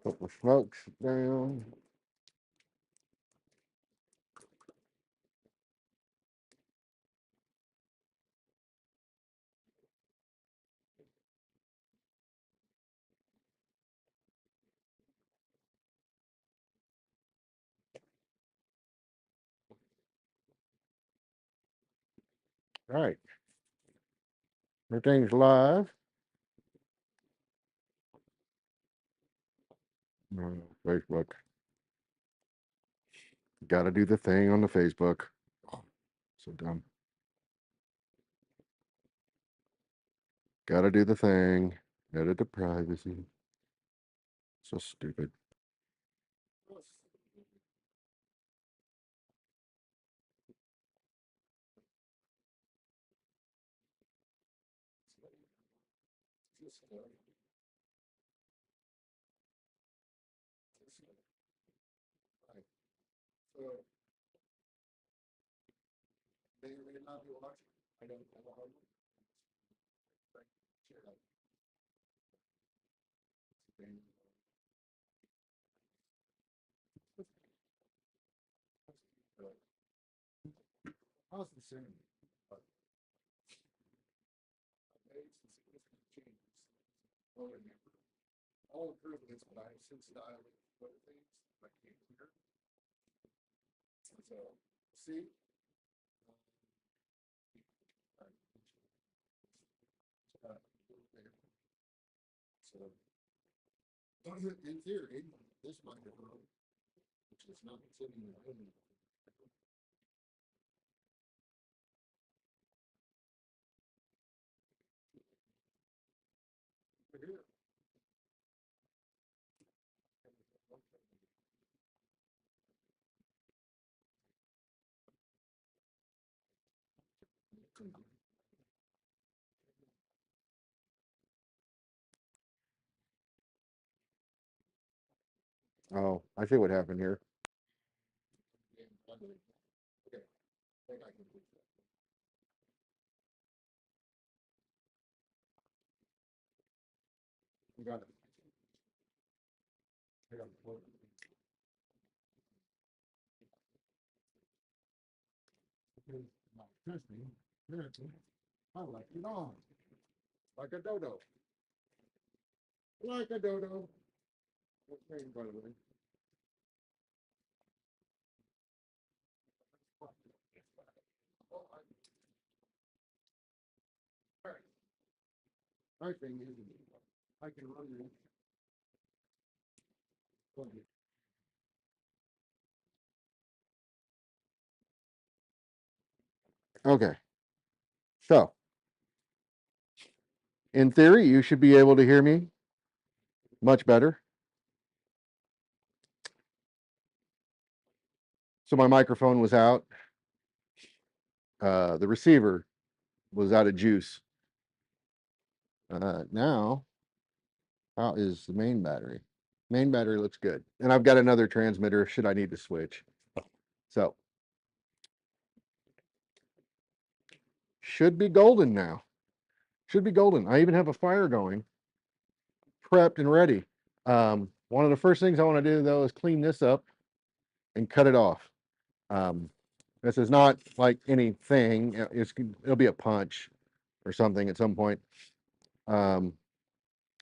Put my smokes down. All right. Everything's live. Facebook. Got to do the thing on the Facebook. Oh, so dumb. Got to do the thing. Edit the privacy. So stupid. Oh, I see what happened here. You got it. I got it. I like it on. Like a dodo. Like a dodo. Okay, by the way. My thing is, I can run this. Okay, so in theory, you should be able to hear me much better. So my microphone was out. The receiver was out of juice. Now, how is the main battery? Main battery looks good. And I've got another transmitter should I need to switch. So, should be golden now. Should be golden. I even have a fire going, prepped and ready. One of the first things I want to do though is clean this up and cut it off. Um, this is not like anything. It'll be a punch or something at some point.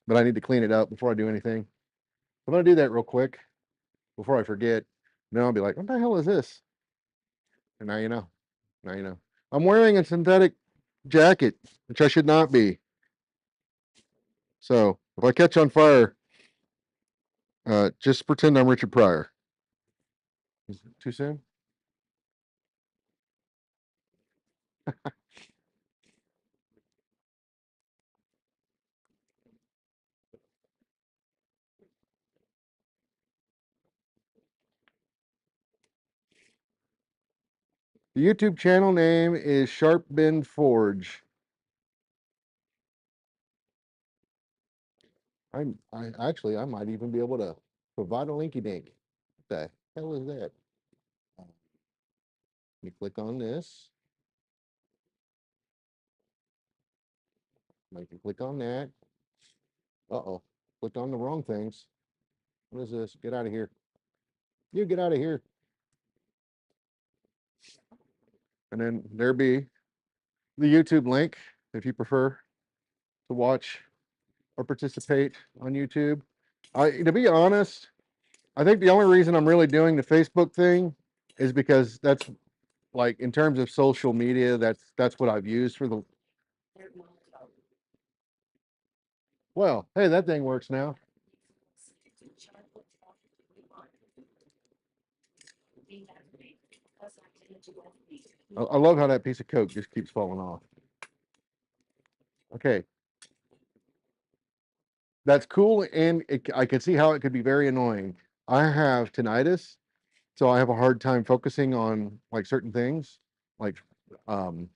But I need to clean it up before I do anything. I'm gonna do that real quick before I forget. Then I'll be like, what the hell is this? And now you know. Now you know. I'm wearing a synthetic jacket, which I should not be. So if I catch on fire, just pretend I'm Richard Pryor. Is it too soon? The YouTube channel name is Sharp Bend Forge. I might even be able to provide a linky dink. What the hell is that? You click on this. I can click on that. Uh-oh, clicked on the wrong things. What is this? Get out of here. You get out of here. And then there be the YouTube link if you prefer to watch or participate on YouTube. To be honest, I think the only reason I'm really doing the Facebook thing is because that's like in terms of social media, that's what I've used for the. Well, hey, that thing works now. I love how that piece of Coke just keeps falling off. Okay. That's cool, and I can see how it could be very annoying. I have tinnitus, so I have a hard time focusing on like certain things, like um,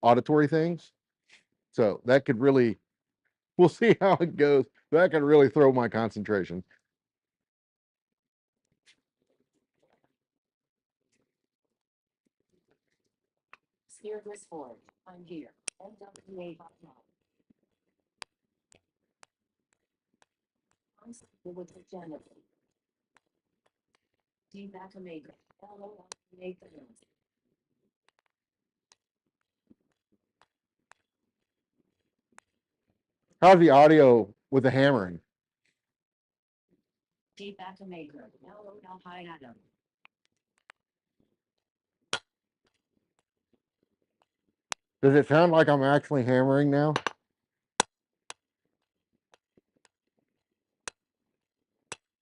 auditory things. So that could really, we'll see how it goes. That could really throw my concentration. Spearless Ford, I'm here. NWA. I'm with the janitor. D. Bacamaker. LO. Nathan. How's the audio with the hammering? D. Bacamaker. LO. Hi, Adam. Does it sound like I'm actually hammering now?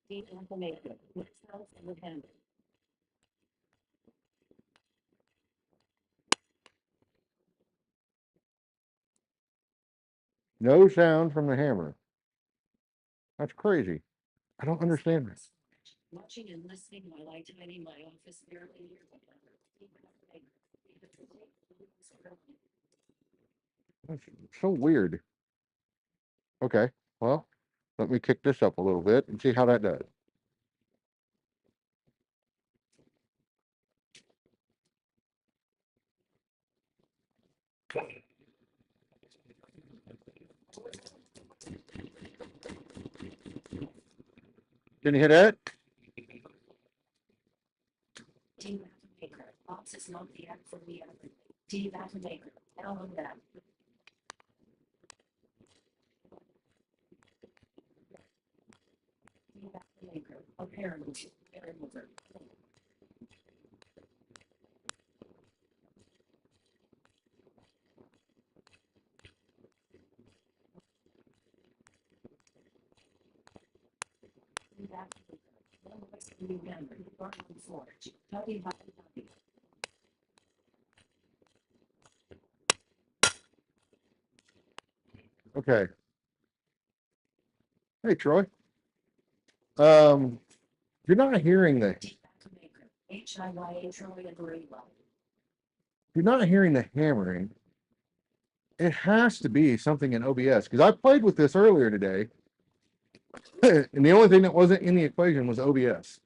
D. Bacamaker. With self with him. No sound from the hammer. That's crazy. I don't understand this. Watching and listening while I tidy my office barely hear That's so weird. Okay, well, let me kick this up a little bit and see how that does. Can you hear that? D. Bacamaker. Ops is not the act for me. D. Bacamaker. LO. That. D. Bacamaker. Apparently. Remover. Okay. Hey, Troy. Um, you're not hearing the you're not hearing the hammering. It has to be something in OBS because I played with this earlier today, and the only thing that wasn't in the equation was OBS.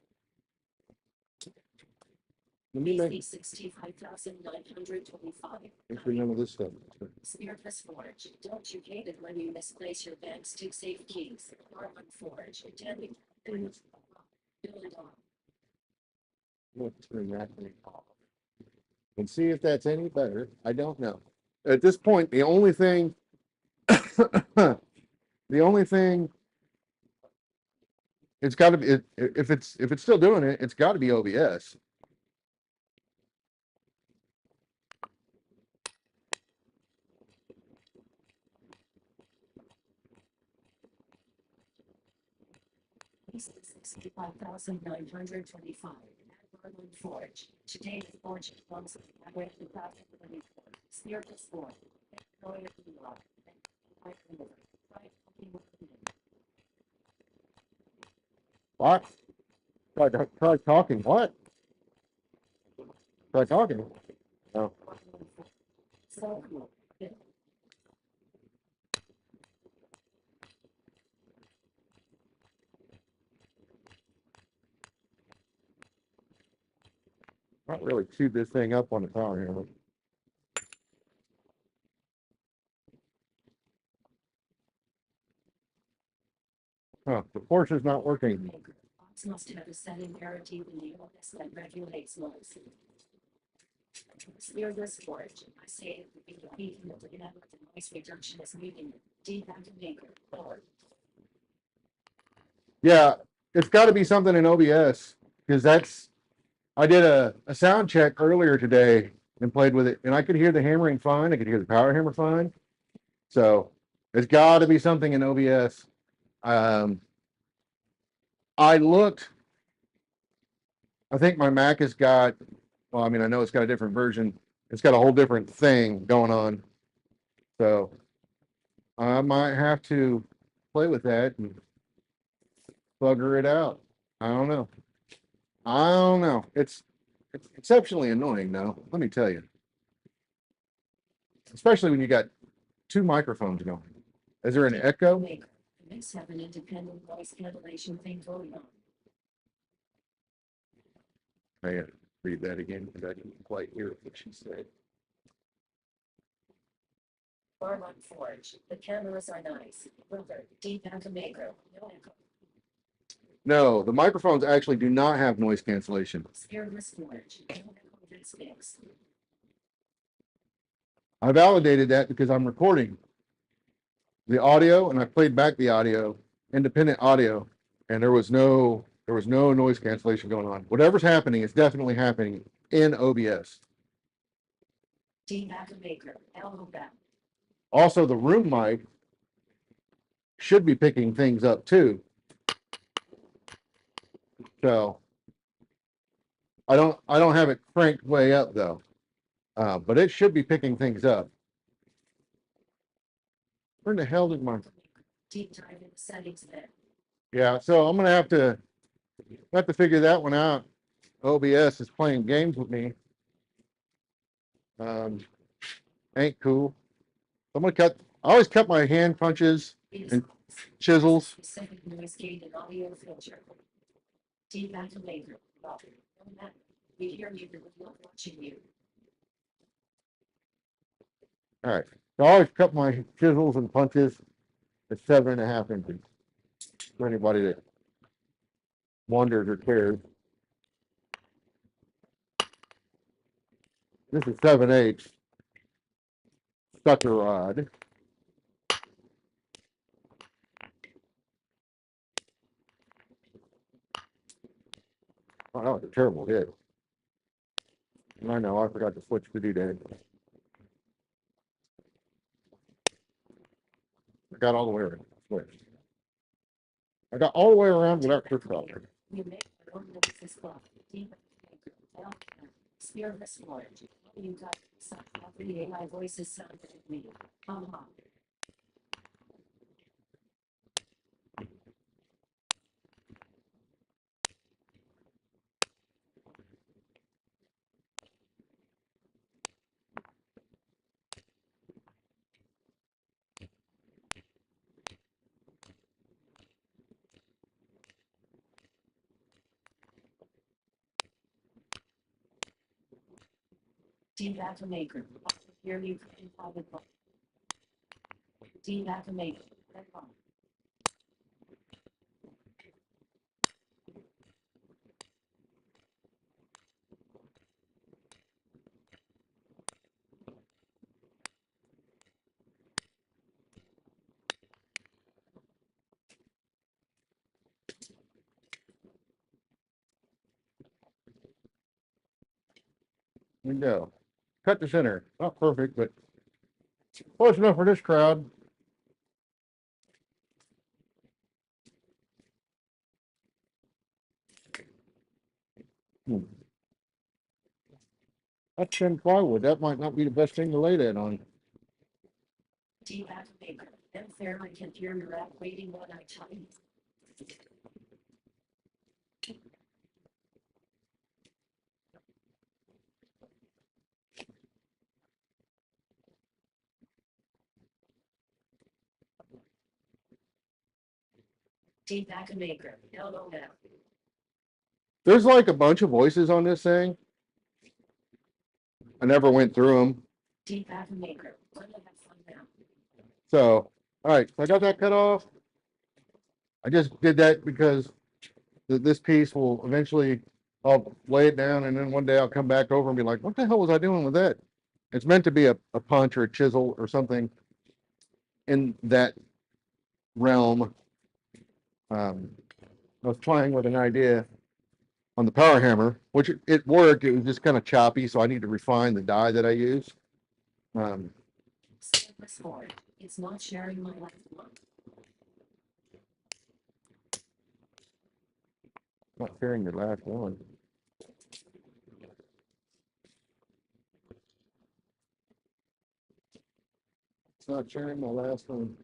Let me make 65,925. let's remember this stuff. Spearless Forge. Don't you hate it when you misplace your bank's two safe keys? Norman Forge. Attending. Build it on. Let's turn that thing off and see if that's any better. I don't know. At this point, the only thing, the only thing, it's got to be if it's still doing it, it's got to be OBS. $65,925. Norman Forge. Today's Forge comes with the Spearless Forge. What? Try talking. What? Try talking. No. So cool. Not really chewed this thing up on the power hammer. Oh, the Porsche is not working. Maker. Box must have a setting guaranteed in the OS that regulates noise. Spearless storage. I say it would be the beacon of the network and noise reduction is needed. Deep maker. Or Yeah, it's got to be something in OBS because I did a sound check earlier today and played with it, and I could hear the hammering fine. I could hear the power hammer fine. So it's got to be something in OBS. I looked. I think my Mac has got. Well, I mean, I know it's got a different version. It's got a whole different thing going on. So I might have to play with that and bugger it out. I don't know. I don't know. It's exceptionally annoying though. Let me tell you, especially when you got two microphones going. Is there an echo? maker. The mix have an independent noise cancellation thing going on. I gotta read that again because I didn't quite hear what she said. Barlon Forge. The cameras are nice. Wilbur. Deep maker. No echo. No, the microphones actually do not have noise cancellation. Spearless storage. No echo this mix. I validated that because I'm recording the audio and I played back the audio, independent audio, and there was no noise cancellation going on. Whatever's happening is definitely happening in OBS. Deep maker. Elbow back. Also, the room mic should be picking things up too. So I don't have it cranked way up though, but it should be picking things up. Where the hell did my? Deep dive in the settings there. Yeah, so I'm gonna have to figure that one out. OBS is playing games with me. Ain't cool. I'm gonna cut. I always cut my hand punches and chisels. Specific noise gate and audio filter. Deep maker. We hear you, but we're not watching you. All right. So I always cut my chisels and punches at 7.5 inches. For anybody that wonders or cares. This is 7/8 sucker rod. Oh, that was a terrible hit. I know, I forgot to switch the doodad. I got all the way around. Switch. I got all the way around without trick collar. You make your own noises clock. Deep maker. Spearless storage. You got some of the AI voices sounded at me. Deep maker. Hear you in public. Deep maker. Here we go. Cut the center. Not perfect, but close enough for this crowd. That's thin plywood. That might not be the best thing to lay that on. Deep maker. Then Fairly can hear your app waiting one I tell you. Deep maker. LOL. There's like a bunch of voices on this thing. I never went through them. Deep maker. Let me have fun now. So, all right, so I got that cut off. I just did that because this piece will eventually, I'll lay it down and then one day I'll come back over and be like, what the hell was I doing with that? It's meant to be a punch or a chisel or something in that realm. I was playing with an idea on the power hammer, which it worked. It was just kind of choppy, so I need to refine the die that I use. Service Forge is not sharing my last one. Not sharing your last one. It's not sharing my last one.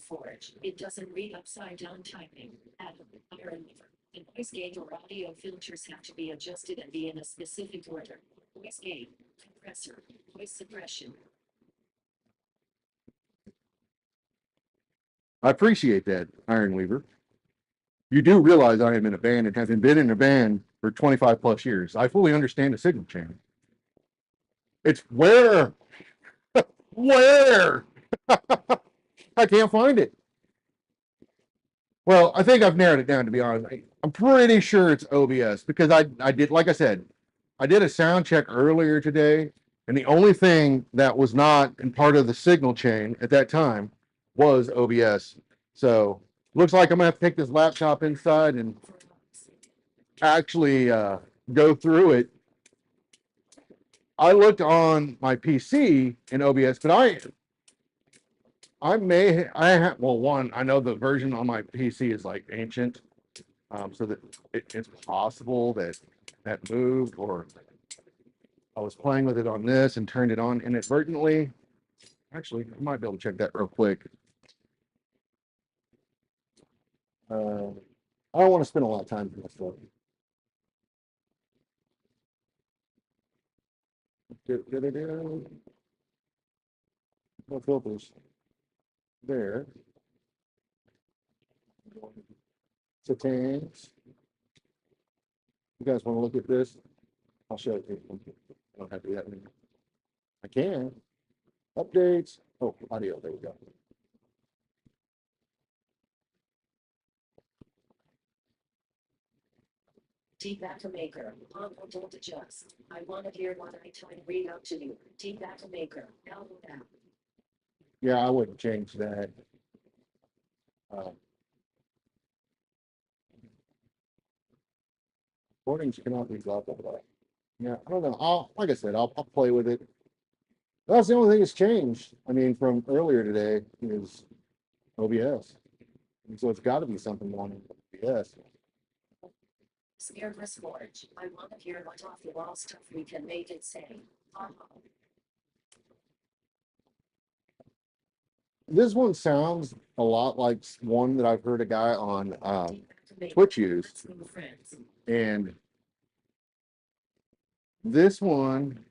Forge. It doesn't read upside down typing. Adam, iron lever. The voice gate or audio filters have to be adjusted and be in a specific order. Voice gate, compressor, voice suppression. I appreciate that, Iron Weaver. You do realize I am in a band and having been in a band for 25 plus years. I fully understand the signal chain. It's where? Where? I can't find it. Well, I think I've narrowed it down, to be honest. I'm pretty sure it's OBS because I did, like I said, I did a sound check earlier today, and the only thing that was not in part of the signal chain at that time was OBS. So looks like I'm gonna have to take this laptop inside and actually go through it. I looked on my PC in OBS, but I may I have well one I know the version on my PC is like ancient, so that it's possible that that moved, or I was playing with it on this and turned it on inadvertently. Actually, I might be able to check that real quick. I don't want to spend a lot of time on this stuff. No filters. There. Settings. You guys want to look at this? I'll show it to you. I don't have to do that anymore. I can. Updates. Oh, audio. There we go. T-Backer Maker. Don't adjust. I want to hear what I try to read out to you. T-Backer Maker. Album app. Yeah, I wouldn't change that. Recordings cannot be blah blah blah. Yeah, I don't know. Like I said, I'll play with it. That's the only thing that's changed. I mean, from earlier today is OBS. And so it's got to be something on OBS. Scarecrow's Forge. I want to hear what off the wall stuff we can make it say. This one sounds a lot like one that I've heard a guy on Twitch use. And this one,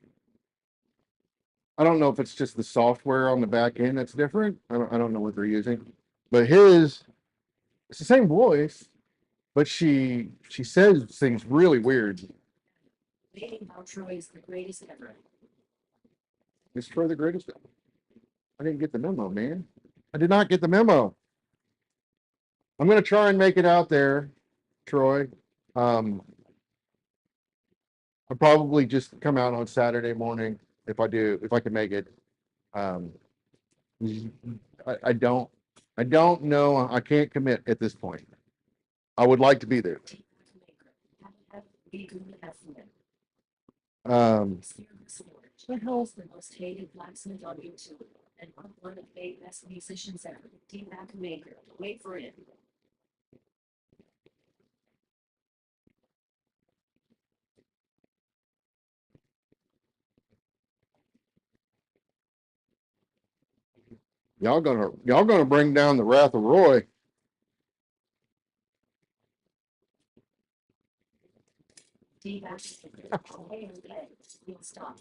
I don't know if it's just the software on the back end that's different. I don't know what they're using, but it's the same voice, but she says things really weird. Dating how Troy is the greatest ever. Is Troy the greatest? I didn't get the memo, man. I did not get the memo. I'm gonna try and make it out there, Troy. I'll probably just come out on Saturday morning if I can make it. I don't know. I can't commit at this point. I would like to be there. The hell's the most hated blacksmith on YouTube? And one of the best musicians ever. T-Backer Maker. Wait for it. Y'all gonna bring down the wrath of Roy. T-Backer Maker. You'll stop.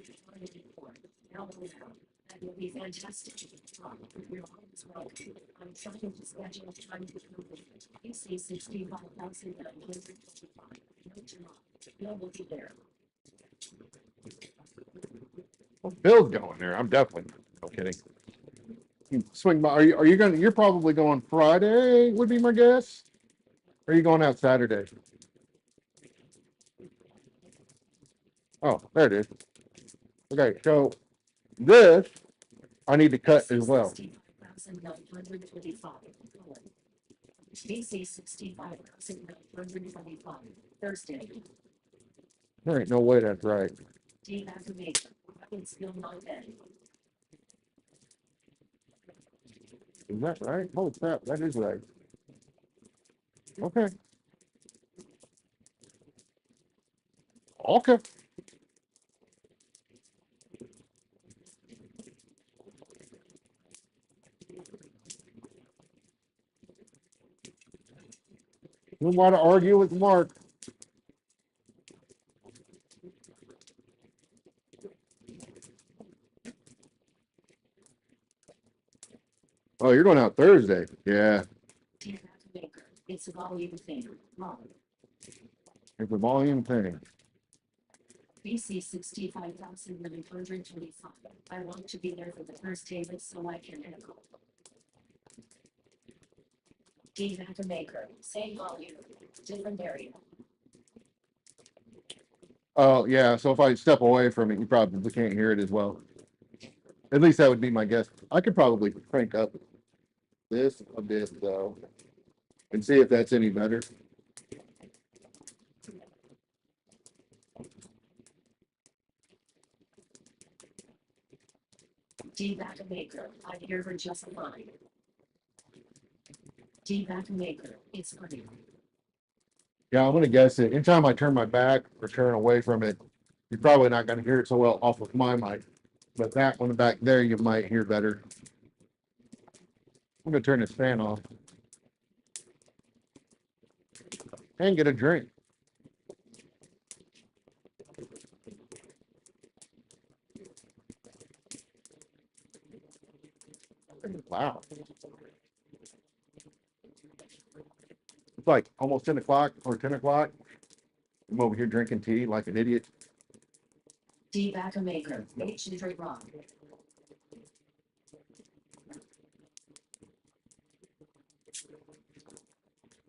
That will be fantastic. I'm trying to schedule time to complete. PC 65,955. No, will be there. Bill's going there. I'm definitely no kidding. Swing by. Are you gonna? You're probably going Friday. Would be my guess. Or are you going out Saturday? Oh, there it is. Okay, so this I need to cut as well. 65,925. BC 65,925. Thursday. There ain't no way that's right. Deactivate. It's still not dead. Is that right? Holy crap, that is right. Okay. Okay. You don't want to argue with Mark. Oh, you're going out Thursday. Yeah. Deactivate. It's a volume thing. Wrong. It's a volume thing. BC 65,925. I want to be there for the first table so I can echo. Deactivator. Same volume. Different area. Oh, yeah. So if I step away from it, you probably can't hear it as well. At least that would be my guess. I could probably crank up this a bit though and see if that's any better. Deactivator. I hear her just fine. Deactivator. It's funny. Yeah, I'm gonna guess it. Anytime I turn my back or turn away from it, you're probably not gonna hear it so well off of my mic. But that one back there, you might hear better. I'm gonna turn this fan off and get a drink. Wow. It's like almost 10 o'clock or 10 o'clock. I'm over here drinking tea like an idiot. Deactivator. H. Rock.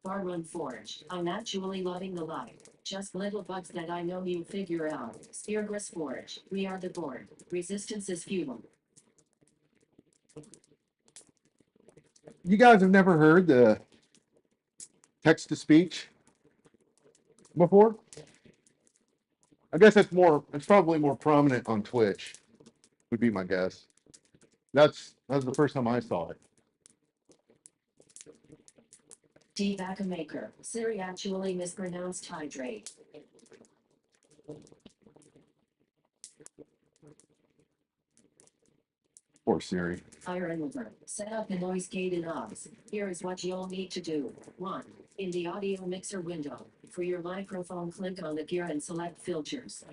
Bar Run Forge. I'm actually loving the life. Just little bugs that I know you figure out. Speargrass Forge. We are the board. Resistance is futile. You guys have never heard the text to speech before? I guess it's probably more prominent on Twitch, would be my guess. That's the first time I saw it. Deactivator. Siri actually mispronounced hydrate. Poor Siri. Iron over. Set up the noise gate in Oz. Here is what you'll need to do. 1. In the audio mixer window, for your microphone, click on the gear and select filters.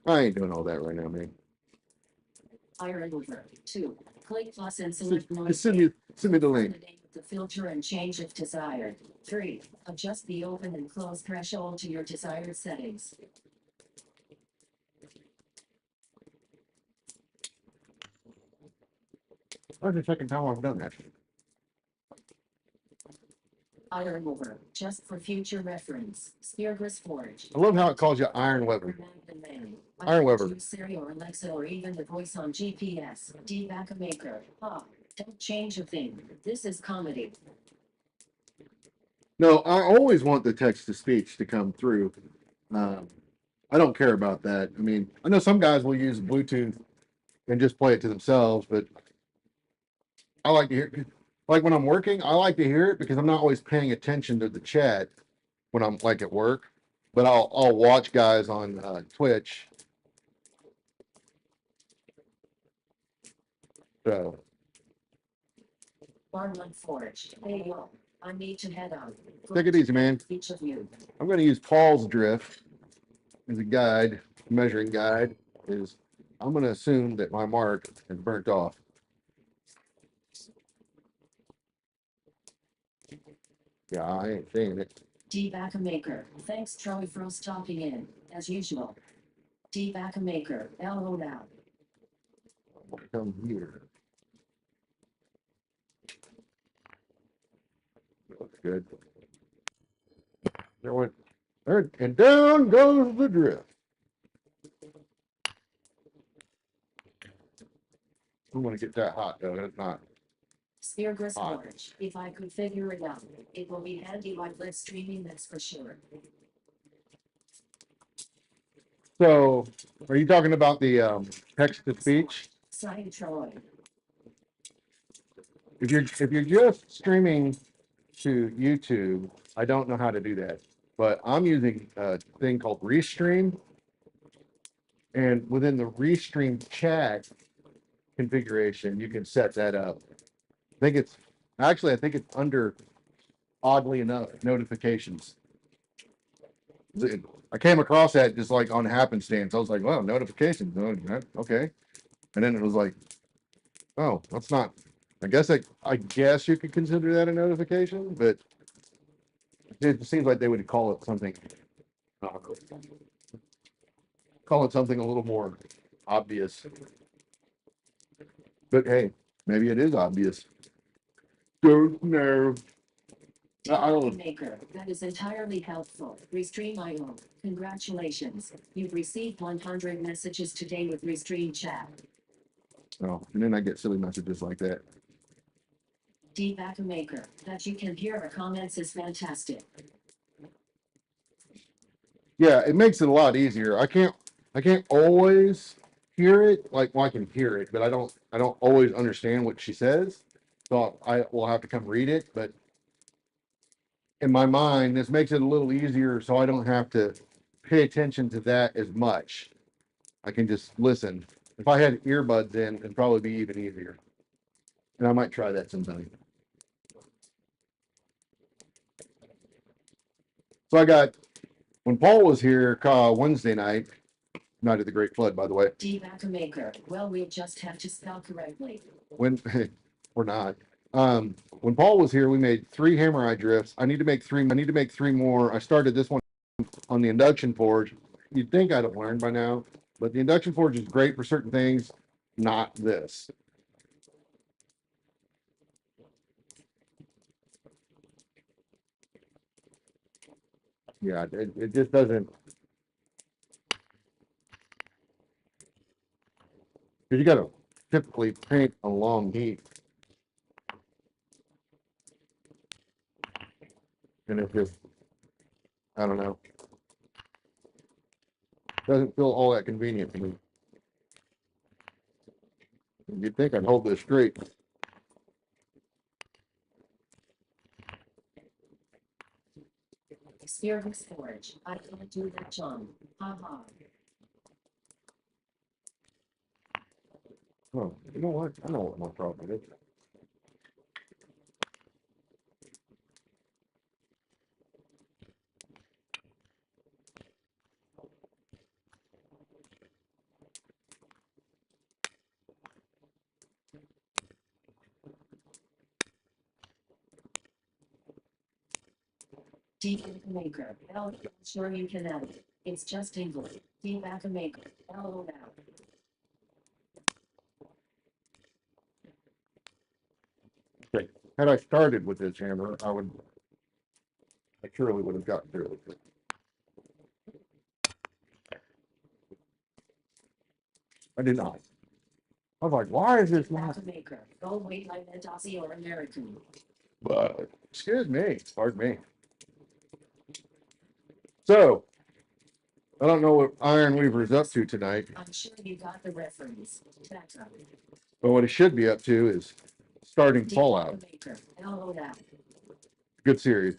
I ain't doing all that right now, man. Iron over. 2. Click plus and select noise Send gate. me the Find link. the name of the filter and change if desired. 3. Adjust the open and close threshold to your desired settings. That's the second time I've done that. Iron over. Just for future reference. Speargrass Forge. I love how it calls you Iron Weber. Iron Weber. Siri or Alexa or even the voice on GPS. Deactivator. Don't change a thing. This is comedy. No, I always want the text to speech to come through. I don't care about that. I mean, I know some guys will use Bluetooth and just play it to themselves, but I like to hear, like when I'm working, I like to hear it because I'm not always paying attention to the chat when I'm like at work, but I'll watch guys on Twitch. So Bar Run Forge. Hey yo, I need to head out. take it easy, man. Each of you. I'm going to use Paul's drift as a guide, measuring guide. Is I'm going to assume that my mark is burnt off. Yeah, I ain't seeing it. Deactivator. Thanks Troy for stopping in, as usual. Deactivator. Hello now. Come here. Looks good. There went there, and down goes the drift. I don't want to get that hot though. It's not. Speargrass Hot. Forge. If I could figure it out, it will be handy while live streaming, that's for sure. So, are you talking about the text to speech? Sign Troy. If you're just streaming to YouTube, I don't know how to do that, but I'm using a thing called Restream, and within the Restream chat configuration, you can set that up. I think it's under, oddly enough, notifications. I came across that just like on happenstance. I was like, wow, notifications. Okay. And then it was like, oh, that's not, I guess you could consider that a notification, but it seems like they would call it something, call it something a little more obvious. But hey, maybe it is obvious. Don't know. I don't. Maker, that is entirely helpful. Restream.io. Congratulations. You've received 100 messages today with Restream chat. Oh, and then I get silly messages like that. Deepak Maker, that you can hear our comments is fantastic. Yeah, it makes it a lot easier. I can't always hear it. Like, well, I can hear it, but I don't always understand what she says. So I will have to come read it. But in my mind, this makes it a little easier so I don't have to pay attention to that as much. I can just listen. If I had earbuds in, it'd probably be even easier. And I might try that sometime. So I got, when Paul was here Wednesday night, night of the Great Flood, by the way. Deepak Maker, well, we'll just have to spell correctly. When we're not. When Paul was here, we made 3 hammer eye drifts. I need to make 3 more. I started this one on the induction forge. You'd think I'd have learned by now, but the induction forge is great for certain things, not this. Yeah, it just doesn't. Because you got to typically paint a long heat. And it just, I don't know. Doesn't feel all that convenient to me. You'd think I'd hold this straight. Speargrass Forge, I can't do that, John. Haha. Oh, you know what? I know what my problem is. Deepak Maker, well, sure you can add it. It's just English. Deepak Maker, hello now. Okay. Had I started with this hammer, I surely would have gotten through it. I did not. I was like, why is this not? Deepak Maker, go wait, I meant Aussie or American. But excuse me, pardon me. So I don't know what Iron Weaver's up to tonight, I'm sure you got the reference. Backup. but what he should be up to is starting Deepak Fallout. Maker, hello now. Good series.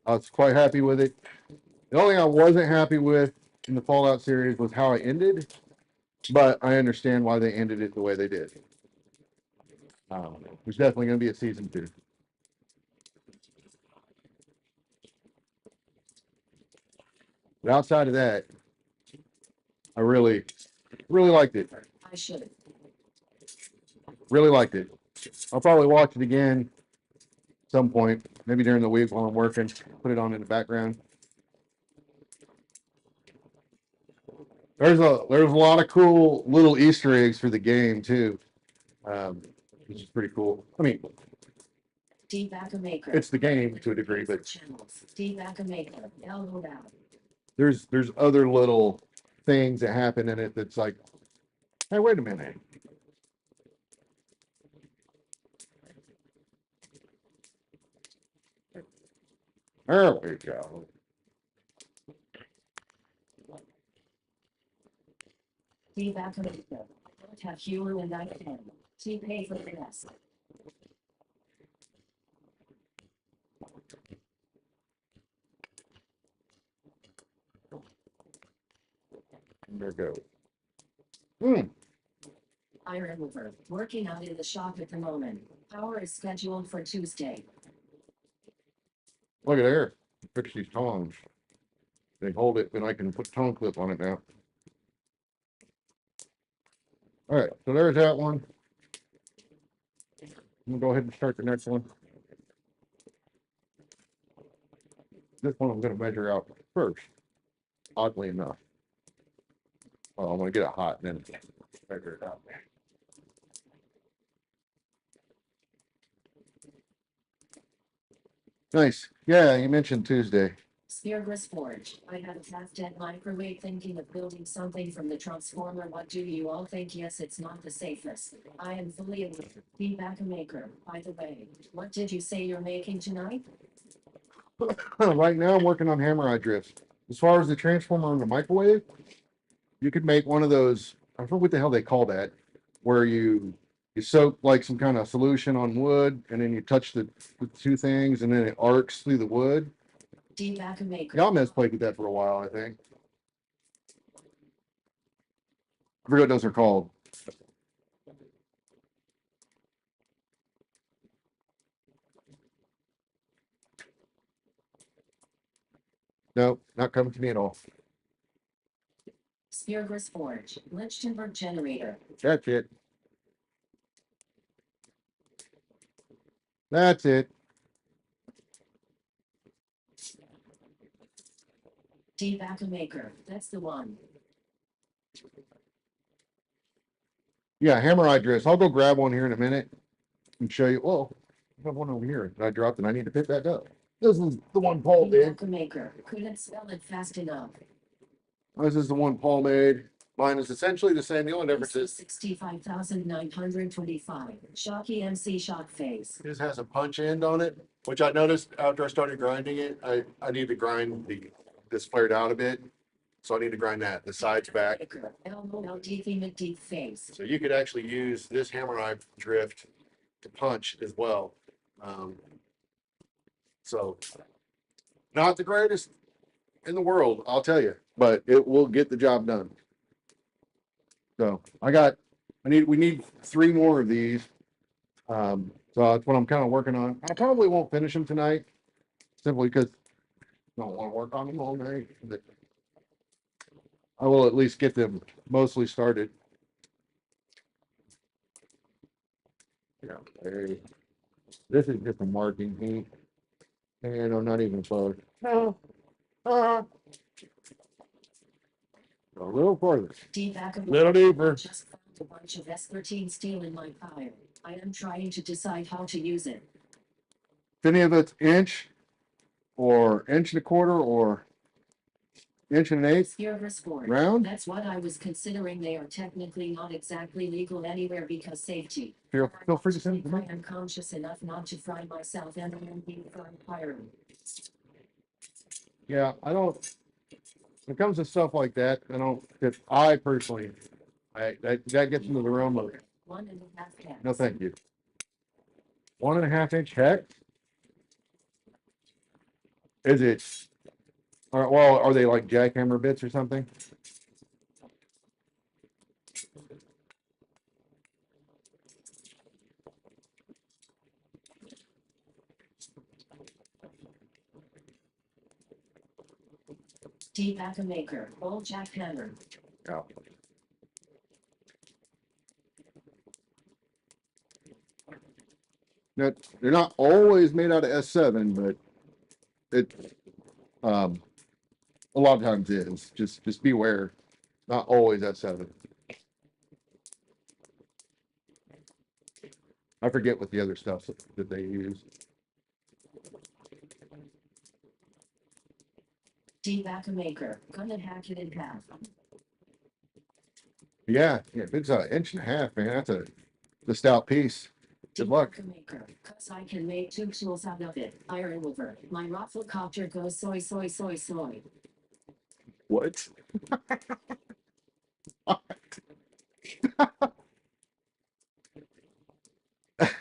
I was quite happy with it. The only thing I wasn't happy with in the Fallout series was how it ended, but I understand why they ended it the way they did. There's definitely going to be a season 2. But outside of that, I really liked it. I should. Really liked it. I'll probably watch it again at some point, maybe during the week while I'm working. Put it on in the background. There's a lot of cool little Easter eggs for the game too, which is pretty cool. I mean, Deepak Maker. it's the game to a degree, but Channels. Deepak Maker. Download app. there's other little things that happen in it that's like, hey, wait a minute. There we go. Deepak Maker. Have fewer than 910. T-Pay for the rest. There we go. Hmm. Iron Mover. Working out in the shop at the moment. Power is scheduled for Tuesday. Look at there. Fix these tongs. They hold it, and I can put tongue clip on it now. All right, so there's that one. I'm gonna go ahead and start the next one. This one I'm gonna measure out first, oddly enough. Well, I'm gonna get it hot and then measure it out. Nice. Yeah, you mentioned Tuesday. Speargrass Forge. I have a fast-dead microwave thinking of building something from the transformer. What do you all think? Yes, it's not the safest. I am fully aware. Deepak Maker. By the way, what did you say you're making tonight? Right now, I'm working on hammer eye drifts. As far as the transformer in the microwave, you could make one of those. I forget what the hell they call that, where you soak like some kind of solution on wood, and then you touch the two things, and then it arcs through the wood. Deepak Maker. Yamez played with that for a while, I think. I forget what those are called. No, not coming to me at all. Speargrass Forge. Lichtenberg generator. That's it. That's it. Deepak Maker. That's the one. Yeah, hammer eye drifts. I'll go grab one here in a minute and show you. Whoa, I have one over here that I dropped and I need to pick that up. This is the one Paul did. Deepak Maker. Couldn't spell it fast enough. This is the one Paul made. Mine is essentially the same. The only difference is 65,925. Shocky MC shock face. this has a punch end on it, which I noticed after I started grinding it. I need to grind this flared out a bit. So I need to grind that, the sides back. Deep face. So you could actually use this hammer eye drift to punch as well. So not the greatest in the world, I'll tell you, but it will get the job done. So we need 3 more of these. So that's what I'm kind of working on. I probably won't finish them tonight, simply because I don't want to work on them all night. But I will at least get them mostly started. Yeah, this is just a marking paint, and I'm not even close. No. A little further. Deepak Little deeper. Just found a bunch of S13 steel in my pile. I am trying to decide how to use it. If any of it's inch or inch and a quarter or inch and an eighth Speargrass Forge. round, That's what I was considering. They are technically not exactly legal anywhere because safety. feel free to send it to me. I am conscious enough not to fry myself and I am being fried firing. Yeah, I don't. When it comes to stuff like that, I personally, that gets into the realm of 1.5 hex. no, thank you. 1.5 inch hex. Is it? Well, are they like jackhammer bits or something? Deepak Maker. Old jackhammer. Yeah. Now, they're not always made out of S7, but it a lot of times is. Just beware. Not always at 7. I forget what the other stuff that they use. Devac maker, gonna hack it in half. Yeah, if it's an inch and a half, man, that's the stout piece. Good luck. Devac maker, cause I can make 2 tools out of it. Iron mover, my rafflecopter goes soy soy soy soy. What?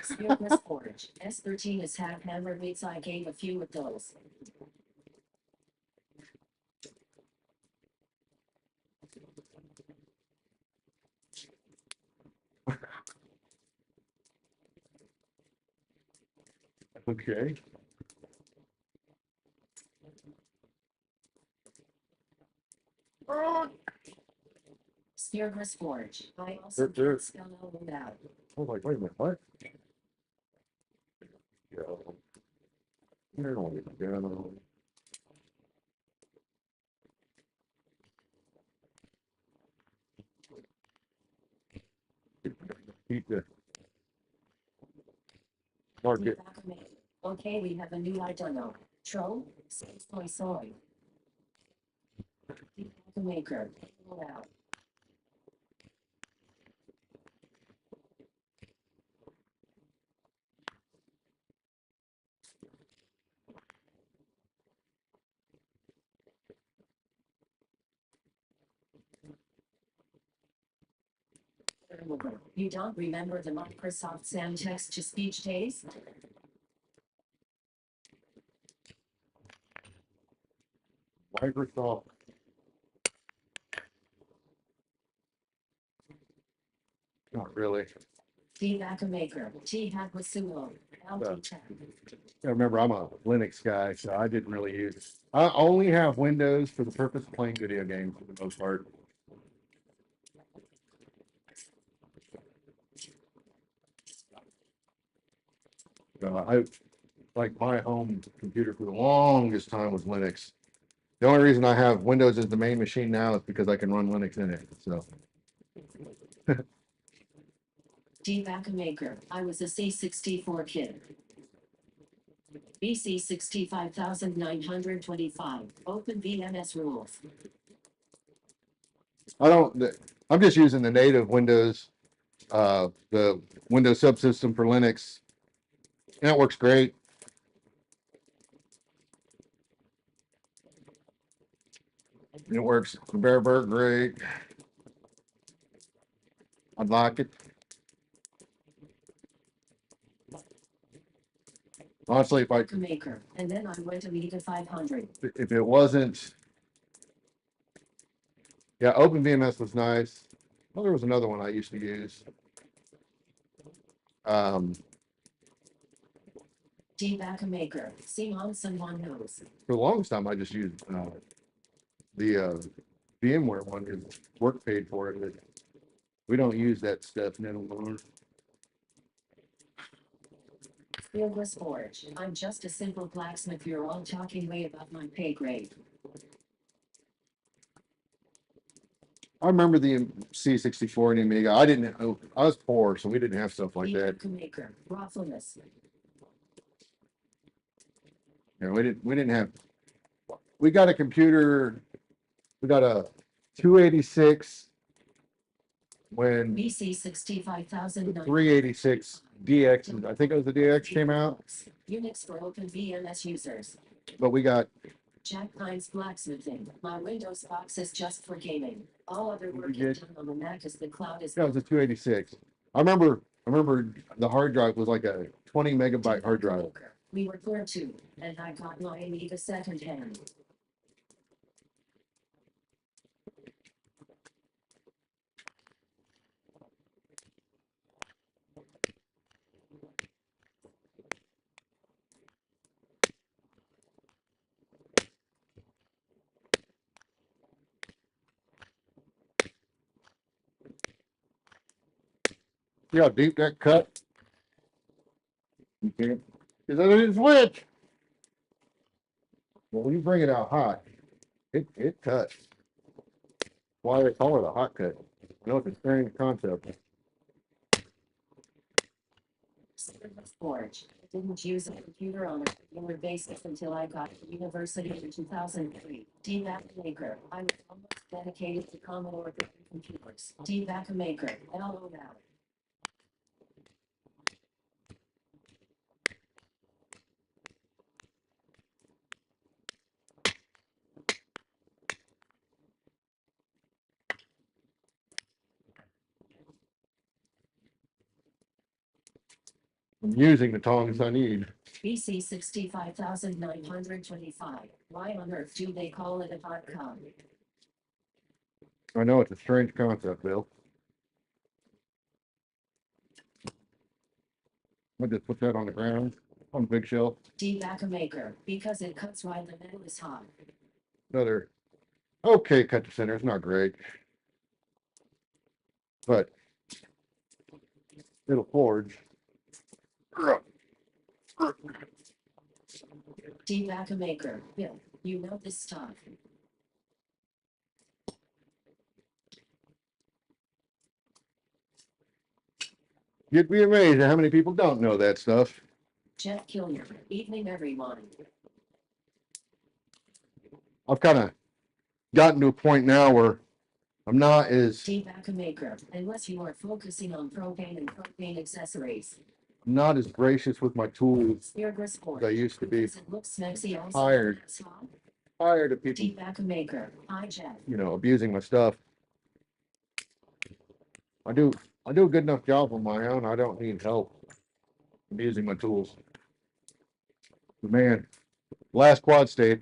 Spearless Forge, S13 is half hammer weights. I gave a few of those. Okay. Spearless Forge, I also There- can't spell all of that. I was like, wait a minute, what? Go. There we go. Keep the market. Devac maker. Okay, we have a new item. Tro, soy soy soy. Devac maker, pull out. You don't remember the Microsoft Sam text to speech days? Microsoft. Not really. Devac maker, T-Hack with Sumo, LT chat. Yeah, remember, I'm a Linux guy, so I didn't really use. I only have Windows for the purpose of playing video games for the most part. I like my home computer for the longest time was Linux. The only reason I have Windows as the main machine now is because I can run Linux in it. So Devac maker, I was a C64 kid. BC 65925, Open VMS rules. I don't. I'm just using the native Windows, the Windows subsystem for Linux, and it works great. It works very, very great. I'd like it. Honestly, Devac maker, and then I went Amiga 500. if it wasn't, yeah, OpenVMS was nice. Well, there was another one I used to use. Devac maker, Simon someone knows. For the longest time, I just used the VMware one because work paid for it. But we don't use that stuff anymore. Spearless Forge, I'm just a simple blacksmith. You're all talking way above my pay grade. I remember the C64 and the Amiga. I didn't. I was poor, so we didn't have stuff like that. Devac maker, Raffleness. You know, we didn't have. We got a computer. We got a 286 when BC 65,000. 386 DX. I think it was the DX came out, Unix for Open VMS users. but we got. Jack Hines blacksmithing. My Windows box is just for gaming. All other work You is get- done on the Mac as the cloud is. That was a 286. I remember the hard drive was like a 20 megabyte hard drive. We were poor too, and I got my Amiga secondhand. See how deep that cut? You can't. Because I didn't switch. Well, when you bring it out hot, it cuts. Why they call it a hot cut. I know it's a strange concept. Forge. I didn't use a computer on a regular basis until I got to university in 2003. D. Maker. I was almost dedicated to Commodore computers. D. Maker. LOL. I'm using the tongs I need. BC 65,925. Why on earth do they call it a hot cup? I know it's a strange concept, Bill. I'll just put that on the ground on the big shelf. D. Maker. Because it cuts while the metal is hot. Another okay cut to center. It's not great, but it'll forge. D. Maker. Bill, you know this stuff. You'd be amazed at how many people don't know that stuff. Jeff Killier. Evening, everyone. I've kind of gotten to a point now where I'm not as D. Maker. Unless you are focusing on propane and propane accessories. not as gracious with my tools Speargrass as I used to be. Does it look sexy also? Tired. Tired of people, D. Maker. Hi, Jeff. abusing my stuff. I do a good enough job on my own. I don't need help abusing my tools. But man, last quad state,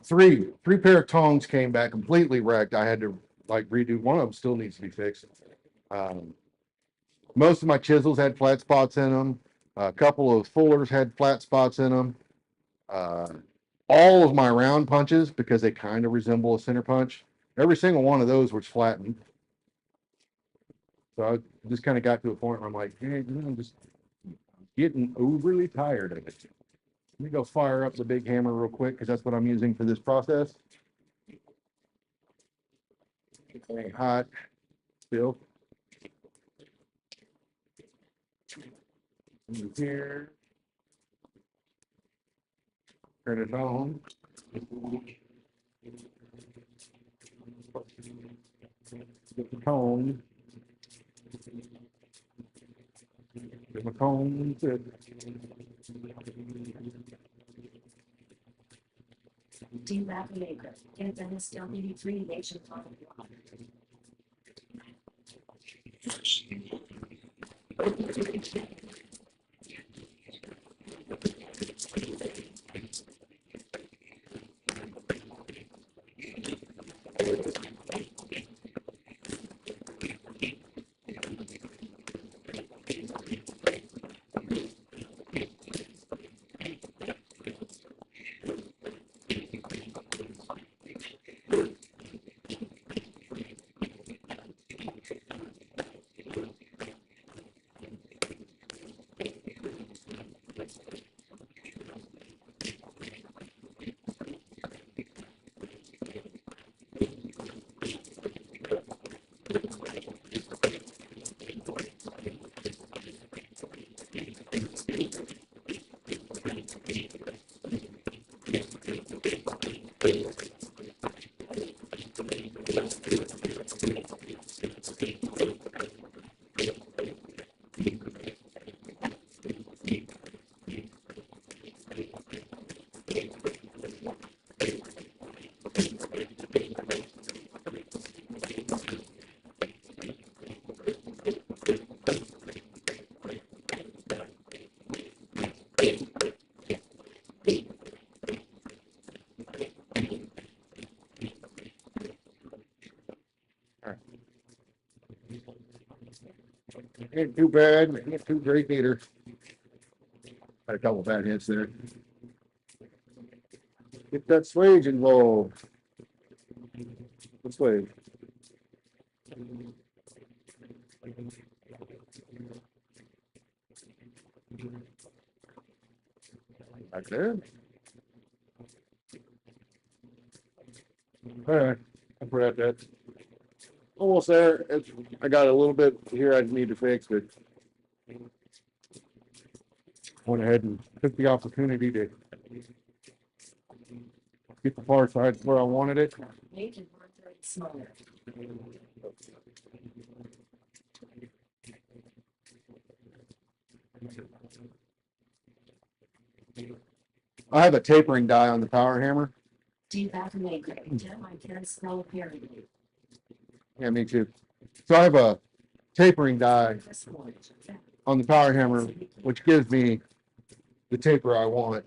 three pair of tongs came back completely wrecked. I had to like redo. One of them still needs to be fixed. Most of my chisels had flat spots in them. A couple of fullers had flat spots in them. All of my round punches, because they kind of resemble a center punch, every single one of those was flattened. So I just kind of got to a point where I'm like, hey, I'm just getting overly tired of it. Let me go fire up the big hammer real quick because that's what I'm using for this process. It's hot still. Here. Turn it on. Get the tone. Get my tone. D. Maker. Get Dennis W3 Nation on. Ain't too bad, ain't too great either. Had a couple bad hits there. Get that swage involved. What swage? Back there. All right. prep. That's almost there. I got a little bit here I need to fix, but went ahead and took the opportunity to get the far side where I wanted it. Make it 1/3 smaller. I have a tapering die on the power hammer. Debacker maker. 10x10 small apparently. Yeah, me too. So I have a tapering die on the power hammer, which gives me the taper I want.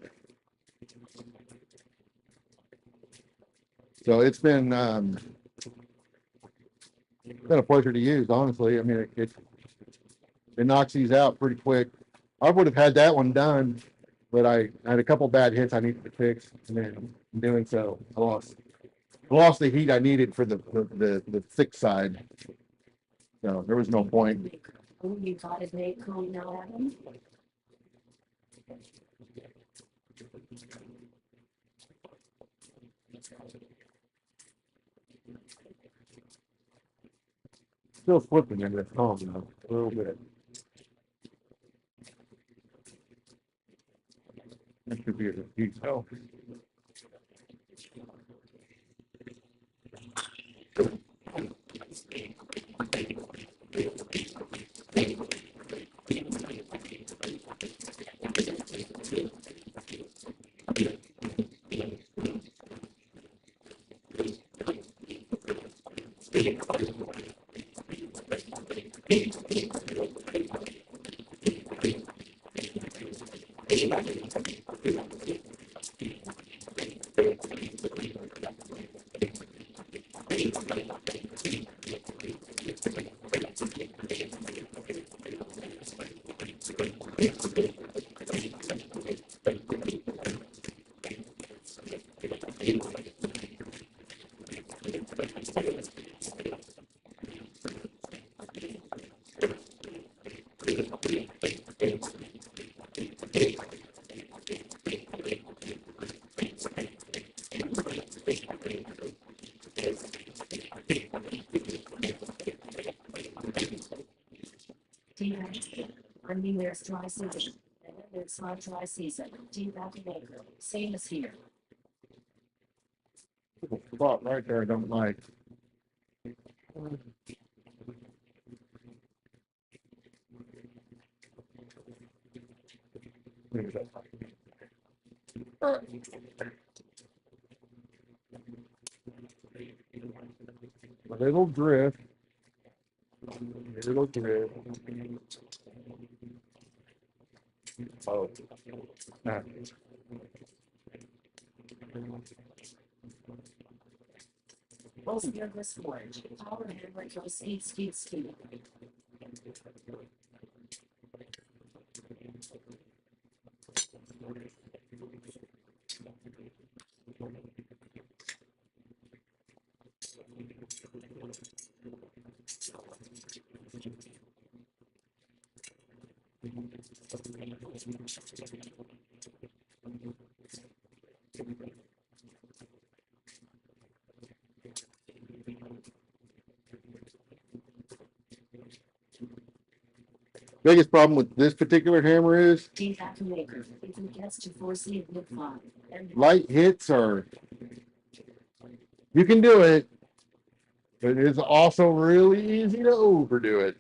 So it's been a pleasure to use, honestly. I mean, it knocks these out pretty quick. I would have had that one done, but I had a couple bad hits I needed to fix, and then in doing so, I lost the heat I needed for the thick side. So there was no point. Oh, you got it made cool now, Adam? Still flipping in this home though, a little bit. That should be a detail. I mean, there's dry season, and then there's not dry season. Debacker maker. Same as here. Spot right there I don't like. A little drift. A little drift. Oh. Ah. Most near this forge. Power hammer goes speed. Biggest problem with this particular hammer is Debacker maker. If it gets to 4C, it would fly. And light hits are, you can do it, but it's also really easy to overdo it.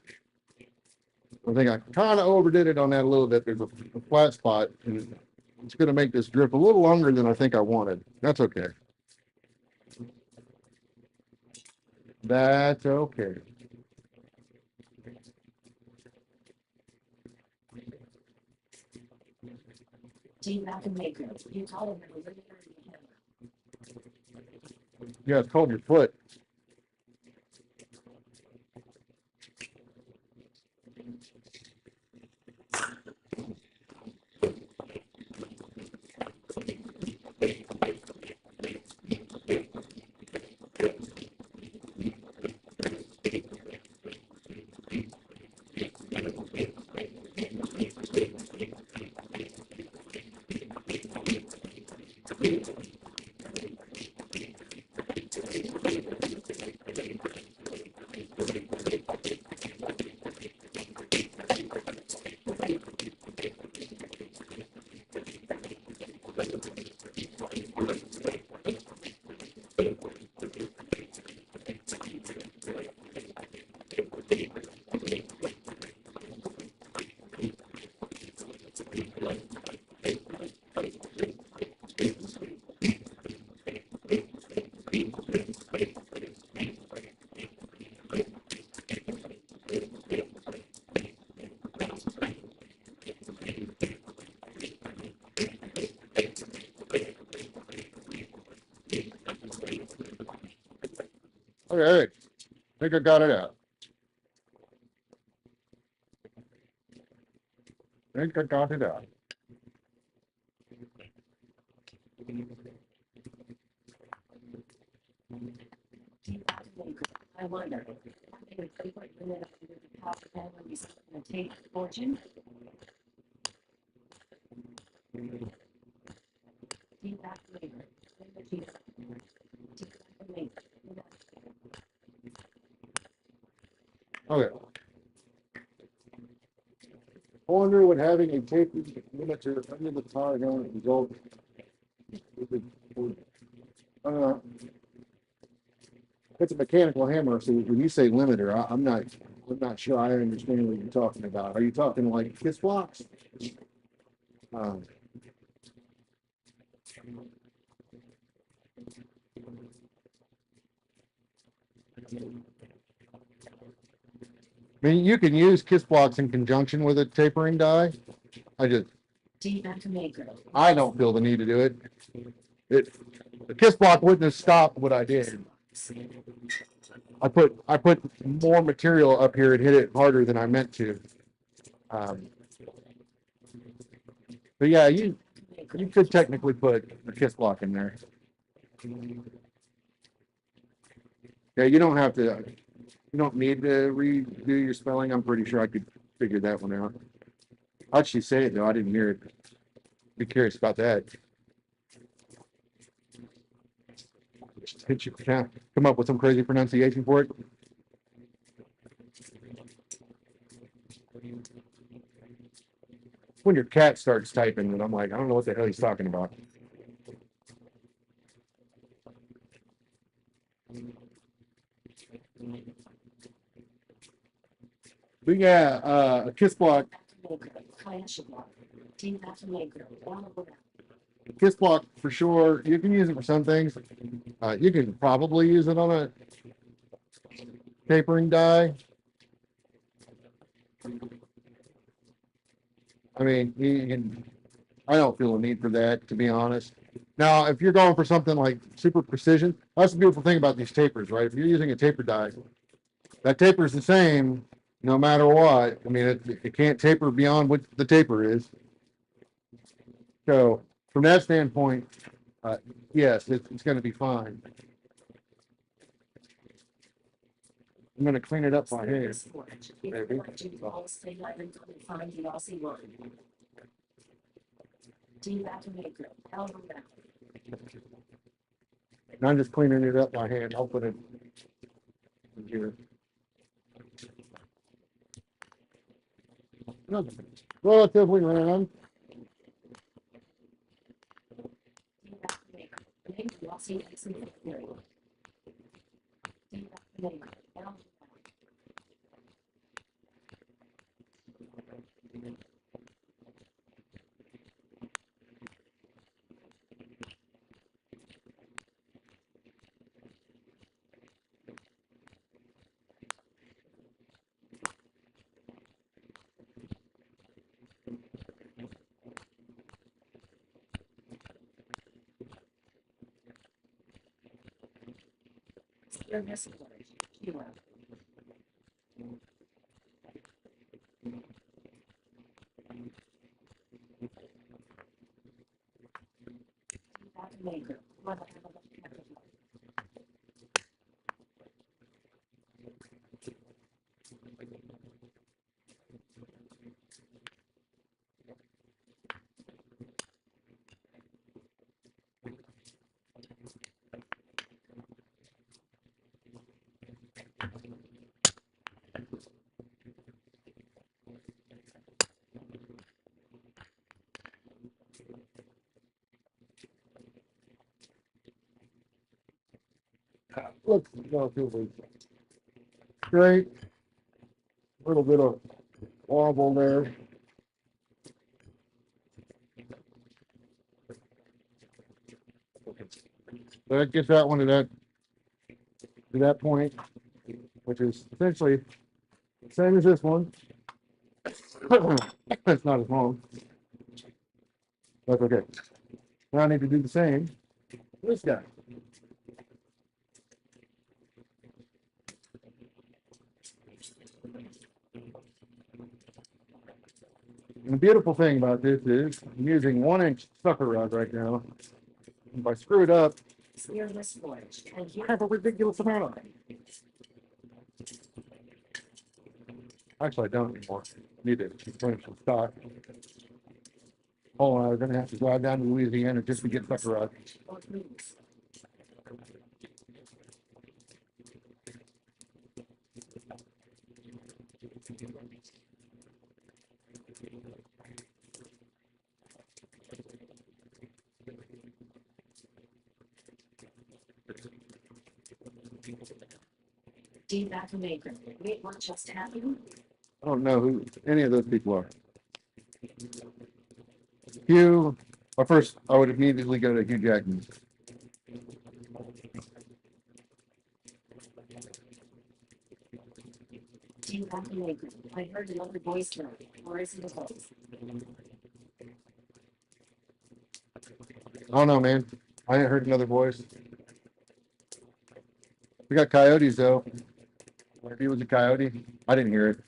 I think I kind of overdid it on that a little bit. There's a flat spot, and it's going to make this drip a little longer than I think I wanted. That's okay. That's okay. Debacker maker. You call him a linear hammer. Yeah, it's called your foot. All right, I think I got it out. I think I got it out. I wonder. They would frequently limit up with the top of when we the tape fortune. Feedback later. Okay. I wonder what having a tape limiter under the tire going to result. I don't know. It's a mechanical hammer, so when you say limiter, I'm not sure I understand what you're talking about. Are you talking like kiss blocks? Um, I mean, you can use kiss blocks in conjunction with a tapering die. I just, I don't feel the need to do it. The kiss block wouldn't have stopped what I did. I put more material up here and hit it harder than I meant to. Um, but yeah, you could technically put a kiss block in there. Yeah, you don't have to. You don't need to redo your spelling. I'm pretty sure I could figure that one out. How'd she say it though? I didn't hear it. Be curious about that. Did you come up with some crazy pronunciation for it? When your cat starts typing, and I'm like, I don't know what the hell he's talking about. But yeah, a kiss block. Kiss block for sure. You can use it for some things. You can probably use it on a tapering die. I mean, you can. I don't feel a need for that, to be honest. Now, if you're going for something like super precision, that's the beautiful thing about these tapers, right? If you're using a taper die, that taper is the same no matter what. I mean, it can't taper beyond what the taper is. So, from that standpoint, yes, it's going to be fine. I'm going to clean it up by hand. Maybe. And I'm just cleaning it up by hand. I'll put it in here. Relatively round. Looks relatively straight. A little bit of wobble there. But that gets that one to that point, which is essentially the same as this one. It's not as long. That's okay. Now I need to do the same. This guy. And the beautiful thing about this is I'm using 1-inch sucker rod right now. If I screw it up, Spearless forge, and I have a ridiculous amount of it. Actually, I don't anymore. Need to finish some stock. Oh, I'm gonna have to drive down to Louisiana just to get sucker rod. both moves. Deep Maker. Wait, what just happened? I don't know who any of those people are. Hugh, well, first I would immediately go to Hugh Jackman. Deep Maker. I heard another voice now. Or is it a voice? I don't know, man. I ain't heard another voice. We got coyotes though. If he was a coyote, I didn't hear it.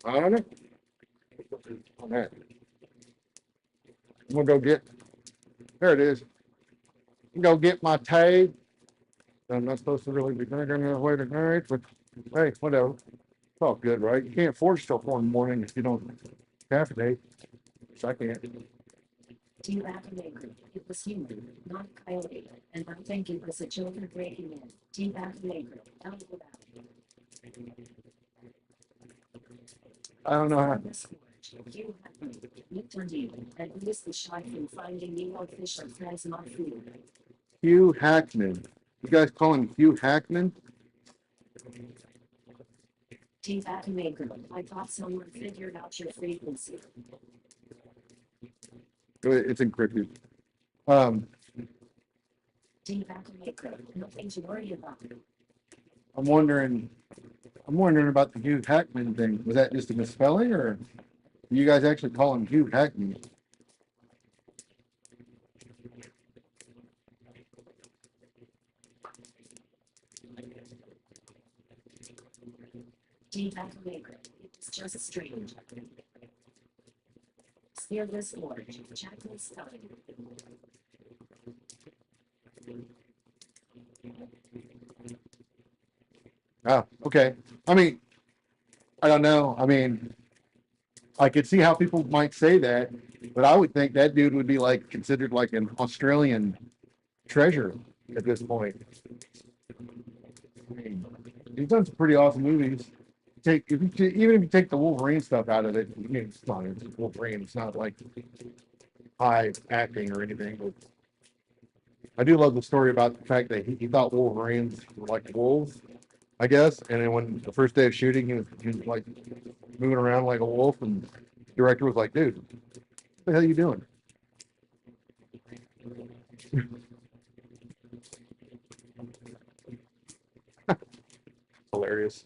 I don't know. All right. I'm gonna go get. There it is. Go get my tape. I'm not supposed to really be drinking that way tonight, but hey, whatever. It's all good, right? You can't forge till 4 in the morning if you don't caffeinate. Which I can't. Deep Maker. It was human, not coyote. And I think it was a children breaking in. Deep Maker. Out of I don't know how. You looked on you, and who is the shy from finding New York fish and friends not food? Hugh Hackman. You guys call him Hugh Hackman? Deep Maker. I thought someone figured out your frequency. It's encrypted. Um, Deep Maker. Nothing to worry about. I'm wondering about the Hugh Hackman thing. Was that just a misspelling, or do you guys actually call him Hugh Hackman? Deep Maker. It's just strange. Spearless Forge. Jacqueline Stein. Oh, okay. I mean, I don't know. I mean, I could see how people might say that, but I would think that dude would be like considered like an Australian treasure at this point. I mean, he's done some pretty awesome movies. Even if you take the Wolverine stuff out of it, I mean, it's fine. It's Wolverine. It's not like high acting or anything. But I do love the story about the fact that he thought Wolverines were like wolves, I guess. And then when the first day of shooting, he was like moving around like a wolf, and the director was like, "Dude, what the hell are you doing?" Hilarious.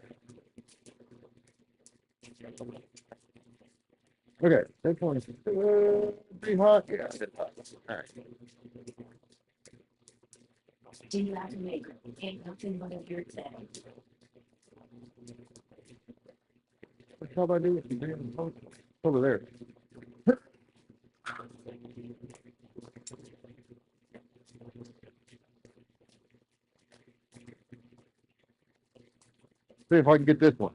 Okay, that one's pretty hot. Yeah, it's hot. All right. Deep Maker. Ain't nothing but a weird thing. What the hell do I do with the damn phone? Over there. See if I can get this one.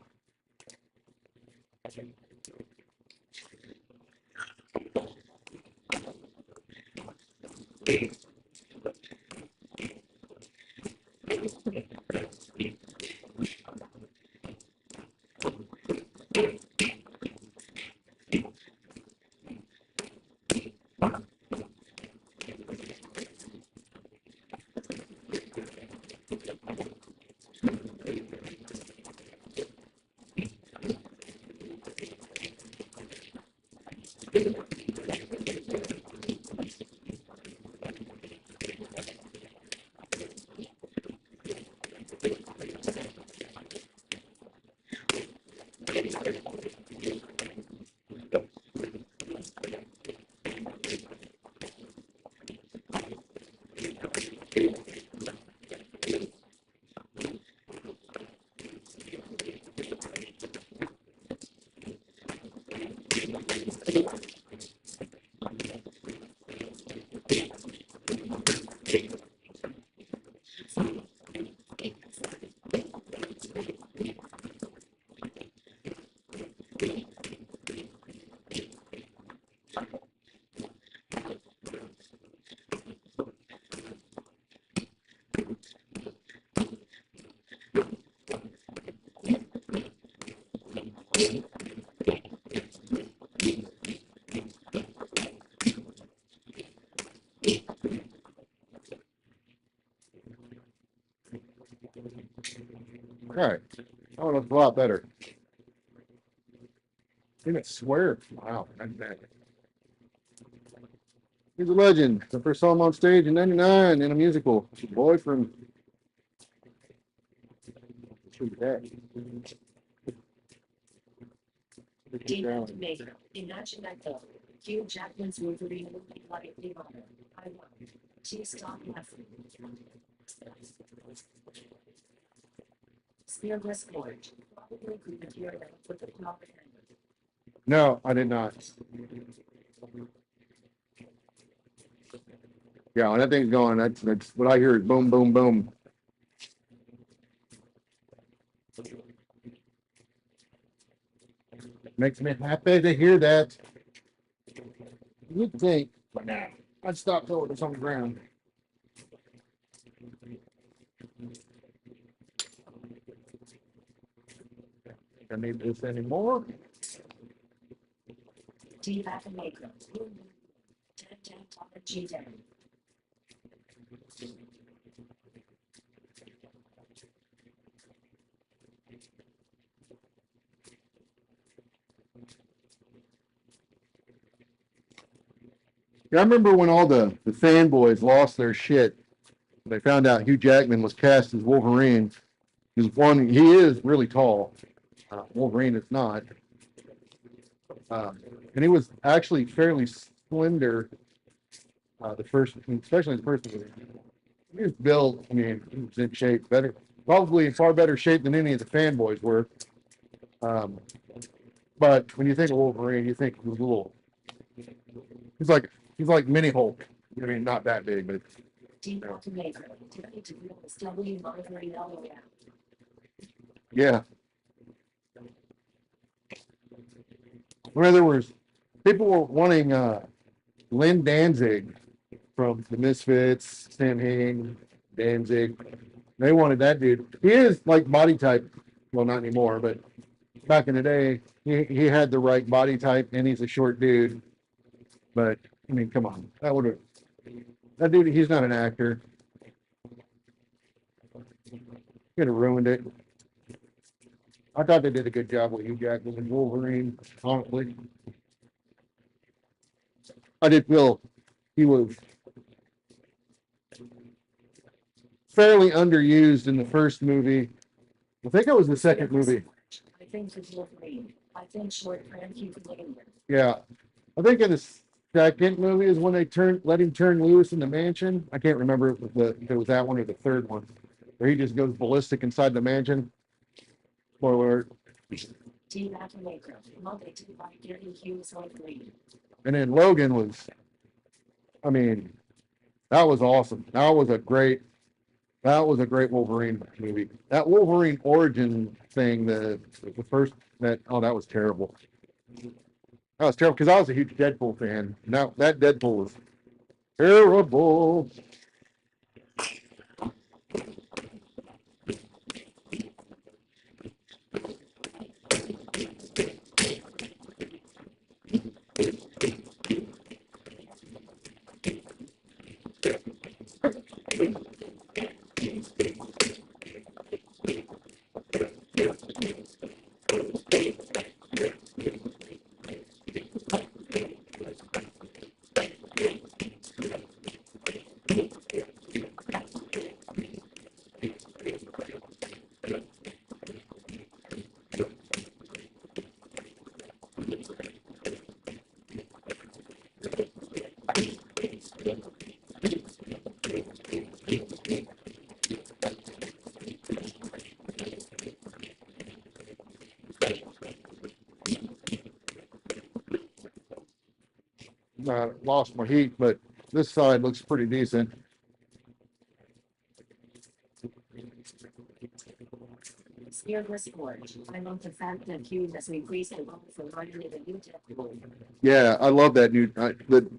All right. Oh, that's a lot better. I swear. Wow. That's bad. He's a legend. I first saw him on stage in '99 in a musical. Boy from. David Maker. Imagine that though. Hugh Jackman's Wolverine would be like the honor. I love it. She stopped laughing. Spearless Forge. Probably could hear that with the proper hand. No, I did not. Yeah, when that thing's going, that's what I hear is boom, boom, boom. Makes me happy to hear that. You'd think, but now I'd stop throwing this on the ground. I need this anymore. D. Maker. 10 G down. Yeah, I remember when all the fanboys lost their shit. They found out Hugh Jackman was cast as Wolverine. He is really tall. Wolverine is not. And he was actually fairly slender. Especially the first movie. He was built, I mean, he was in shape, probably in far better shape than any of the fanboys were. But when you think of Wolverine, you think he was a little. He's like mini Hulk. I mean, not that big, but. Yeah. Where there was people were wanting Lynn Danzig from the Misfits, Sam Hain, Danzig. They wanted that dude. He is like body type. Well, not anymore, but back in the day, he had the right body type, and he's a short dude. But I mean, come on, that dude. He's not an actor. Could have ruined it. I thought they did a good job with Hugh Jackman and Wolverine. Honestly, I did feel he was fairly underused in the first movie. I think it was the second movie. I think it's Wolverine. I think short Frank Hugh Jackman. Yeah, I think in the second movie is when they let him turn loose in the mansion. I can't remember if it was that one or the third one, where he just goes ballistic inside the mansion. Spoiler. And then Logan was, I mean, that was awesome. That was a great Wolverine movie. That Wolverine origin thing, the first that was terrible. That was terrible because I was a huge Deadpool fan. Now that Deadpool was terrible. Lost my heat, but this side looks pretty decent. Spearless Forge. I love the fact that Hugh has increased the role for writing the new Deadpool. Yeah, I love that new. The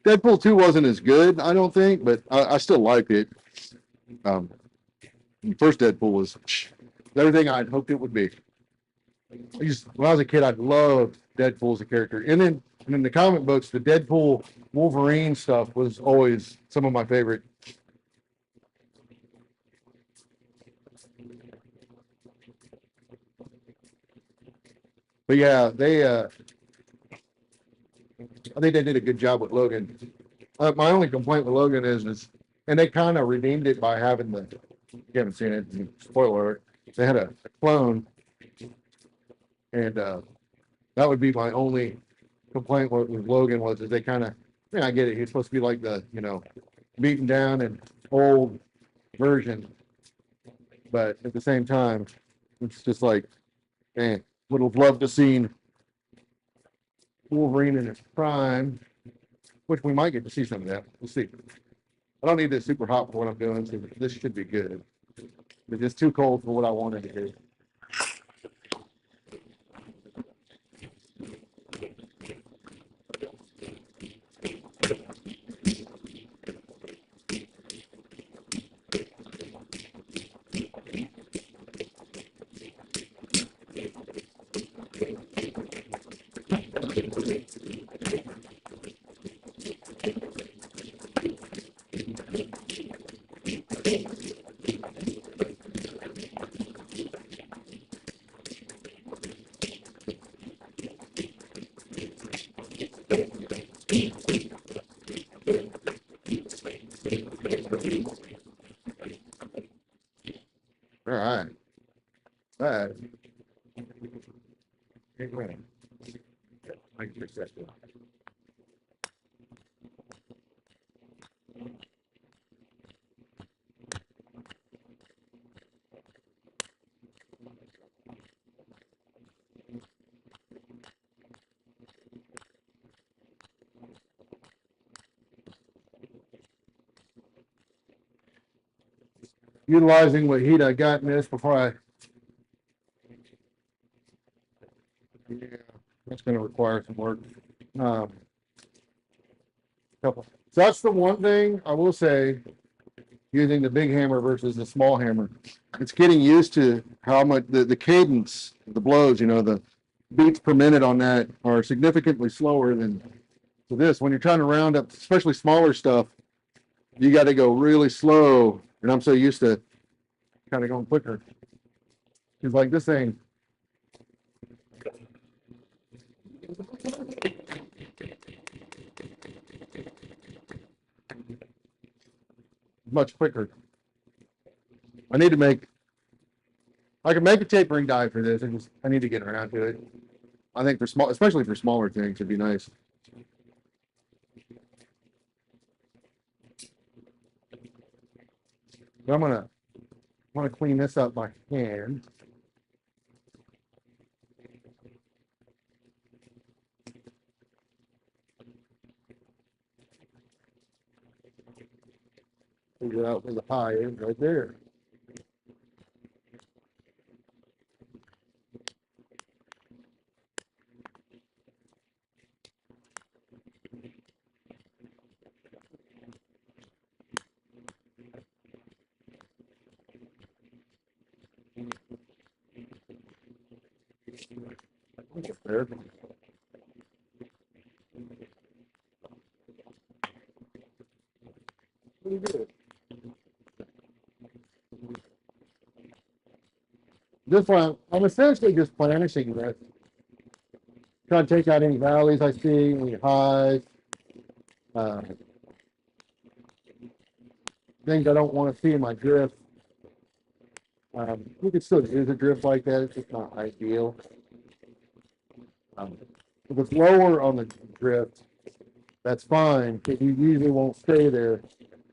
Deadpool 2 wasn't as good, I don't think, but I still liked it. The first Deadpool was everything I'd hoped it would be. When I was a kid, I loved Deadpool as a character, and then in the comic books, the Deadpool Wolverine stuff was always some of my favorite. But yeah, I think they did a good job with Logan. My only complaint with Logan is, and they kind of redeemed it by having you haven't seen it, spoiler alert, they had a clone, and that would be my only complaint with Logan was that they kind of, I get it, he's supposed to be like the, beaten down and old version, but at the same time, it's just like, man, would have loved to seen Wolverine in his prime, which we might get to see some of that. We'll see. I don't need this super hot for what I'm doing, so this should be good. It's just too cold for what I wanted to do. All right. All right. I can fix that. Utilizing what heat I got in this before yeah, that's going to require some work. So that's the one thing I will say, using the big hammer versus the small hammer. It's getting used to how much the cadence, the blows, the beats per minute on that are significantly slower than this. When you're trying to round up, especially smaller stuff, you got to go really slow. And I'm so used to kind of going quicker. It's like this thing. Much quicker. I need to make, I can make a tapering die for this. I need to get around to it. I think for small, especially for smaller things, it'd be nice. But I'm gonna clean this up by hand. Figure out where the pie is right there. There. Pretty good. This one, I'm essentially just planishing this. Trying to take out any valleys I see, any highs, things I don't want to see in my drift. You could still use a drift like that, it's just not ideal. If it's lower on the drift, that's fine, because you usually won't stay there.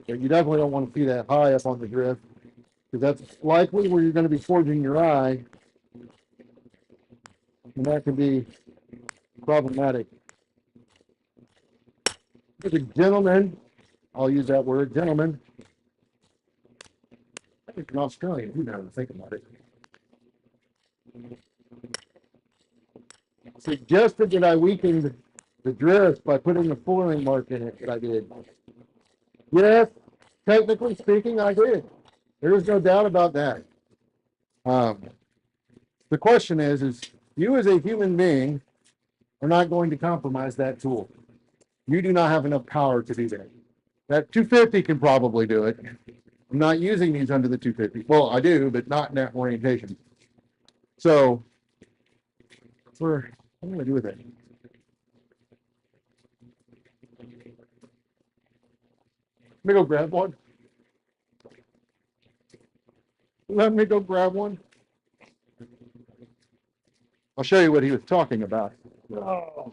But you definitely don't want to see that high up on the drift, because that's likely where you're going to be forging your eye, and that can be problematic. There's a gentleman, I'll use that word, gentleman. I think an Australian, who knows, think about it. Suggested that I weaken the drift by putting a foiling mark in it, that I did. Yes, technically speaking, I did. There is no doubt about that. The question is you as a human being are not going to compromise that tool. You do not have enough power to do that. That 250 can probably do it. I'm not using these under the 250. Well, I do, but not in that orientation. So, what am I going to do with it? Let me go grab one. Let me go grab one. I'll show you what he was talking about. Oh.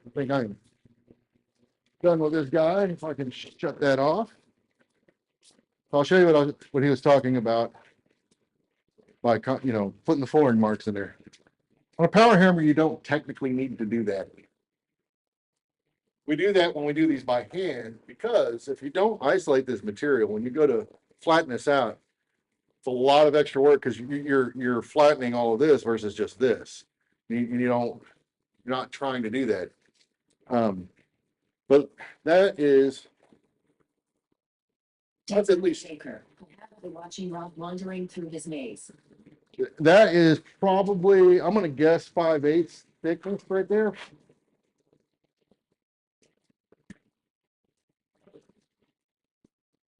I think I'm done with this guy. If I can shut that off. I'll show you what he was talking about by, putting the flooring marks in there. On a power hammer, you don't technically need to do that. We do that when we do these by hand, because if you don't isolate this material, when you go to flatten this out, it's a lot of extra work because you're flattening all of this versus just this. You're not trying to do that. But that's at least Shaker, watching Rob wandering through his maze. That is probably, I'm going to guess 5/8 thickness right there.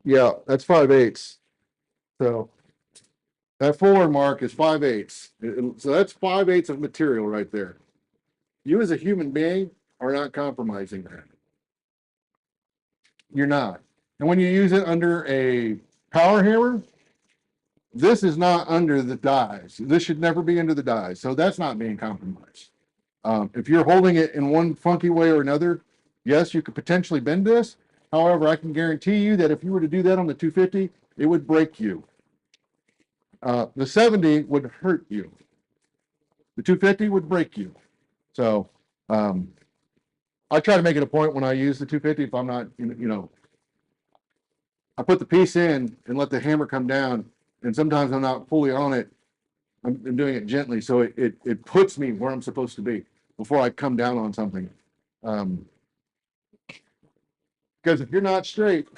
Yeah, that's 5/8. So that forward mark is 5/8. So that's 5/8 of material right there. You as a human being are not compromising that. You're not. And when you use it under a power hammer, this is not under the dies. This should never be under the dies. So that's not being compromised. If you're holding it in one funky way or another, yes, you could potentially bend this. However, I can guarantee you that if you were to do that on the 250, it would break you. The 70 would hurt you. The 250 would break you. So I try to make it a point when I use the 250, if I'm not, I put the piece in and let the hammer come down. And sometimes I'm not fully on it. I'm doing it gently. So it puts me where I'm supposed to be before I come down on something. Because if you're not straight,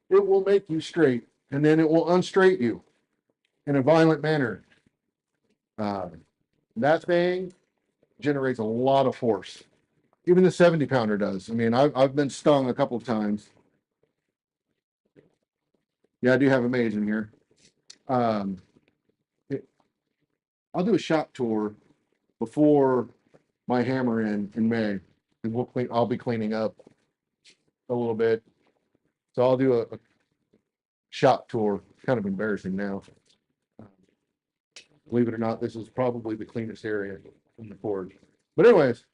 it will make you straight, and then it will unstraight you in a violent manner. That thing generates a lot of force. Even the 70 pounder does. I mean, I've been stung a couple of times. Yeah, I do have a maze in here. I'll do a shop tour before my hammer in May, and I'll be cleaning up a little bit. So I'll do a shop tour. Kind of embarrassing now. Believe it or not, this is probably the cleanest area in the forge. But anyways,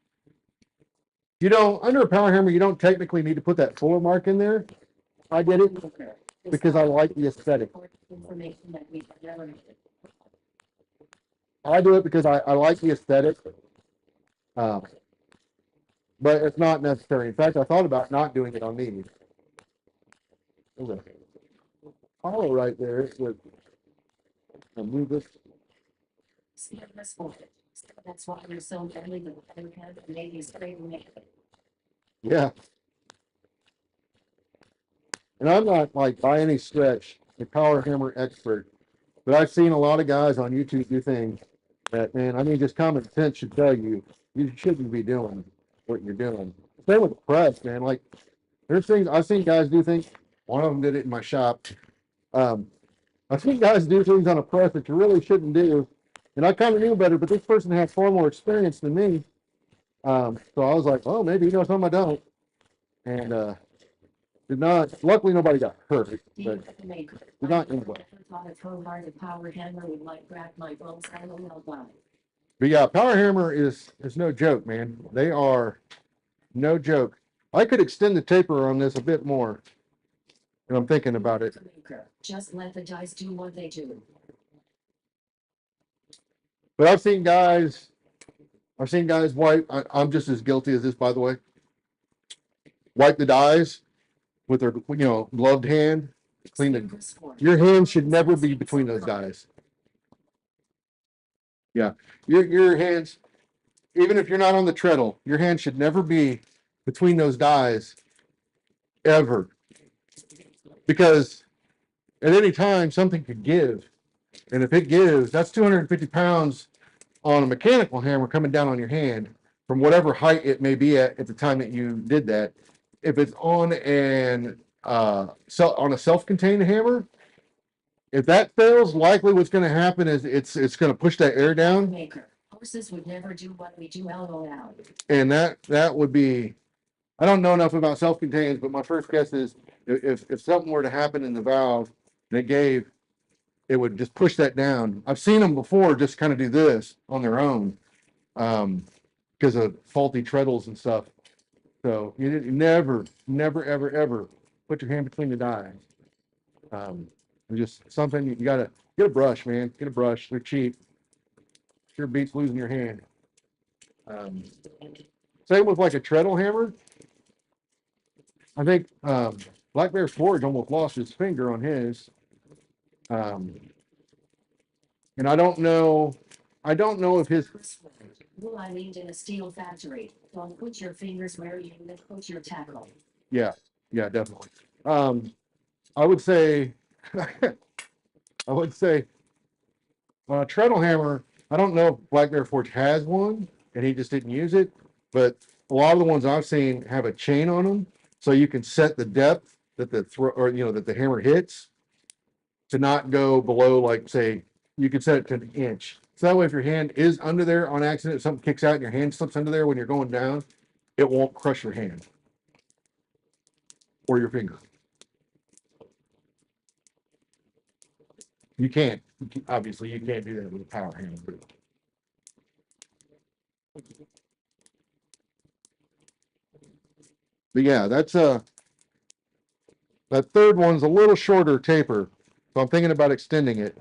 under a power hammer, you don't technically need to put that fuller mark in there. I did it because I like the aesthetic. I do it because I like the aesthetic. But it's not necessary. In fact, I thought about not doing it on these. There's a hollow right there with, I'll move this. That's why we're so friendly with the head and maybe straight. Yeah. And I'm not like by any stretch a power hammer expert, but I've seen a lot of guys on YouTube do things that, man, I mean, just common sense should tell you shouldn't be doing what you're doing. Same with the press, man. Like there's things I've seen guys do things. One of them did it in my shop. I've seen guys do things on a press that you really shouldn't do. And I kind of knew better, but this person had far more experience than me. So I was like, well, maybe he knows something I don't. And did not, luckily nobody got hurt, but did not anyway. But yeah, power hammer is no joke, man. They are no joke. I could extend the taper on this a bit more. And I'm thinking about it. Just let the dice do what they do. But I've seen guys wipe. I'm just as guilty as this, by the way. Wipe the dies with their, gloved hand. Clean it. Your hand should never be between those dies. Yeah, your hands, even if you're not on the treadle, your hand should never be between those dies, ever. because at any time something could give. And if it gives, that's 250 pounds on a mechanical hammer coming down on your hand from whatever height it may be at the time that you did that. If it's on on a self-contained hammer, if that fails, likely what's going to happen is it's going to push that air down, Maker. Horses would never do what we do, LOL. and that would be. I don't know enough about self-contained, but my first guess is if something were to happen in the valve and it gave, it would just push that down. I've seen them before just kind of do this on their own because of faulty treadles and stuff. So you never, ever put your hand between the dies. Just something you gotta get a brush, man. Get a brush. They're cheap. Sure beats losing your hand. Same with like a treadle hammer. I think Black Bear Forge almost lost his finger on his. And I don't know if his. Well, I lived in a steel factory. Don't put your fingers where you would put your tackle. Yeah, definitely. I would say, treadle hammer. I don't know if Black Bear Forge has one, and he just didn't use it. But a lot of the ones I've seen have a chain on them, so you can set the depth that that the hammer hits to not go below, like say, you could set it to an inch. So that way, if your hand is under there on accident, if something kicks out and your hand slips under there when you're going down, it won't crush your hand or your finger. You can't, obviously, you can't do that with a power hammer. But yeah, that's that third one's a little shorter taper, so I'm thinking about extending it.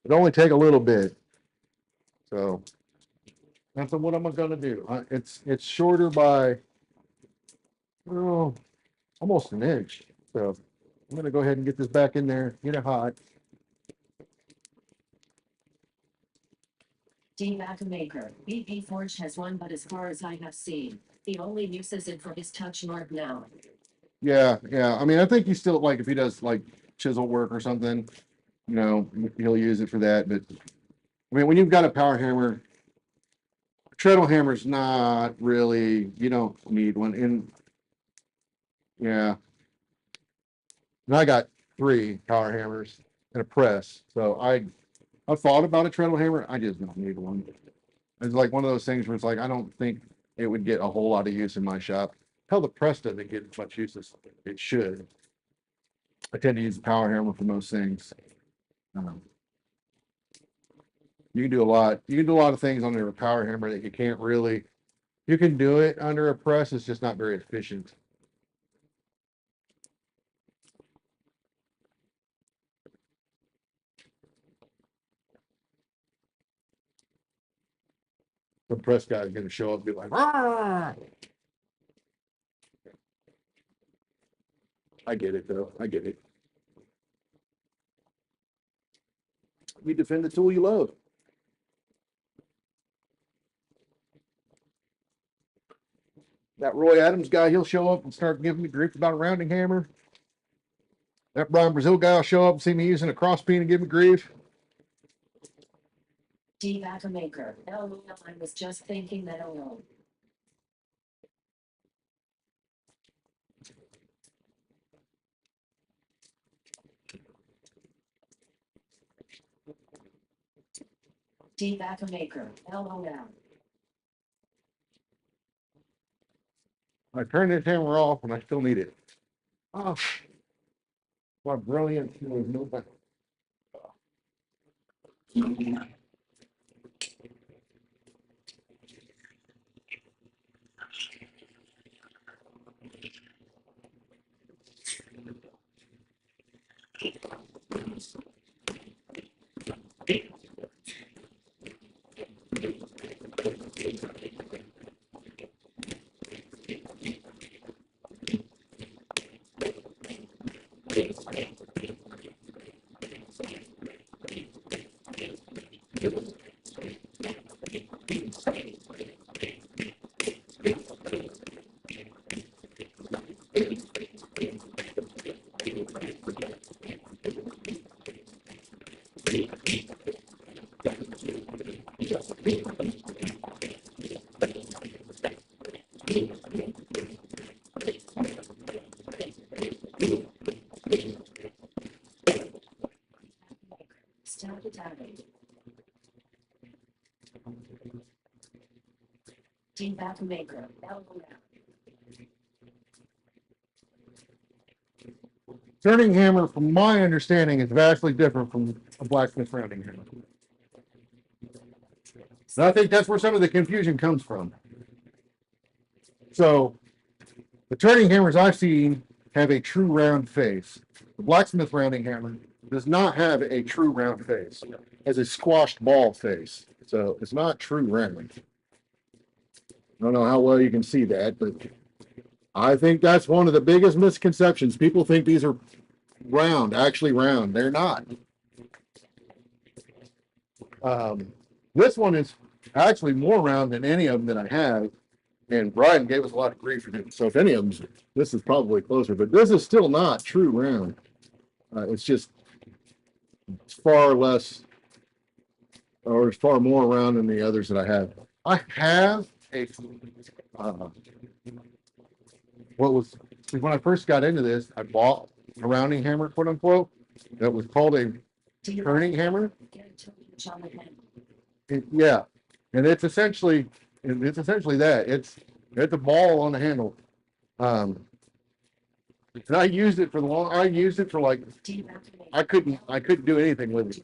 It'd only take a little bit, so that's what I'm gonna do. It's shorter by almost an inch. So I'm gonna go ahead and get this back in there, get it hot. D-Mac Maker. BB Forge has one, but as far as I have seen, he only uses it for his touch mark now. Yeah. I mean, I think he still like if he does like chisel work or something, he'll use it for that. But I mean, when you've got a power hammer, a treadle hammer's not really, you don't need one. And yeah, and I got 3 power hammers and a press, so I thought about a treadle hammer. I just don't need one. It's like one of those things where it's like I don't think it would get a whole lot of use in my shop. Hell, the press doesn't get as much use as it should. I tend to use the power hammer for most things. You can do a lot. You can do a lot of things under a power hammer that you can't really. You can do it under a press. It's just not very efficient. The press guy is going to show up and be like, "Rah!" I get it, though. I get it. You defend the tool you love. That Roy Adams guy, he'll show up and start giving me grief about a rounding hammer. That Brian Brazil guy will show up and see me using a cross peen and give me grief. D-Mac Maker. LOL, I was just thinking that alone. D-Mac Maker. LOL. I turn this hammer off and I still need it. Oh, what brilliant. No better. Saturday. Dean Backmaker, Turning hammer, from my understanding, is vastly different from a blacksmith rounding hammer. And I think that's where some of the confusion comes from. So the turning hammers I've seen have a true round face. The blacksmith rounding hammer does not have a true round face. It has a squashed ball face. So it's not true round. I don't know how well you can see that, but I think that's one of the biggest misconceptions. People think these are round, actually round. They're not. This one is actually more round than any of them that I have. And Brian gave us a lot of grief for it. So if any of them, this is probably closer, but this is still not true round. It's just far less, or it's far more round than the others that I have. I have a, when I first got into this, I bought a rounding hammer, quote unquote, that was called a turning hammer. Yeah. And it's essentially that. It's a ball on the handle. And I used it for the long. I used it for like I couldn't do anything with it.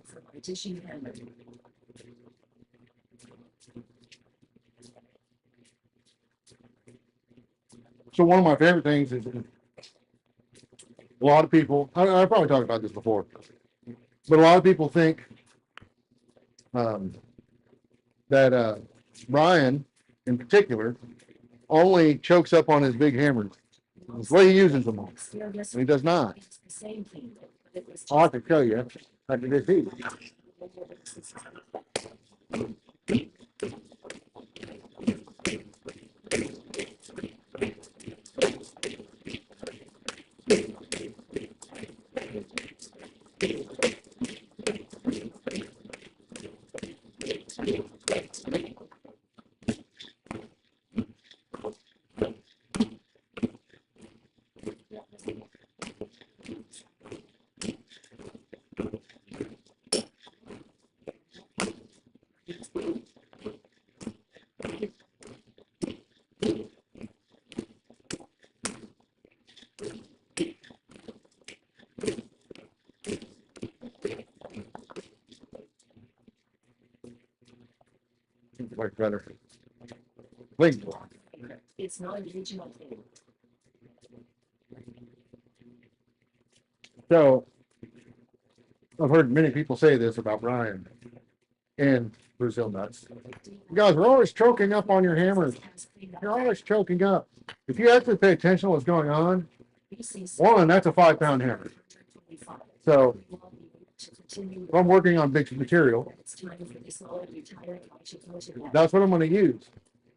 So one of my favorite things is a lot of people. I probably talked about this before, but a lot of people think that Ryan, in particular, only chokes up on his big hammers. That's the way he uses them all. And he does not. I'll have to tell you after this eat. Like better. Wait. It's not a regional thing. So I've heard many people say this about Brian and Brazil nuts. You guys are always choking up on your hammers. You're always choking up. If you actually pay attention to what's going on, one, that's a 5-pound hammer. So if I'm working on big material, that's what I'm going to use.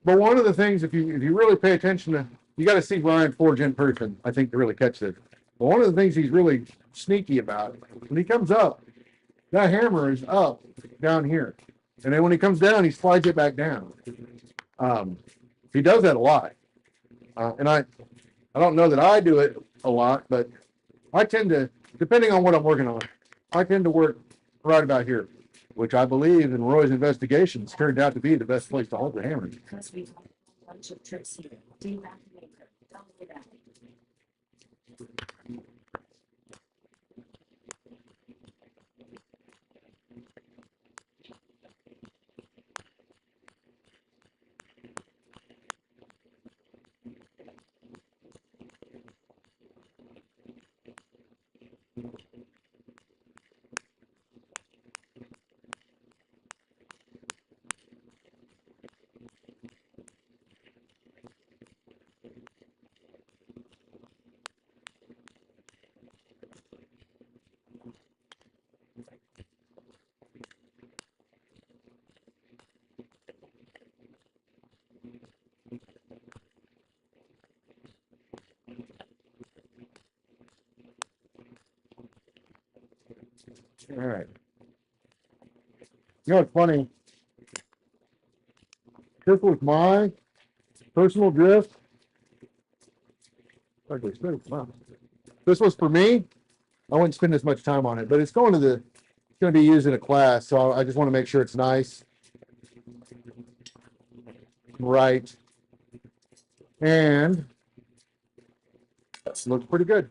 But one of the things, if you really pay attention to, you got to see Brian forge in person, I think, to really catch this. But one of the things he's really sneaky about, when he comes up, that hammer is up down here. And then when he comes down, he slides it back down. He does that a lot. And I don't know that I do it a lot, but I tend to, depending on what I'm working on, I tend to work right about here, which I believe in Roy's investigations turned out to be the best place to hold the hammer. Because we've got a bunch of tricks here. Dean Backmaker, don't do that. All right. You know, it's funny. This was my personal drift. This was for me. I wouldn't spend as much time on it, but it's going to going to be used in a class, so I just want to make sure it's nice, right, and looks pretty good.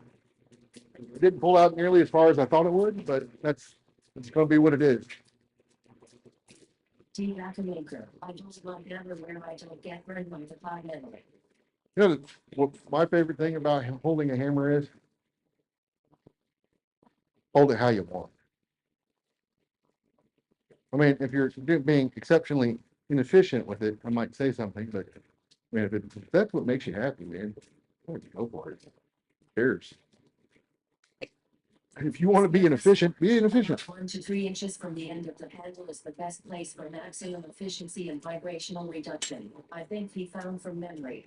It didn't pull out nearly as far as I thought it would, but it's going to be what it is. Tea maker. I just want hammer where I don't get burned by the fire memory. You know, what my favorite thing about holding a hammer is hold it how you want. I mean, if you're being exceptionally inefficient with it, I might say something, but I mean, if that's what makes you happy, man, go for it. Who cares? If you want to be inefficient, be inefficient. 1 to 3 inches from the end of the handle is the best place for maximum efficiency and vibrational reduction. I think he found from memory.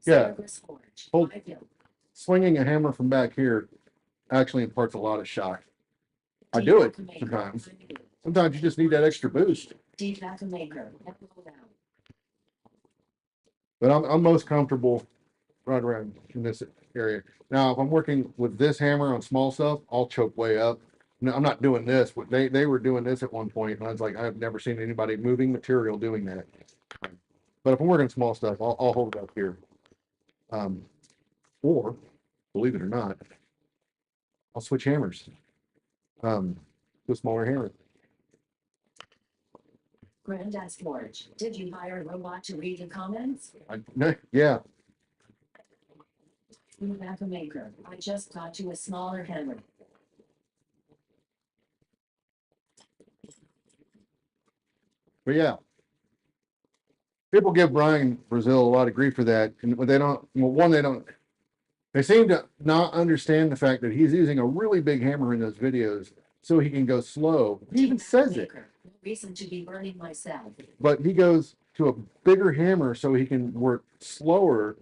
Yeah. Cerberus Forge. Hold- 5 mil. Swinging a hammer from back here actually imparts a lot of shock. I do it sometimes. Sometimes you just need that extra boost. Deep maker. But I'm most comfortable right around in this area. Now, if I'm working with this hammer on small stuff, I'll choke way up. No, I'm not doing this. But they were doing this at one point, and I was like, I've never seen anybody moving material doing that. But if I'm working small stuff, I'll hold it up here. Or, believe it or not, I'll switch hammers to a smaller hammer. Granddad's Forge. Did you hire a robot to read the comments? Yeah, Maker. I just got you a smaller hammer. but yeah. People give Brian Brazil a lot of grief for that, and they don't. Well, one, they seem to not understand the fact that he's using a really big hammer in those videos so he can go slow. He even says it, No reason to be burning myself. but he goes to a bigger hammer so he can work slower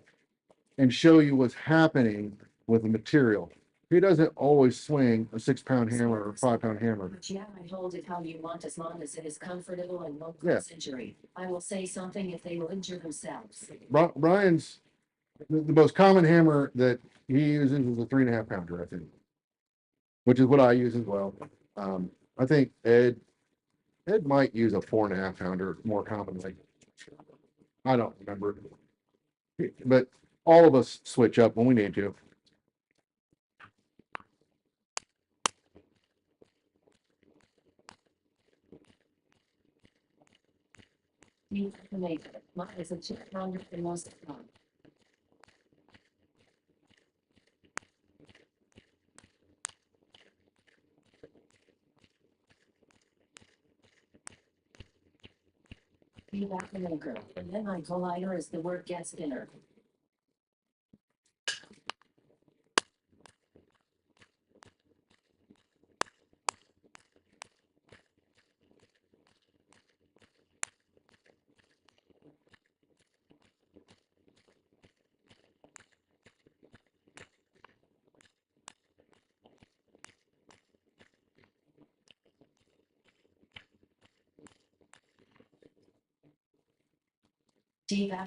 and show you what's happening with the material. He doesn't always swing a 6-pound hammer or a 5-pound hammer. But yeah, I hold it how you want as long as it is comfortable and won't Yeah. cause injury. I will say something if they will injure themselves. Brian's the most common hammer that he uses is a 3.5 pounder, I think, which is what I use as well. I think Ed might use a 4.5 pounder more commonly. I don't remember, but all of us switch up when we need to. You can make it. Mine is a 2-pounder for most of the time. Maker. And then my collider as the work gets thinner.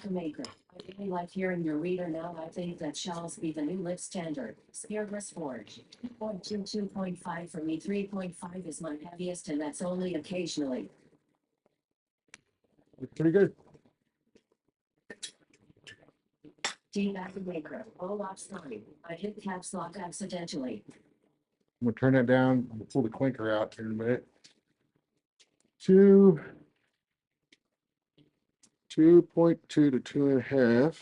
Maker. I really like hearing your reader now. I think that shall be the new lift standard. Cerberus Forge. 2.2, 2.5 for me. 3.5 is my heaviest, and that's only occasionally. It's pretty good. Maker. Oh, I'm sorry. I hit caps lock accidentally. I'm gonna turn that down. We'll pull the clinker out here in a minute. 2.2 to 2.5.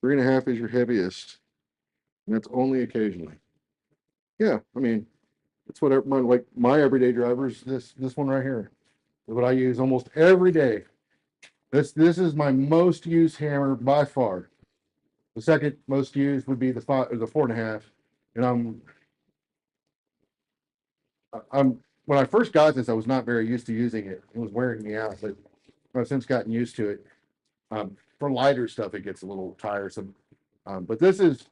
3.5 is your heaviest. And that's only occasionally. Yeah, I mean, that's what my everyday drivers. This one right here is what I use almost every day. This is my most used hammer by far. The second most used would be the 4.5, and I'm when I first got this, I was not very used to using it. It was wearing me out, but I've since gotten used to it. For lighter stuff, it gets a little tiresome. But this is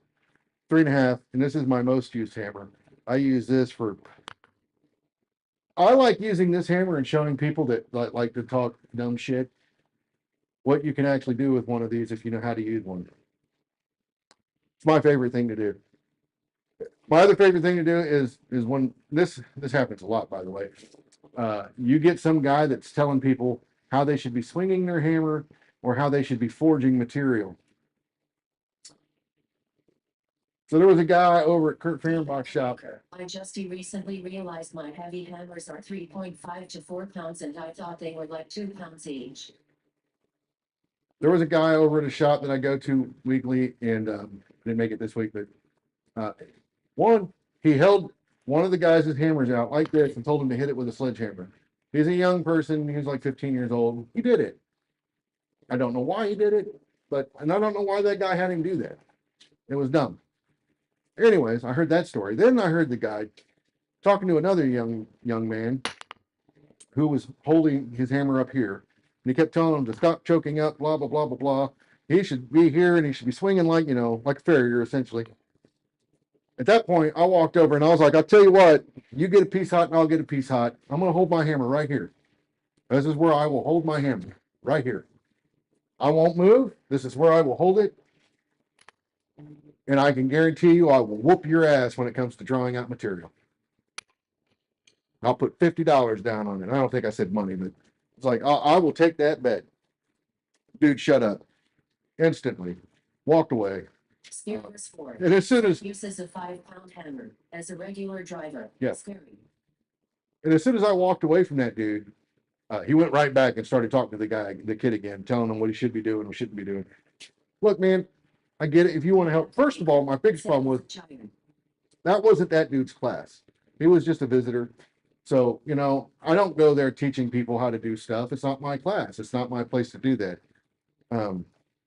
3.5, and this is my most used hammer. I use this for. I like using this hammer and showing people that like to talk dumb shit what you can actually do with one of these if you know how to use one. It's my favorite thing to do. My other favorite thing to do is when this happens a lot, by the way. You get some guy that's telling people how they should be swinging their hammer or how they should be forging material. So there was a guy over at Kurt Fehrenbach's shop. I just recently realized my heavy hammers are 3.5 to 4 pounds and I thought they were like 2 pounds each. There was a guy over at a shop that I go to weekly, and didn't make it this week, but he held one of the guys' hammers out like this and told him to hit it with a sledgehammer. He's a young person. He was like 15 years old. He did it. I don't know why he did it, and I don't know why that guy had him do that. It was dumb. Anyways, I heard that story. Then I heard the guy talking to another young man who was holding his hammer up here. And he kept telling him to stop choking up, blah, blah, blah, blah, blah. He should be here and he should be swinging like, like a farrier, essentially. At that point, I walked over and I was like, I'll tell you what, you get a piece hot and I'll get a piece hot. I'm going to hold my hammer right here. This is where I will hold my hammer, right here. I won't move. This is where I will hold it. And I can guarantee you I will whoop your ass when it comes to drawing out material. I'll put $50 down on it. I don't think I said money, but it's like, I will take that bet. Dude, shut up. Instantly. Walked away. Spearless Ford. And as soon as uses a 5-pound hammer as a regular driver. Yeah. Scary. And as soon as I walked away from that dude, he went right back and started talking to the kid again, telling him what he should be doing and shouldn't be doing. Look, man, I get it. If you want to help, first of all, my biggest problem was that wasn't that dude's class. He was just a visitor. So, I don't go there teaching people how to do stuff. It's not my class. It's not my place to do that.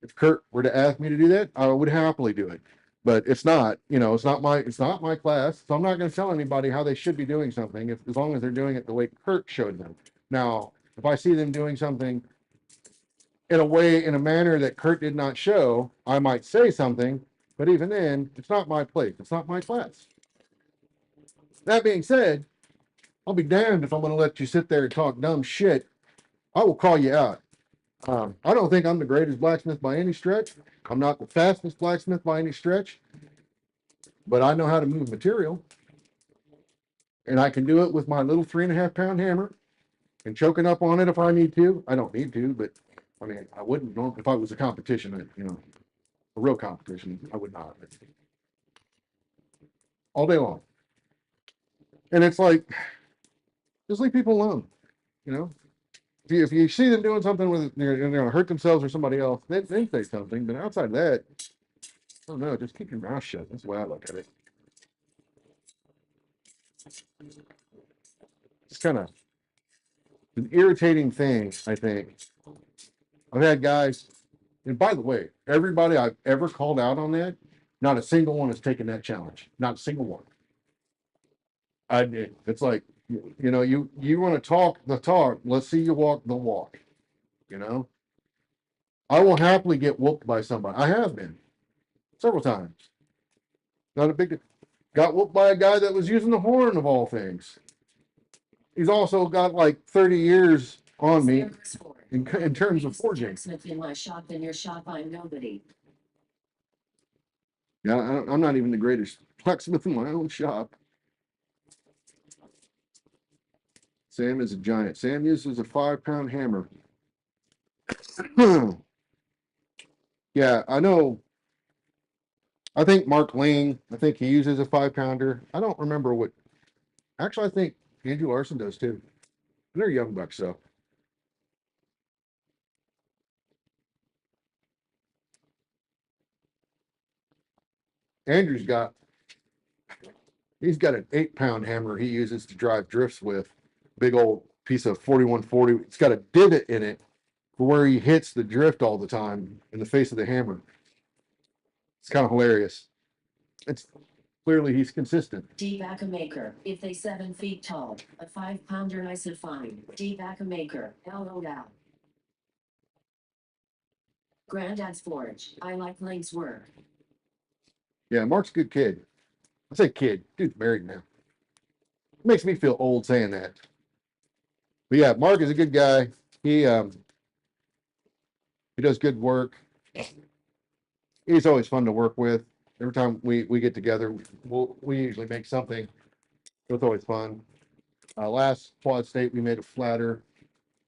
If Kurt were to ask me to do that, I would happily do it. But it's not, it's not my class. So I'm not going to tell anybody how they should be doing something as long as they're doing it the way Kurt showed them. Now, if I see them doing something in a manner that Kurt did not show, I might say something, but even then, it's not my place. It's not my class. That being said, I'll be damned if I'm going to let you sit there and talk dumb shit. I will call you out. I don't think I'm the greatest blacksmith by any stretch. I'm not the fastest blacksmith by any stretch, but I know how to move material. And I can do it with my little 3.5-pound hammer and choking up on it if I need to. I don't need to, but I mean, I wouldn't if I was a competition, a real competition, I would not. All day long. And it's like, just leave people alone, If you see them doing something with they're going to hurt themselves or somebody else, then say something. But outside of that, I don't know. Just keep your mouth shut. That's the way I look at it. It's kind of an irritating thing, I think. I've had guys, and by the way, everybody I've ever called out on that, not a single one has taken that challenge. Not a single one. It's like, you want to talk the talk. Let's see you walk the walk. I will happily get whooped by somebody. I have been several times. Not a big. Got whooped by a guy that was using the horn of all things. He's also got like 30 years on me in terms of forging. In my shop, in your shop, I'm nobody. Yeah, I'm not even the greatest blacksmith in my own shop. Sam is a giant. Sam uses a 5-pound hammer. Yeah, I know. I think Mark Ling, he uses a 5-pounder. I don't remember what. Actually, I think Andrew Larson does too. They're young bucks, so. Andrew's got an 8-pound hammer he uses to drive drifts with. Big old piece of 4140. It's got a divot in it for where he hits the drift all the time in the face of the hammer. It's kind of hilarious. It's clearly he's consistent. D-back a maker. If they 7 feet tall, a 5-pounder I said fine. D-back a maker. LOL. Granddad's Forge. I like Link's work. Yeah, Mark's a good kid. I say kid. Dude's married now. It makes me feel old saying that. But yeah, Mark is a good guy. He does good work. He's always fun to work with. every time we get together, we usually make something. It's always fun. Last Quad State, we made a flatter.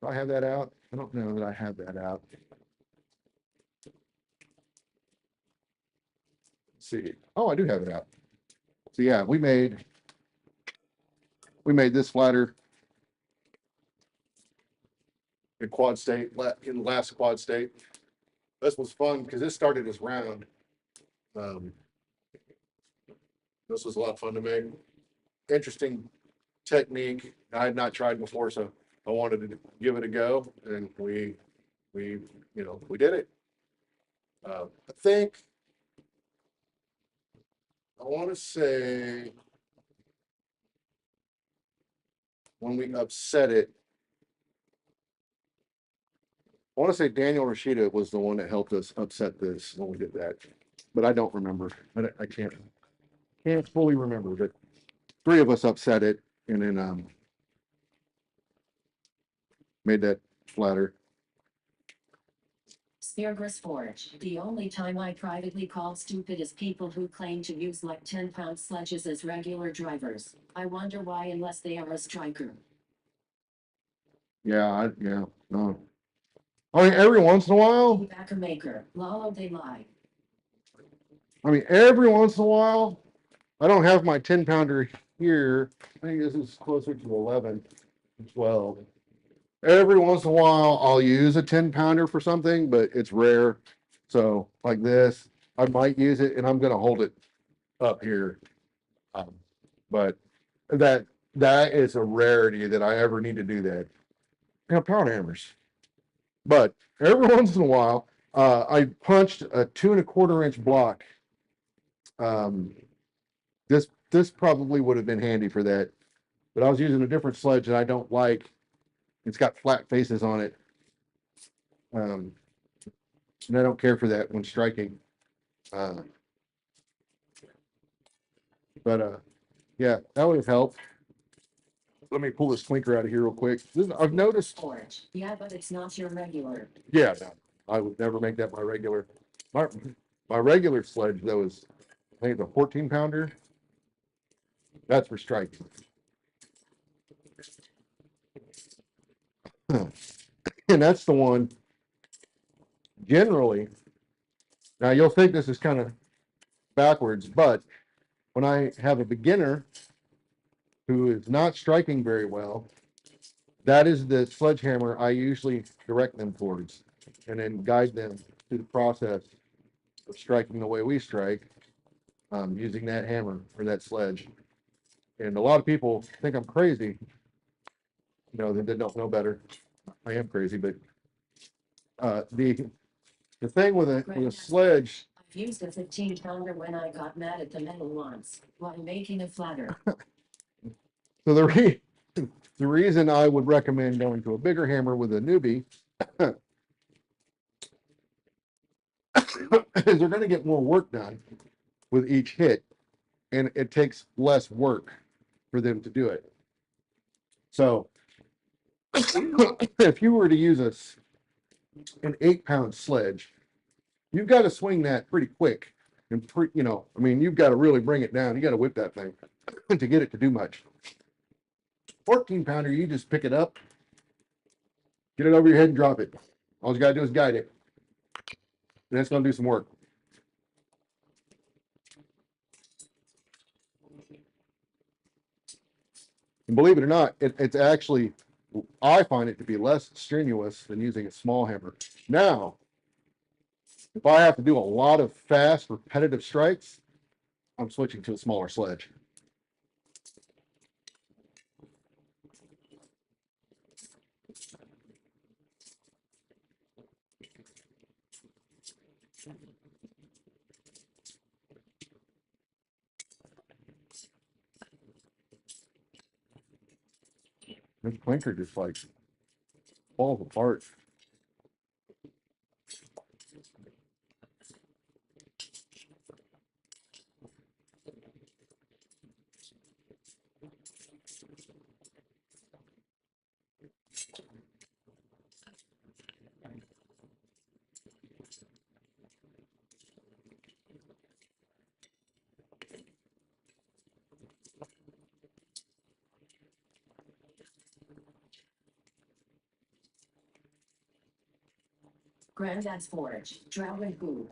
Do I have that out? I don't know that I have that out. Let's see. Oh, I do have it out. So yeah, we made this flatter in Quad State, in the last Quad State. This was fun because this started as round. Um, this was a lot of fun to make. Interesting technique I had not tried before, so I wanted to give it a go, and we we did it. I think I want to say when we upset it, I want to say Daniel Rashida was the one that helped us upset this when we did that, but I don't remember. I can't fully remember, but three of us upset it and then made that flatter. Speargrass Forge. The only time I privately call stupid is people who claim to use like 10-pound sledges as regular drivers. I wonder why, unless they are a striker. Yeah, no. I mean, every once in a while, Backer maker. Lalo they lie. every once in a while, I don't have my 10-pounder here. I think this is closer to 11, 12. Every once in a while, I'll use a 10-pounder for something, but it's rare. So like this, I might use it and I'm going to hold it up here. But that is a rarity that I ever need to do that. Pound hammers. But every once in a while, I punched a 2¼ inch block. This probably would have been handy for that, but I was using a different sledge that I don't like. It's got flat faces on it, and I don't care for that when striking. But yeah, that would have helped. Let me pull this clinker out of here real quick. I've noticed. Forge. Yeah, but it's not your regular. Yeah, no, I would never make that my regular. My regular sledge though is, I think it's a 14-pounder. That's for striking. And that's the one generally. Now you'll think this is kind of backwards, but when I have a beginner who is not striking very well, that is the sledgehammer I usually direct them towards and then guide them through the process of striking the way we strike, using that hammer or that sledge. And a lot of people think I'm crazy, they don't know better. I am crazy, but the thing with a sledge. I've used a 15-pounder when I got mad at the metal once while making a flatter. So the reason I would recommend going to a bigger hammer with a newbie is they're going to get more work done with each hit, and it takes less work for them to do it. So if you were to use an 8-pound sledge, you've got to swing that pretty quick and you've got to really bring it down. You got to whip that thing to get it to do much. 14-pounder, you just pick it up, get it over your head and drop it. All you got to do is guide it. And that's going to do some work. And believe it or not, it's actually, I find it to be less strenuous than using a small hammer. Now, if I have to do a lot of fast, repetitive strikes, I'm switching to a smaller sledge. This clinker just like falls apart. Granddad's Forge, Drow and Goo.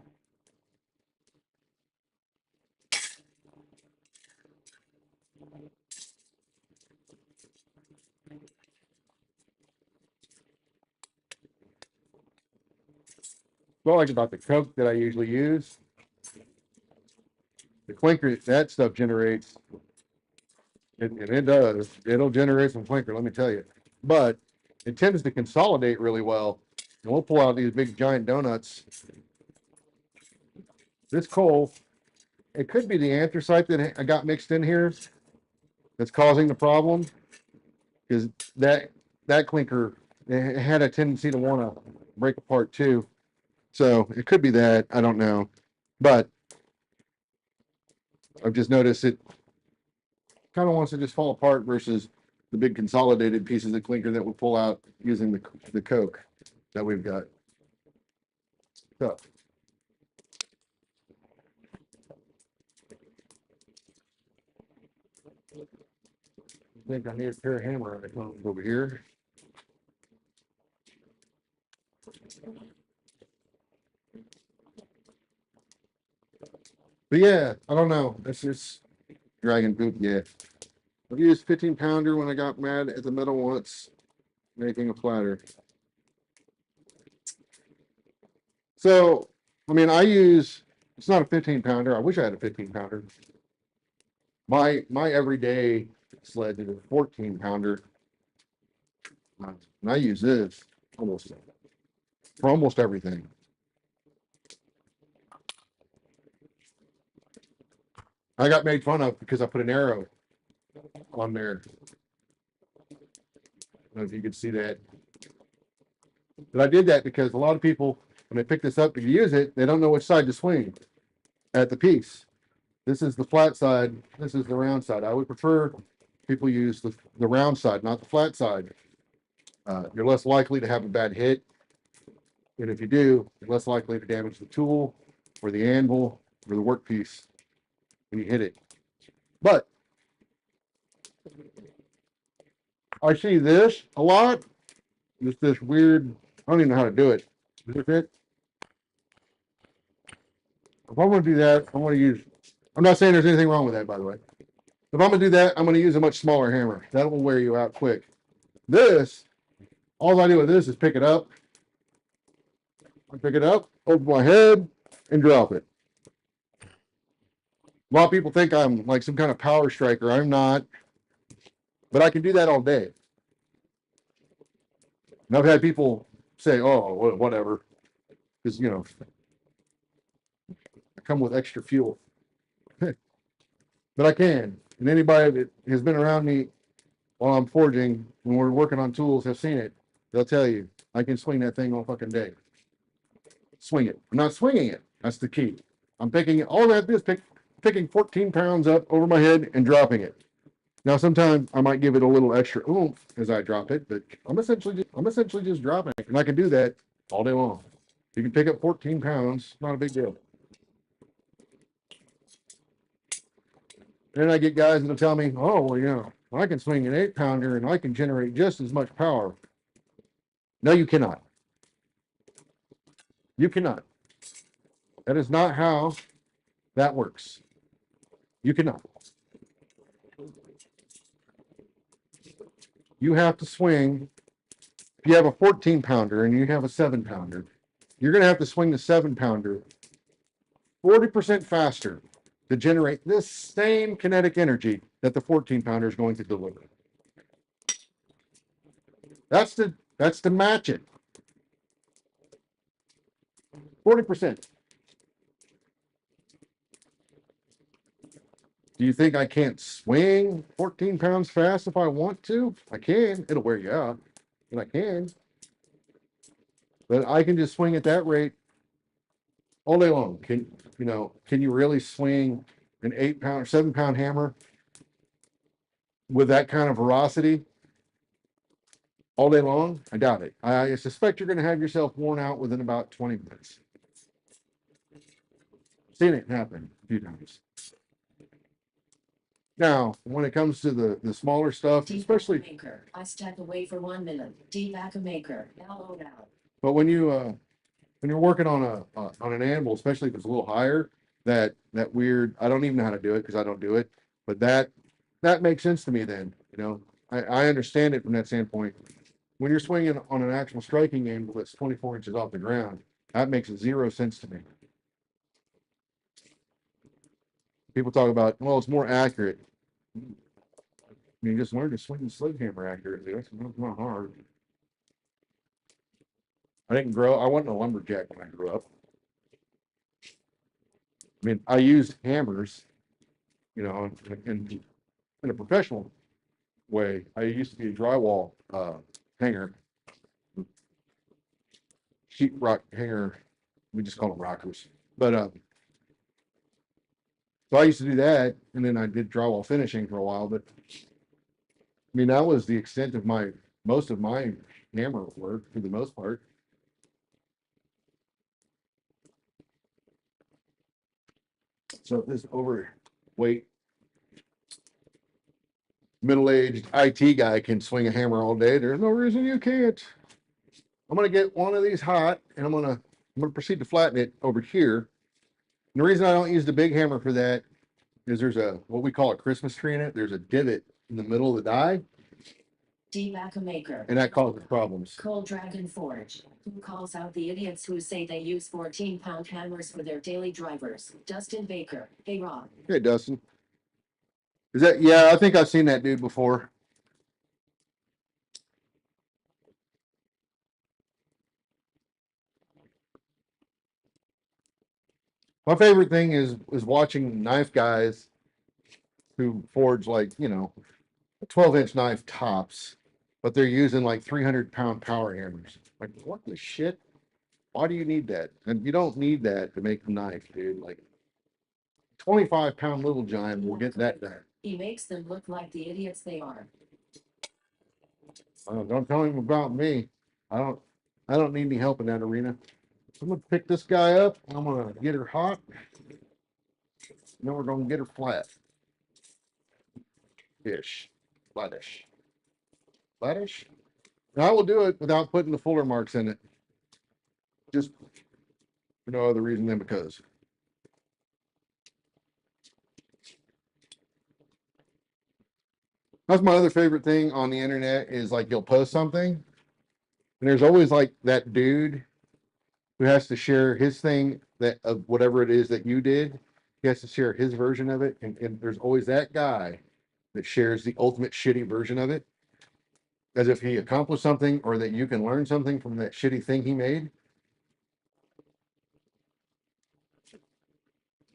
What I like about the Coke that I usually use, the clinker, that stuff generates, and it does, it'll generate some clinker, let me tell you. But it tends to consolidate really well. And we'll pull out these big giant donuts. This coal, it could be the anthracite that I got mixed in here that's causing the problem. Because that clinker, it had a tendency to want to break apart too. So it could be that, I don't know. But I've just noticed it kind of wants to just fall apart versus the big consolidated pieces of clinker that we pull out using the Coke that we've got. So. I think I need a pair of hammer over here. But yeah, I don't know. That's just dragon poop. Yeah. I've used 15 pounder when I got mad at the metal once, making a platter. So, I mean, it's not a 15 pounder. I wish I had a 15 pounder. My everyday sled is a 14 pounder. And I use this for almost everything. I got made fun of because I put an arrow on there. I don't know if you could see that. But I did that because a lot of people, when they pick this up to use it, they don't know which side to swing at the piece. This is the flat side. This is the round side. I would prefer people use the round side, not the flat side. You're less likely to have a bad hit. And if you do, you're less likely to damage the tool or the anvil or the workpiece when you hit it. But I see this a lot. Just this weird, I don't even know how to do it. Does it fit? If I'm going to do that, I'm going to use, I'm not saying there's anything wrong with that, by the way. If I'm going to do that, I'm going to use a much smaller hammer. That will wear you out quick. This, all I do with this is pick it up. I pick it up, over my head, and drop it. A lot of people think I'm like some kind of power striker. I'm not. But I can do that all day. And I've had people say, oh, whatever. Because, you know, I come with extra fuel. But I can. And anybody that has been around me while I'm forging, when we're working on tools, have seen it. They'll tell you, I can swing that thing all fucking day. Swing it. I'm not swinging it. That's the key. I'm picking it. All I have to do is picking 14 pounds up over my head and dropping it. Now, sometimes I might give it a little extra oomph as I drop it, but I'm essentially just dropping it. And I can do that all day long. You can pick up 14 pounds, not a big deal. And I get guys that'll tell me, oh, well, you know, I can swing an 8-pounder and I can generate just as much power. No, you cannot. You cannot. That is not how that works. You cannot. You have to swing. If you have a 14-pounder and you have a 7-pounder, you're going to have to swing the 7-pounder 40% faster to generate this same kinetic energy that the 14-pounder is going to deliver. That's to match it. 40%. Do you think I can't swing 14 pounds fast if I want to? I can. It'll wear you out, but I can. But I can just swing at that rate all day long. Can you really swing an 8-pound, 7-pound hammer with that kind of velocity all day long? I doubt it. I suspect you're going to have yourself worn out within about 20 minutes. Seen it happen a few times. Now, when it comes to the smaller stuff, especially maker, I step away for 1 minute. Devac maker. Now. But when you when you're working on on an animal, especially if it's a little higher, that weird. I don't even know how to do it because I don't do it, but that makes sense to me. Then I understand it from that standpoint. When you're swinging on an actual striking angle that's 24 inches off the ground, that makes zero sense to me. People talk about, well, it's more accurate. I mean, you just learn to swing the sledgehammer accurately. That's not hard. I wasn't a lumberjack when I grew up. I mean, I used hammers, in a professional way. I used to be a drywall hanger, sheetrock hanger. We just call them rockers. But so I used to do that, and then I did drywall finishing for a while. But I mean, that was the extent of most of my hammer work for the most part. So if this overweight, middle-aged IT guy can swing a hammer all day, there's no reason you can't. I'm gonna get one of these hot, and I'm gonna proceed to flatten it over here. And the reason I don't use the big hammer for that is there's what we call a Christmas tree in it. There's a divot in the middle of the die, Maker. and that causes problems. Cold Dragon Forge. Who calls out the idiots who say they use 14-pound hammers for their daily drivers? Dustin Baker. Hey, Rob. Hey, Dustin. Is that, yeah, I think I've seen that dude before. My favorite thing is watching knife guys who forge like, a 12-inch knife tops, but they're using like 300-pound power hammers. Like, what the shit? Why do you need that? And you don't need that to make a knife, dude. Like, 25-pound little giant will get that done. He makes them look like the idiots they are. Don't tell him about me. I don't need any help in that arena. I'm gonna pick this guy up. I'm gonna get her hot. And then we're gonna get her flat. Ish. Flattish. Flattish. And I will do it without putting the fuller marks in it. Just for no other reason than because. That's my other favorite thing on the internet is like you'll post something, and there's always like that dude who has to share his thing that of whatever it is that you did. He has to share his version of it, and there's always that guy that shares the ultimate shitty version of it, as if he accomplished something or that you can learn something from that shitty thing he made.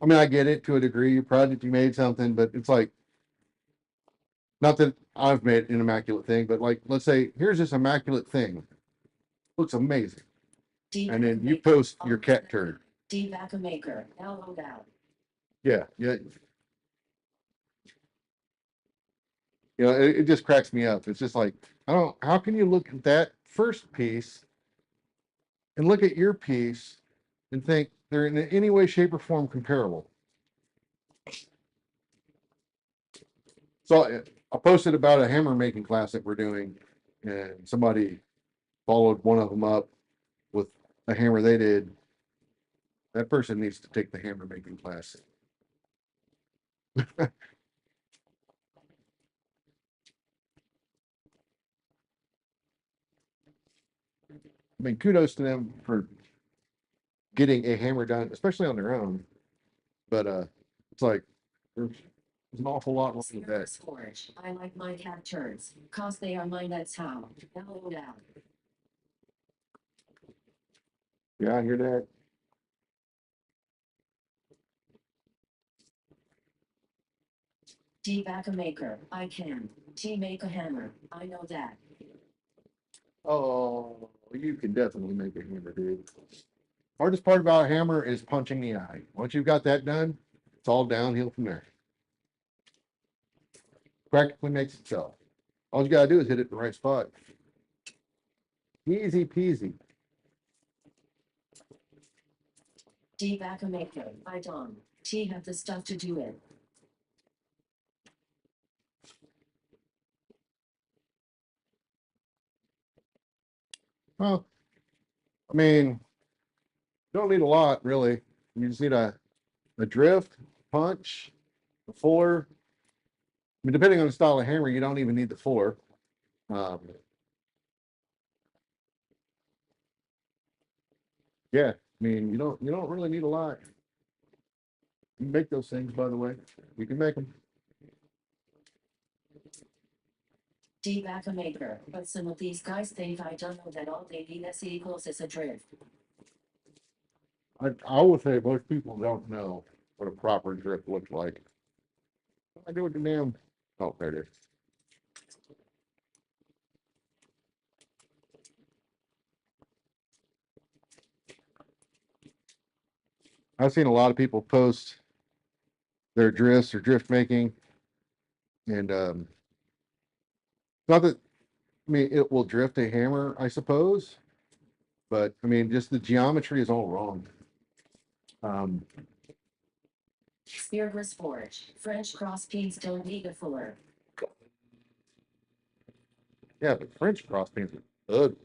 I mean, I get it to a degree. You project, you made something, but it's like, not that I've made an immaculate thing, but like, let's say, here's this immaculate thing. Looks amazing. And then you post your cat turd. Maker. Now load out. Yeah. It just cracks me up. It's just like, how can you look at that first piece and look at your piece and think they're in any way, shape, or form comparable? So I posted about a hammer making class that we're doing, and somebody followed one of them up with a hammer they did. That person needs to take the hammer making class. I mean, kudos to them for getting a hammer done, especially on their own. But it's like there's an awful lot wrong with that. Forge. I like my cat turds, cause they are mine, that's how. Now load out. Yeah, I hear that. Maker. I can. Make a hammer. I know that. Oh, you can definitely make a hammer, dude. Hardest part about a hammer is punching the eye. Once you've got that done, it's all downhill from there. Practically makes itself. All you gotta do is hit it in the right spot. Easy peasy. Maker. I don't. Have the stuff to do it. Well, I mean, Don't need a lot, really. You just need a drift, punch, a fuller. I mean, depending on the style of hammer, you don't even need the fuller. Um, yeah, I mean, you don't really need a lot. You can make those things, by the way. You can make them. D-back a maker, but some of these guys think I don't know that all they need S equals is a drift. I would say most people don't know what a proper drift looks like. I do with the damn. Oh, there it is. I've seen a lot of people post their drifts or drift making, and not that I mean it will drift a hammer, I suppose, but I mean just the geometry is all wrong. Um, Speargrass Forge, French cross pins don't need a fuller. yeah, but French cross pins are ugly.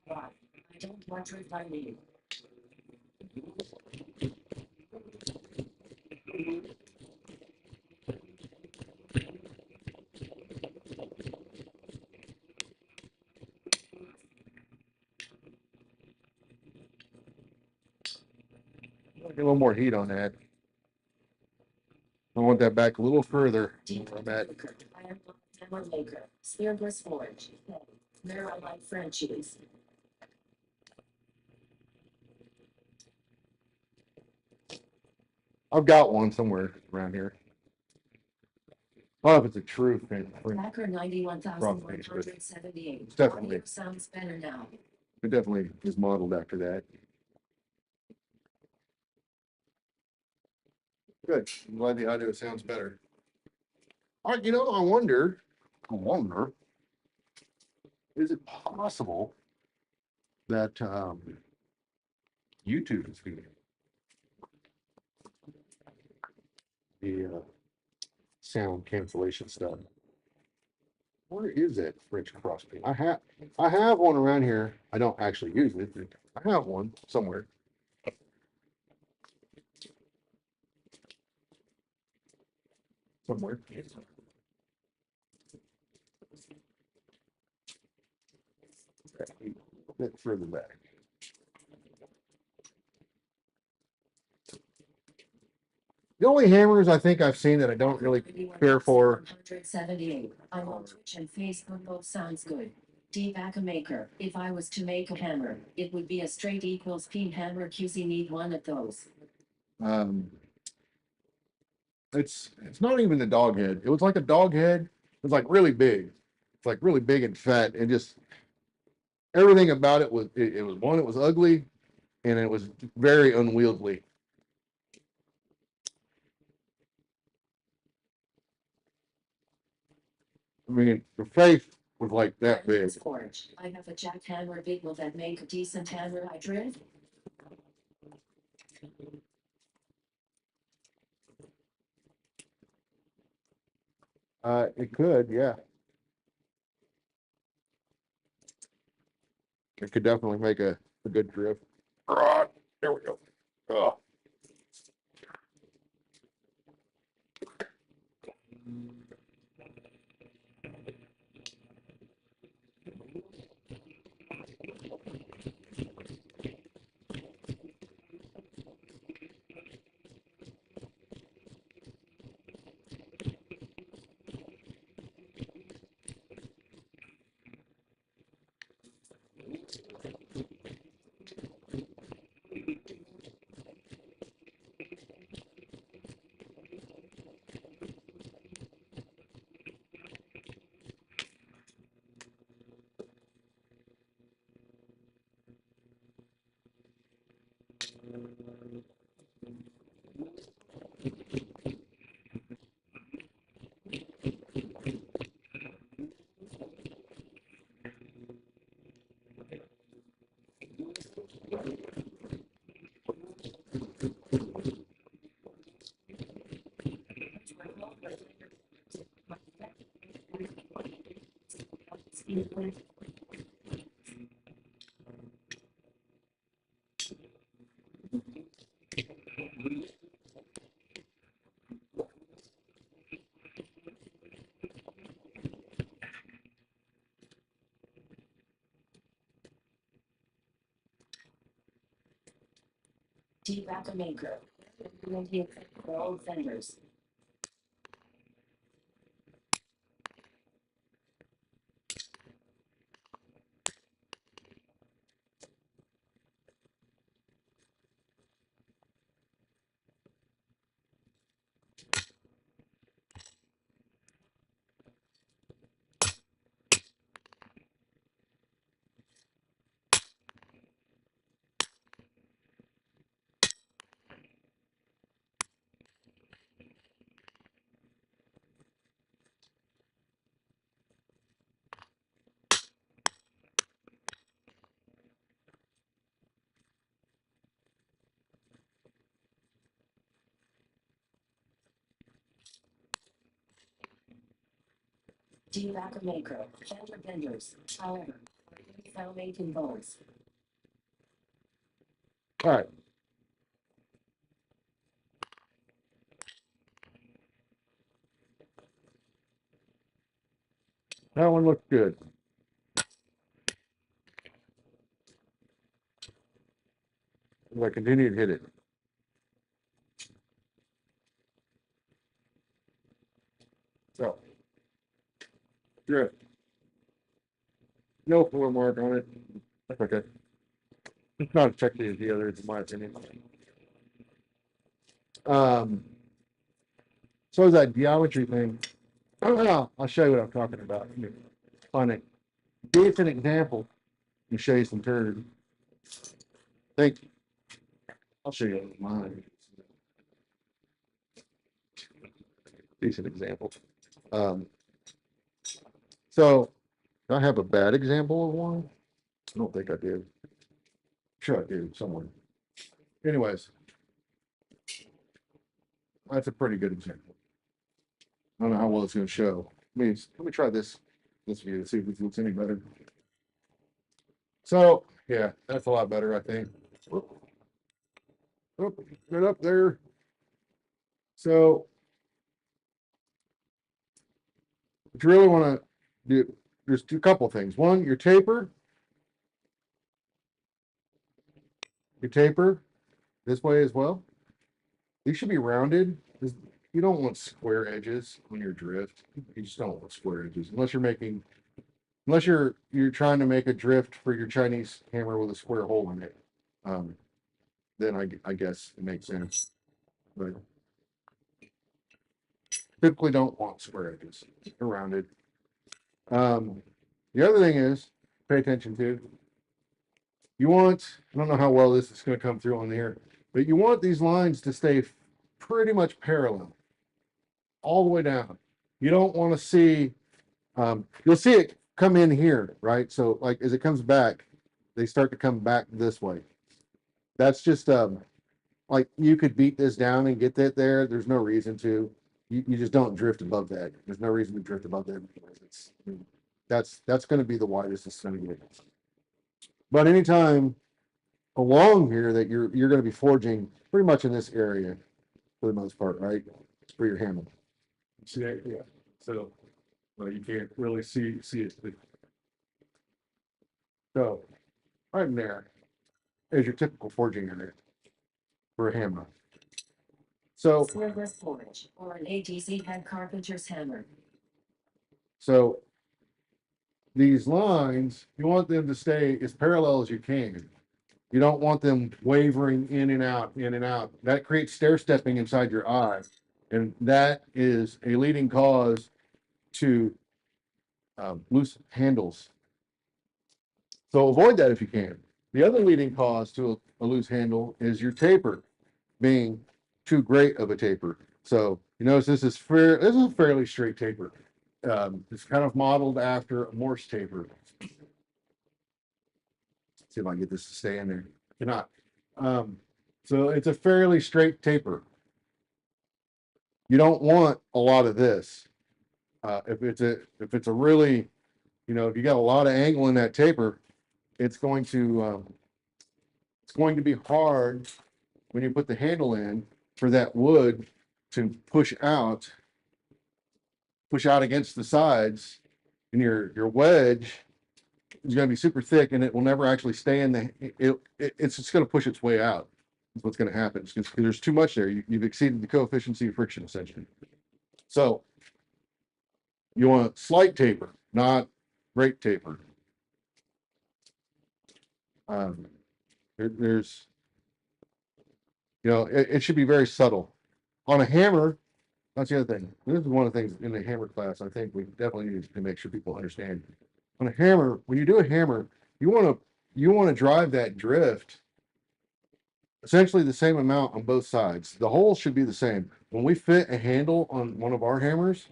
Why? I don't want drift I need. Get a little more heat on that. I want that back a little further from where I'm at. I am a hammer maker, Speargrass Forge. There I like Frenchies. I've got one somewhere around here. I don't know if it's a true French. Packer 91,178. It's definitely- Audio sounds better now. It definitely is modeled after that. Good. I'm glad the audio sounds better. You know, I wonder, is it possible that YouTube is feeding the sound cancellation stuff? Where is that French cross pin? I have one around here. I don't actually use it. I have one somewhere. Somewhere. A bit further back. The only hammers I think I've seen that I don't really care for. 178. I'm on Twitch and Facebook, both sounds good. D-back a maker. If I was to make a hammer, it would be a straight equals pin hammer. QC need one of those. It's not even the dog head. It was like a dog head. It's like really big. It's like really big and fat, and just everything about it was it was one. It was ugly, and it was very unwieldy. I mean, the face was like that big. Forge. I have a jackhammer big. Will that make a decent hammer I drift? It could, yeah. It could definitely make a good drift. There we go. Oh. Tobacco maker. For all offenders. Tobacco maker. Fender benders. However, found making bolts. All right. That one looks good. If I continue to hit it. So, drift. No floor mark on it. That's okay. It's not as sexy as the others, in my opinion. So is that geometry thing. I'll show you what I'm talking about. Find a decent example and show you some turds. Thank you. I'll show you mine. Decent example. So I have a bad example of one. I don't think I did. Sure, I do somewhere. Anyways, that's a pretty good example. I don't know how well it's going to show. Let me try this view to see if it looks any better. So yeah, that's a lot better, I think. Get up there. So if you really want to do, there's a couple things. One, your taper this way as well. These should be rounded. You don't want square edges on your drift. You just don't want square edges unless you're trying to make a drift for your Chinese hammer with a square hole in it. Then I guess it makes sense. But typically don't want square edges. They're rounded. The other thing is pay attention to. You want, I don't know how well this is going to come through on here, but you want these lines to stay pretty much parallel all the way down. You don't want to see, you'll see it come in here, right? So like as it comes back, they start to come back this way. That's just like you could beat this down and get that there. There's no reason to. You just don't drift above that. There's no reason to drift above that. That's going to be the widest it's going to get. But anytime along here that you're going to be forging pretty much in this area for the most part, right? For your hammer. See that? Yeah. So you can't really see it. So right in there is your typical forging area for a hammer. So Sliver forge or an ATC head carpenter's hammer. So these lines, you want them to stay as parallel as you can. You don't want them wavering in and out, in and out. That creates stair stepping inside your eye. And that is a leading cause to loose handles. So avoid that if you can. The other leading cause to a loose handle is your taper being too great of a taper. So you notice this is a fairly straight taper. It's kind of modeled after a Morse taper. See if I can get this to stay in there. Cannot. So it's a fairly straight taper. You don't want a lot of this. If it's a really, if you got a lot of angle in that taper, it's going to be hard when you put the handle in for that wood to push out against the sides, and your wedge is going to be super thick, and it will never actually stay in it's just going to push its way out. That's what's going to happen. It's because there's too much there. You've exceeded the coefficient of friction essentially. So you want slight taper, not great taper. Um, there's, it should be very subtle. On a hammer, that's the other thing. This is one of the things in the hammer class I think we definitely need to make sure people understand. On a hammer, when you do a hammer, you want to drive that drift essentially the same amount on both sides. The hole should be the same. When we fit a handle on one of our hammers,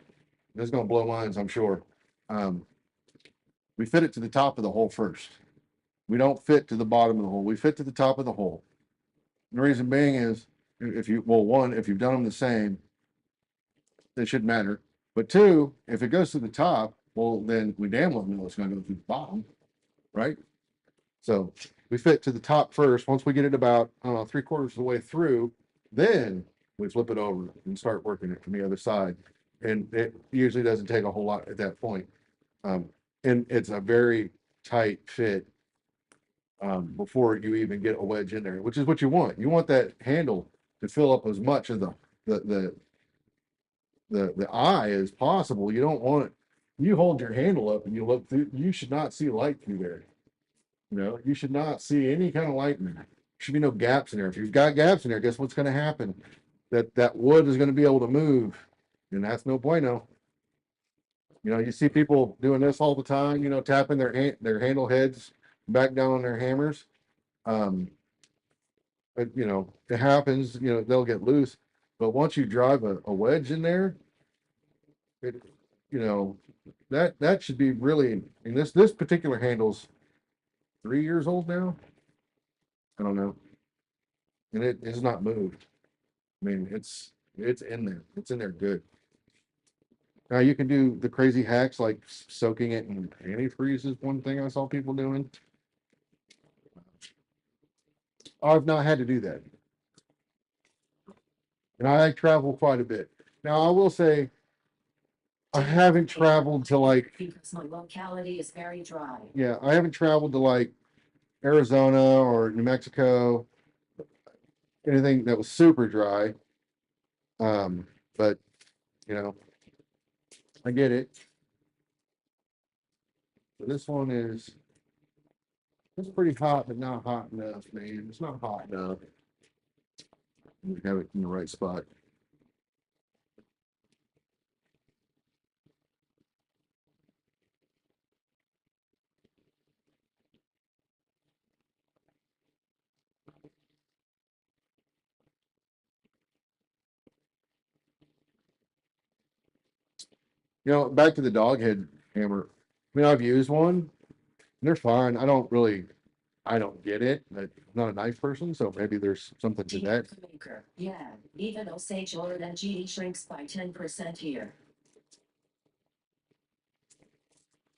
this is going to blow minds, I'm sure. We fit it to the top of the hole first. We don't fit to the bottom of the hole. We fit to the top of the hole. And the reason being is if you've done them the same, it shouldn't matter. But two, if it goes to the top, well, then we damn well know it's going to go through the bottom, right? So we fit to the top first. Once we get it about, I don't know, 3/4 of the way through, then we flip it over and start working it from the other side. And it usually doesn't take a whole lot at that point. And it's a very tight fit before you even get a wedge in there, which is what you want. You want that handle to fill up as much of the eye as possible. You don't want it. You hold your handle up and you look through. You should not see light through there. You should not see any kind of light in there. There should be no gaps in there. If you've got gaps in there, guess what's going to happen? That wood is going to be able to move, and that's no bueno. You see people doing this all the time. Tapping their handle heads back down on their hammers. But it happens. They'll get loose. But once you drive a wedge in there, it that should be really. And this particular handle's 3 years old now. I don't know, and it has not moved. I mean, it's in there. It's in there good. Now you can do the crazy hacks like soaking it in antifreeze is one thing I saw people doing. I've not had to do that, and I travel quite a bit. Now I will say I haven't traveled to like, Because my locality is very dry. yeah, I haven't traveled to like Arizona or New Mexico, anything that was super dry. But I get it. So this one it's pretty hot, but not hot enough, man. It's not hot enough. We have it in the right spot. Back to the dog head hammer. I mean, I've used one, and they're fine. I don't get it. I'm not a knife person, so maybe there's something to that. Maker. Yeah, even Osage Oren and GD shrinks by 10% here.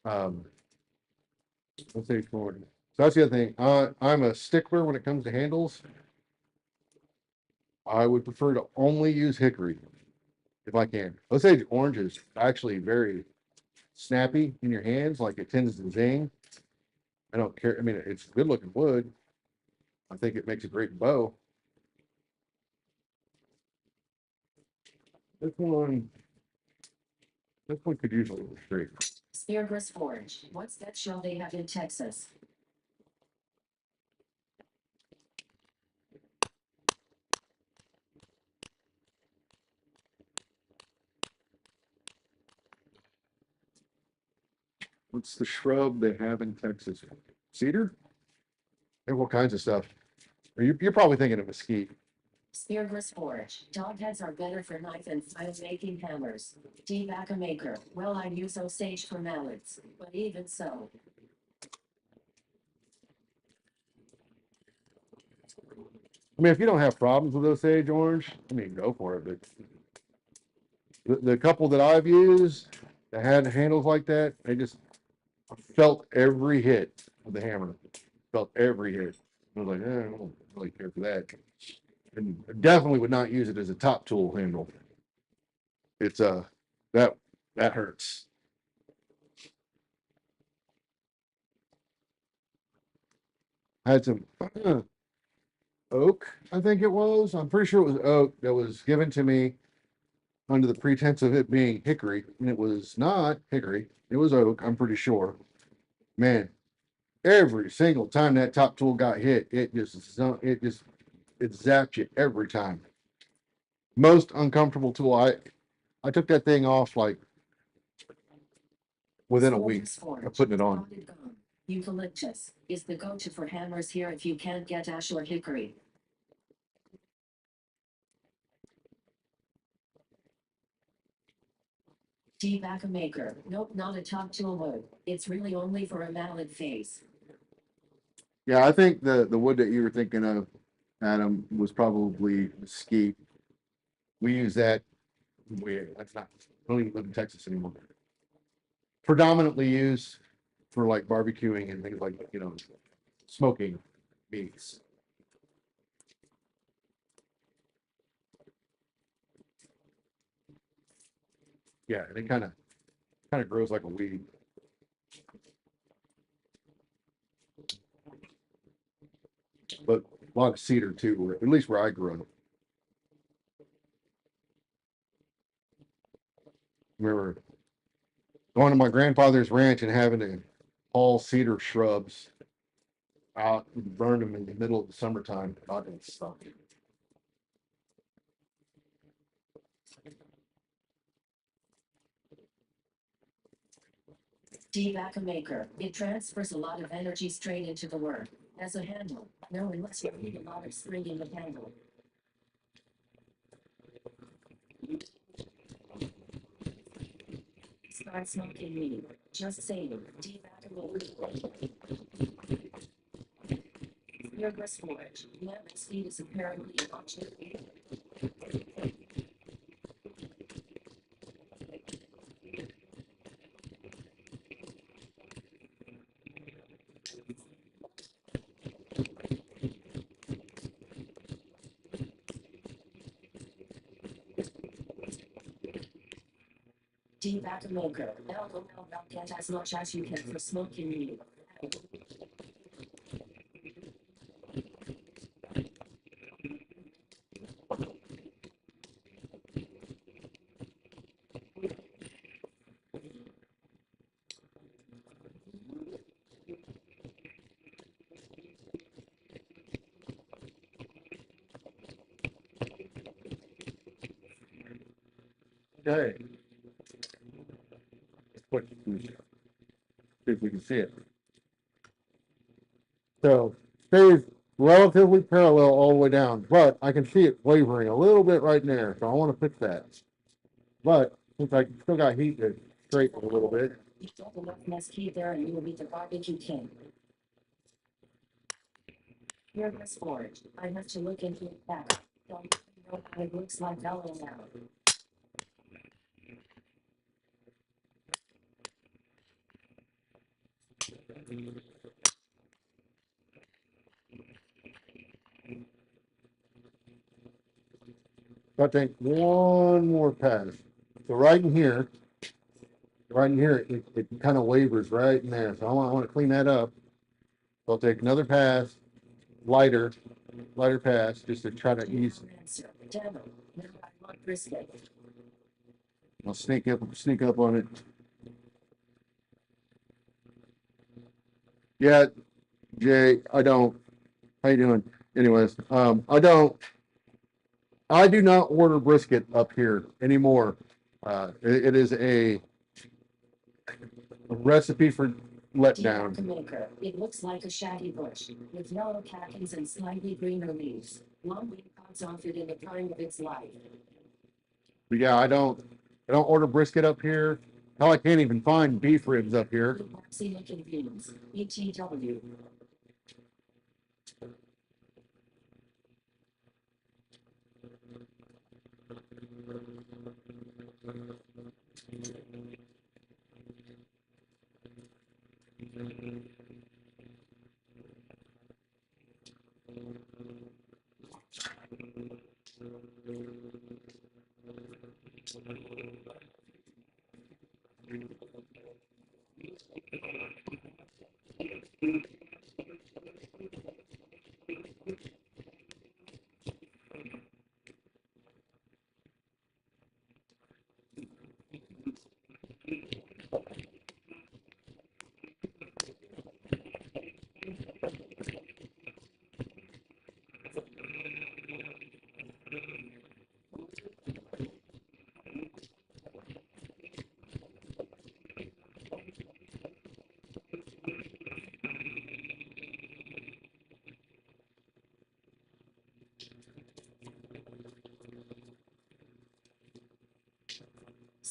Let's say forward. So that's the other thing. I'm a stickler when it comes to handles. I would prefer to only use hickory if I can. Osage orange is actually very snappy in your hands, like it tends to zing. I don't care. I mean, it's good looking wood. I think it makes a great bow. This one, this one could use a little straight. Speargrass Forge. What's that show they have in Texas? What's the shrub they have in Texas? Cedar? They have all kinds of stuff. You're probably thinking of mesquite. Speargrass Forge. Dog heads are better for knife and file making hammers. Tobacco maker. Well, I use Osage for mallets, but even so. I mean, if you don't have problems with Osage orange, I mean, go for it. But the couple that I've used that had handles like that, they just felt every hit of the hammer. Felt every hit. I was like, I don't really care for that. And I definitely would not use it as a top tool handle. It's that that hurts. I had some oak, I think it was. I'm pretty sure it was oak that was given to me under the pretense of it being hickory, and it was not hickory. It was oak, I'm pretty sure. Man, every single time that top tool got hit, it zapped you every time. Most uncomfortable tool. I took that thing off like within a week of putting it on. Eucalyptus is the go-to for hammers here if you can't get ash or hickory. Tobacco maker. Nope, not a top tool wood. It's really only for a mallet face. Yeah, I think the wood that you were thinking of, Adam, was probably mesquite. We use that. That's not. I don't even live in Texas anymore. Predominantly used for like barbecuing and things like smoking meats. Yeah, and it kind of grows like a weed. But a lot of cedar too, at least where I grew up. Remember going to my grandfather's ranch and having to haul cedar shrubs out and burn them in the middle of the summertime. God, that stuff. Tobacco maker. It transfers a lot of energy straight into the work. As a handle, no, unless you need a lot of spring in the handle. Start smoking weed. Just saying. Tobacco maker. Your grist forage. Lemon speed is apparently an option. Tobacco maker. No, get as much as you can for smoking weed. Okay. See if we can see it. So stays relatively parallel all the way down, but I can see it wavering a little bit right there. So I want to fix that. But since I still got heat to straighten a little bit. You don't enough mesquite there and you will be the barbecue king. Your grist forage. I have to look into it back. Don't know how it looks like Ella now. So I take one more pass. So right in here, it kind of wavers right in there. So I want to clean that up. So I'll take another pass, lighter pass, just to try to ease. Devil. Now I want brisket. I'll sneak up on it. Yeah, Jay, I don't. How you doing? Anyways, I do not order brisket up here anymore. It is a recipe for letdown. Maker. It looks like a shaggy bush with yellow catkins and slightly greener leaves. Long weed pods off it in the prime of its life. But yeah, I don't order brisket up here. Hell, I can't even find beef ribs up here. Waxy looking beans. BTW.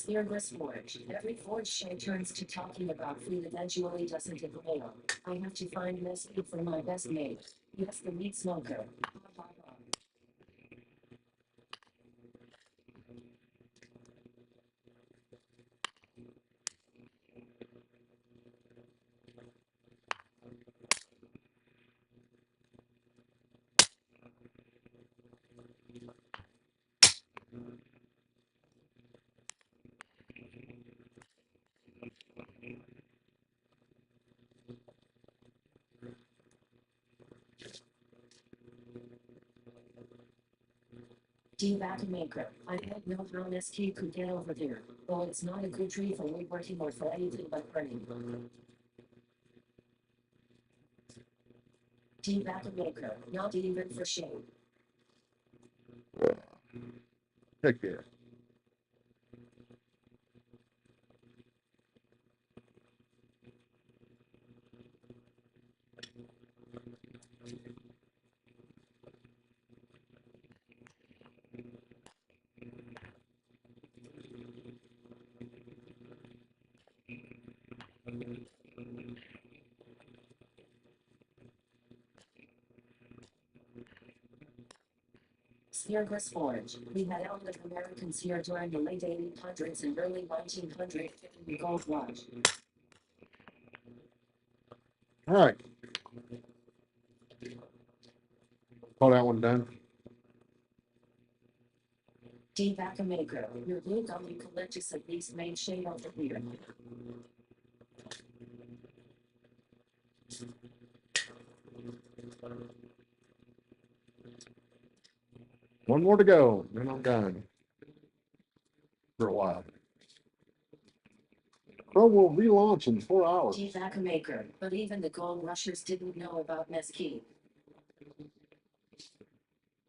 Speargrass Forge. Every forge show turns to talking about food eventually doesn't avail. I have to find mesquite for my best mate. Yes, the meat smoker. Ha, ha, ha. Tobacco maker. I don't know how mesquite could get over there. Though it's not a good tree for woodworking or for anything but burning. Tobacco maker. Not even for shade. Take care. Speargrass Forge. We had Native Americans here during the late 1800s and early 1900s in the Gold Rush. All right. Call that one done. Tobacco maker. Your blue gum eucalyptus at least made shade over here. One more to go, then I'm done for a while. Chrome will relaunch in 4 hours. Tobacco maker. But even the gold rushers didn't know about mesquite.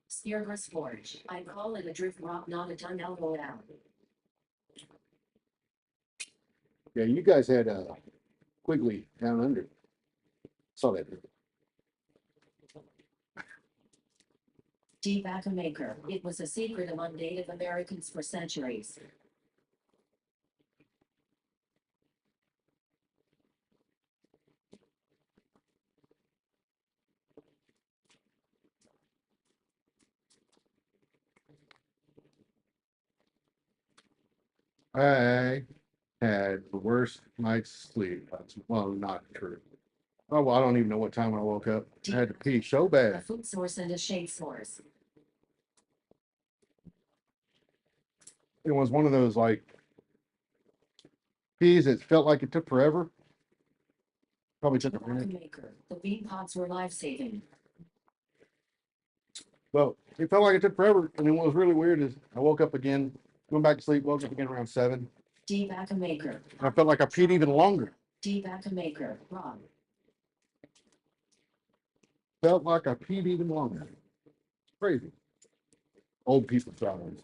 Speargrass Forge. I call it a drift rock, not a dun elbow out. Yeah, you guys had Quigley down under. Saw that. Tobacco maker. It was a secret among Native Americans for centuries. I had the worst night's sleep. That's well, not true. Oh, well, I don't even know what time I woke up. I had to pee so A bad. food source and a shade source. It was one of those like peas that felt like it took forever. Probably took a Tobacco minute. maker. The bean pods were life-saving. Well, it felt like it took forever. And then what was really weird is I woke up again, went back to sleep, woke up again around 7. Tobacco maker. And I felt like I peed even longer. Tobacco maker. Wrong. Felt like I peed even longer. Crazy. Old people problems.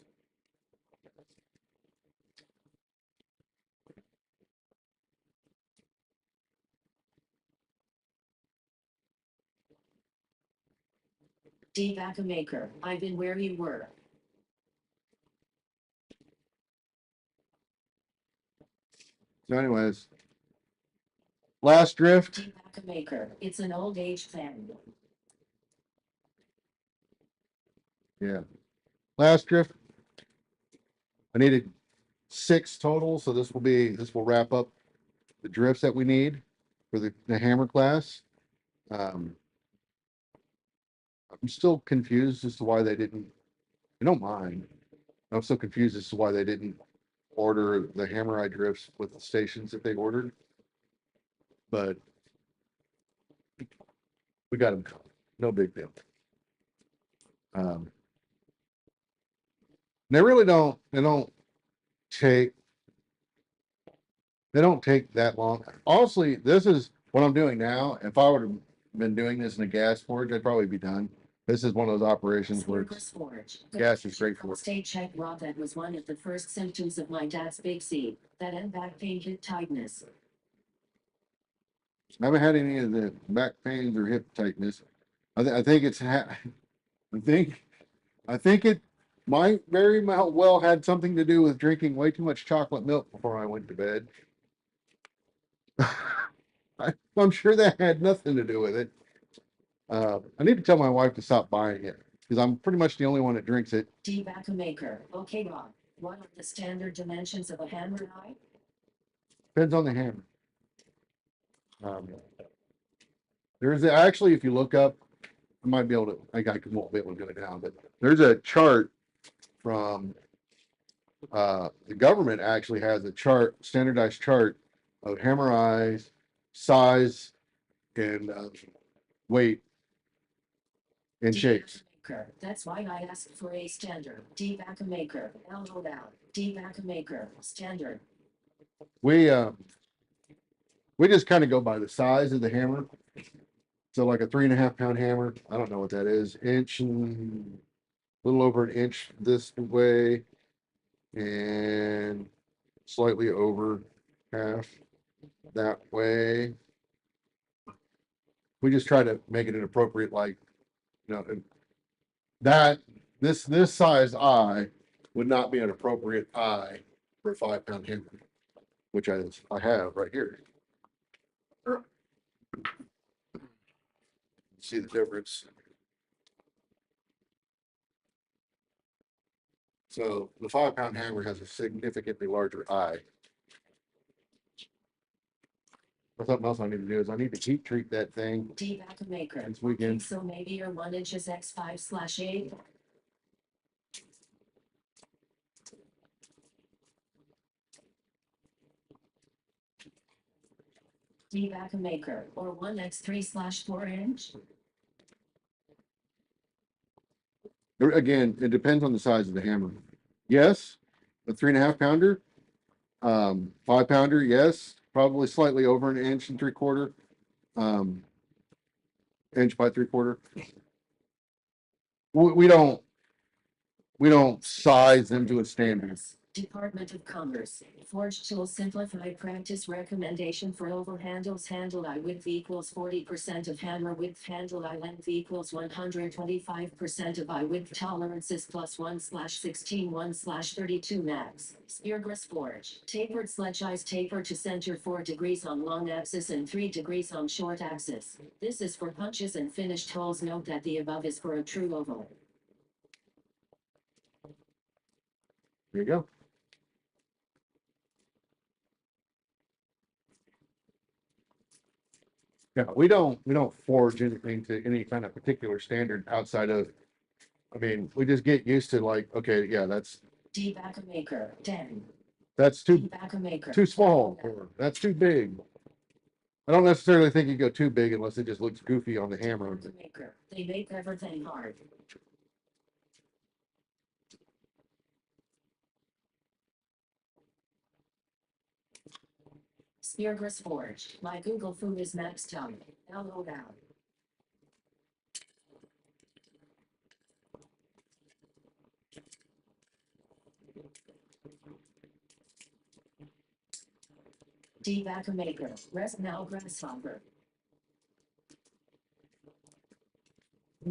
Tobacco maker. I've been where you were. So, anyways, last drift. Tobacco maker. It's an old age thing. Yeah. Last drift. I needed 6 total, so this will wrap up the drifts that we need for the hammer class. I'm still confused as to why they didn't. I don't mind. I'm still confused as to why they didn't order the hammer eye drifts with the stations that they ordered. But we got them covered. No big deal. They really don't. Take. They don't take that long. Honestly, this is what I'm doing now. If I would have been doing this in a gas forge, I'd probably be done. This is one of those operations where gas is great for it. State check raw. That was one of the first symptoms of my dad's big C. That and back pain, hip tightness. I haven't had any of the back pains or hip tightness. I think it's I think it might very well had something to do with drinking way too much chocolate milk before I went to bed. I'm sure that had nothing to do with it. I need to tell my wife to stop buying it because I'm pretty much the only one that drinks it. Tobacco maker. Okay, Rob. What are the standard dimensions of a hammer eye? Depends on the hammer. There's actually, if you look up, I might be able to. I won't be able to do it now, but there's a chart from the government. Actually has a chart, standardized chart of hammer eyes, size, and weight and shapes. That's why I asked for a standard. Tobacco maker. Elbow down. Tobacco maker. Standard. We just kind of go by the size of the hammer. So like a 3.5 pound hammer, I don't know what that is, inch and a little over an inch this way, and slightly over half that way. We just try to make it an appropriate, like, you know, that this size eye would not be an appropriate eye for a 5 pound hammer, which I have right here. See the difference. So the 5 pound hammer has a significantly larger eye. Something else I need to do is I need to heat treat that thing Tobacco maker. this weekend. So maybe your 1 inch is X5/8. Tobacco maker or 1x3/4 inch. Again, it depends on the size of the hammer. Yes, a 3.5 pounder, 5 pounder, yes, probably slightly over an inch and 3/4, inch by 3/4. We don't size them to a standard. Department of Commerce. Forge tool simplified practice recommendation for oval handles. Handle eye width equals 40% of hammer width. Handle eye length equals 125% of eye width. Tolerances plus 1/16, 1/32 max. Speargrass forge. Tapered sledge eyes taper to center 4 degrees on long axis and 3 degrees on short axis. This is for punches and finished holes. Note that the above is for a true oval. There you go. Yeah, we don't forge anything to any kind of particular standard outside of. I mean, we just get used to like, okay, yeah, that's Tobacco maker 10. that's too Tobacco maker. too small, or that's too big. I don't necessarily think you go too big unless it just looks goofy on the hammer. Tobacco maker. They make everything hard. Speargrass forge. My Google food is maxed out. Hello down. Tobacco maker. Rest now grasshopper.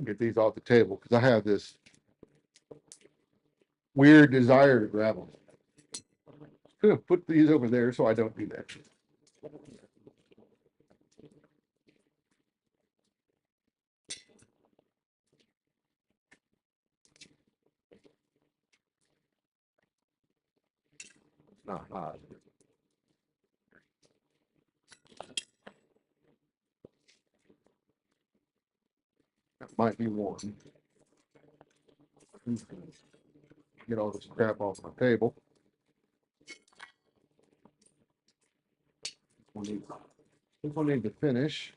Get these off the table because I have this weird desire to grab them. Gonna put these over there so I don't do that. It's not hot. might be one. Get all this crap off my table. This one needs to finish.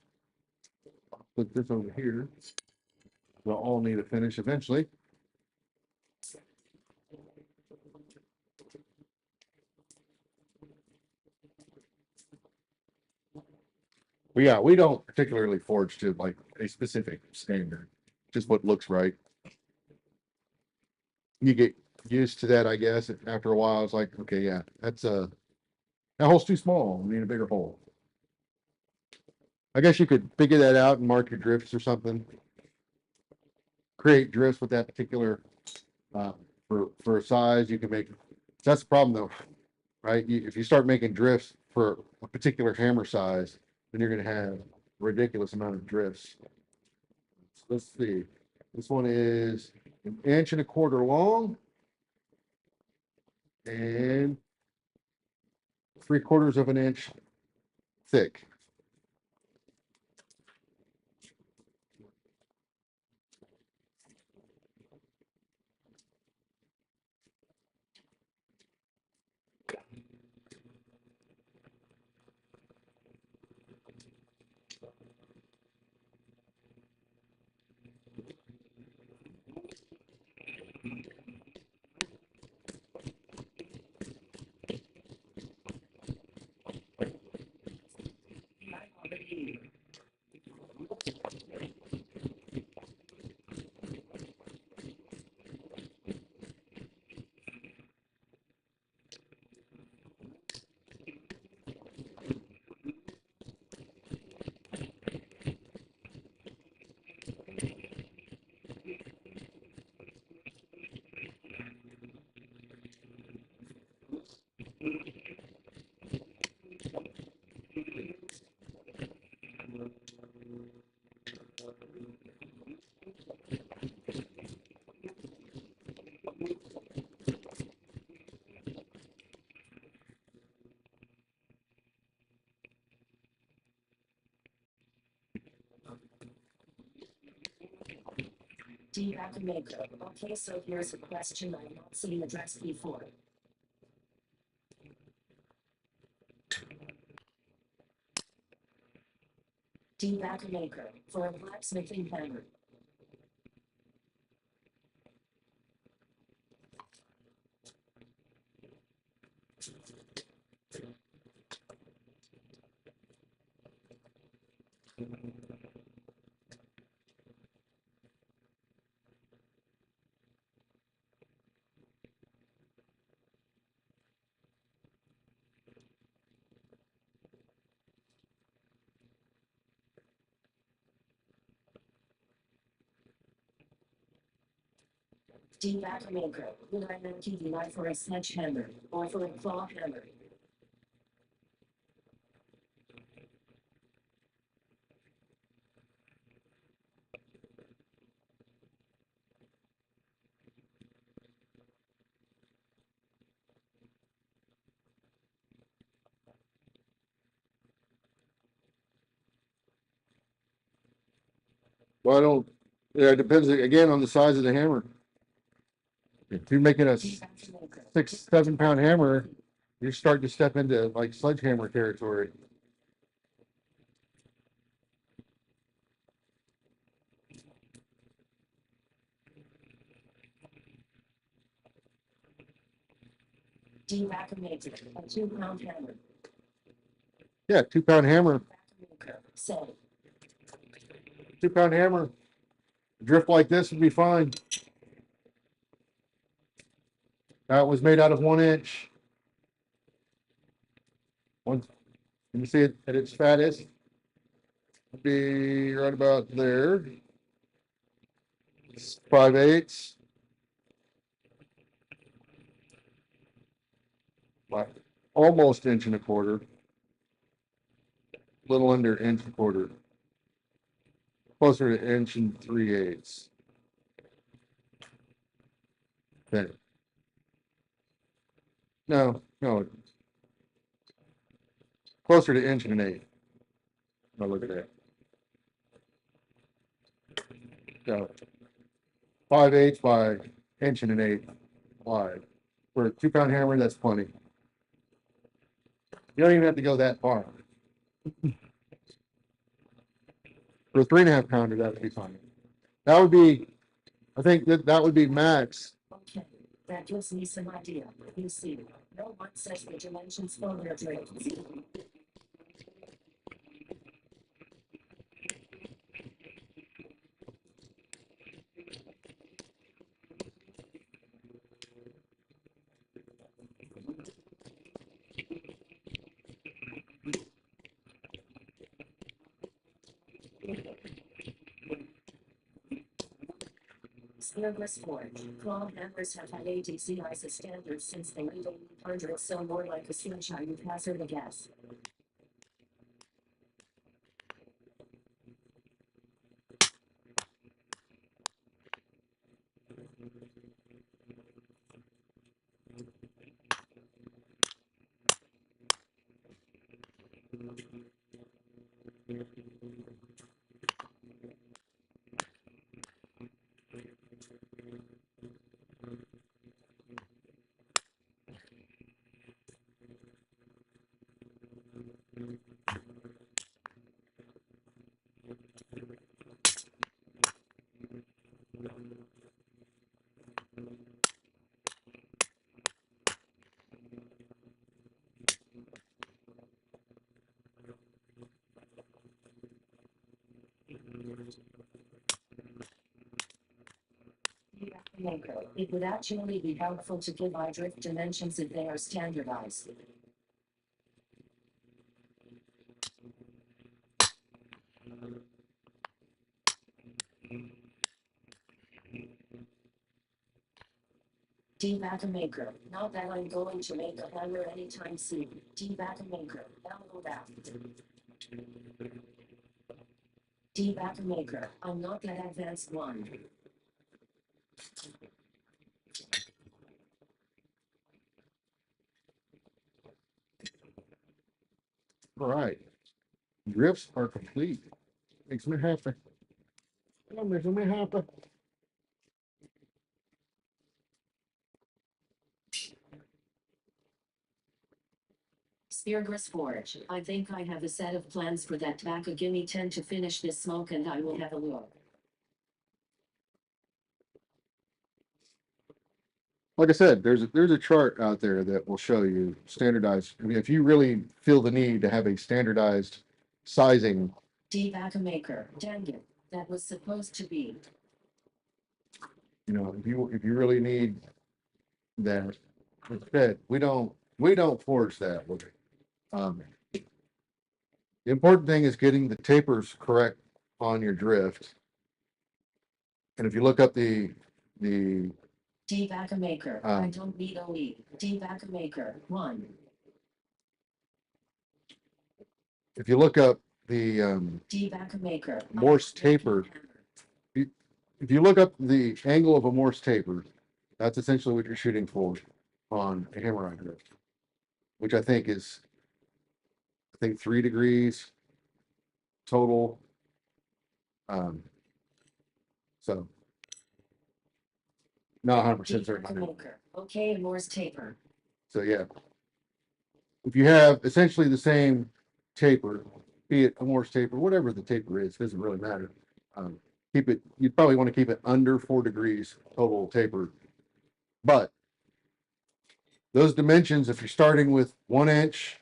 Put this over here. They'll all need to finish eventually. But yeah, we don't particularly forge to like a specific standard, just what looks right. You get used to that, I guess. After a while, it's like, okay, yeah, that's that hole's too small. We need a bigger hole. I guess you could figure that out and mark your drifts or something. Create drifts with that particular for a size. You can make. That's the problem though, right? If you start making drifts for a particular hammer size, then you're going to have a ridiculous amount of drifts. So let's see. This one is 1.25 inches long and 3/4 inch thick. Debug maker. Okay, so here's a question I've not seen addressed before. Debug maker for a blacksmithing hammer. Debug maker. Will I not give you one for a sledgehammer or for a claw hammer? Well, I don't. Yeah, it depends again on the size of the hammer. If you're making a Debug maker. 6, 7 pound hammer, you're starting to step into like sledgehammer territory. Debug maker. A 2-pound hammer. Yeah, 2 pound hammer, Maker. Say. 2 pound hammer, drift like this would be fine. That was made out of 1 inch. One, you can see it at its fattest. It'd be right about there. 5/8. Like almost 1.25 inches. Little under 1.25 inches. Closer to 1 3/8 inches. Okay. No. Closer to 1 1/8 inches. Now look at that. So 5/8 by inch and an eighth wide. For a 2-pound hammer, that's plenty. You don't even have to go that far. For a 3.5 pounder, that would be fine. That would be, I think that would be max. Okay, that gives me some idea. You see, no one says the dimensions for their drills. Spearless Forge. Claw hammers have had ATC as a standard since the late 1800s, so more like a slingshot, you'd hazard a guess. It would actually be helpful to give our drift dimensions if they are standardized. Maker. Not that I'm going to make a hammer anytime soon. Maker. Download app. Maker. I'm not that advanced one. All right. Drifts are complete. Makes me happy. That makes me happy. Speargrass Forge. I think I have a set of plans for that tobacco. Give me 10 to finish this smoke and I will have a look. Like I said, there's a chart out there that will show you standardized. I mean, if you really feel the need to have a standardized sizing, Maker. Dang it. That was supposed to be. you know, if you really need that, instead, we don't force that with it. The important thing is getting the tapers correct on your drift. And if you look up the Maker. I don't need OE. Maker. 1. if you look up the Maker. Morse taper, if you look up the angle of a Morse taper, that's essentially what you're shooting for on a hammer on drift, which I think is 3 degrees total. So not 100% certain. Maker. Okay, Morse taper. So yeah, if you have essentially the same taper, be it a Morse taper, whatever the taper is, doesn't really matter. Keep it. You'd probably want to keep it under 4 degrees total taper, but those dimensions, if you're starting with 1 inch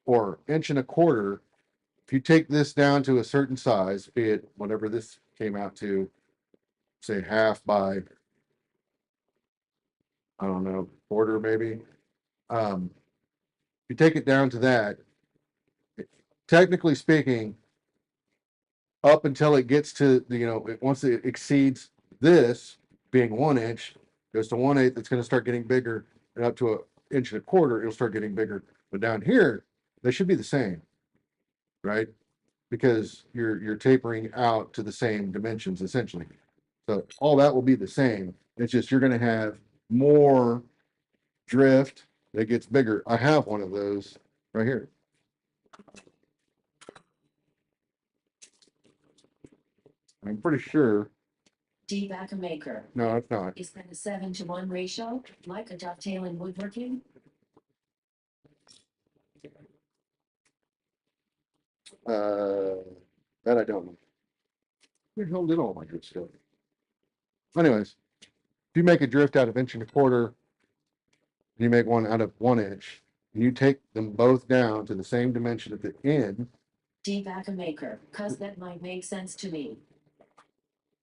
or 1.25 inches, if you take this down to a certain size, be it whatever this came out to, say half by, I don't know, quarter maybe. If you take it down to that, technically speaking, up until it gets to, once it exceeds this being 1 inch, goes to 1/8, it's going to start getting bigger, and up to 1.25 inches, it'll start getting bigger. But down here, they should be the same, right? Because you're tapering out to the same dimensions essentially. So all that will be the same. It's just you're going to have more drift that gets bigger. I have one of those right here. I'm pretty sure D. Maker. No, it's not. Is that a 7-to-1 ratio, like a dovetail in woodworking? That I don't know. Where the hell did all my good stuff? Anyways, if you make a drift out of 1.25 inches, you make one out of 1 inch, and you take them both down to the same dimension at the end, D. Maker, cause that might make sense to me.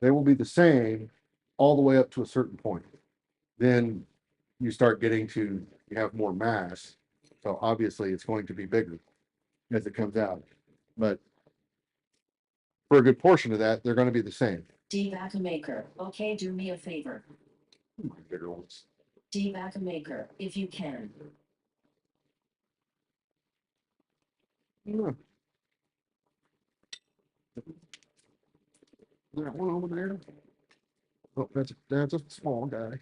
they will be the same all the way up to a certain point. Then you start getting to, you have more mass. So obviously it's going to be bigger as it comes out. But for a good portion of that, they're going to be the same. D. Maker, okay, do me a favor. Bigger ones. D. Maker, if you can. Yeah. That one over there. Oh, that's a small guy.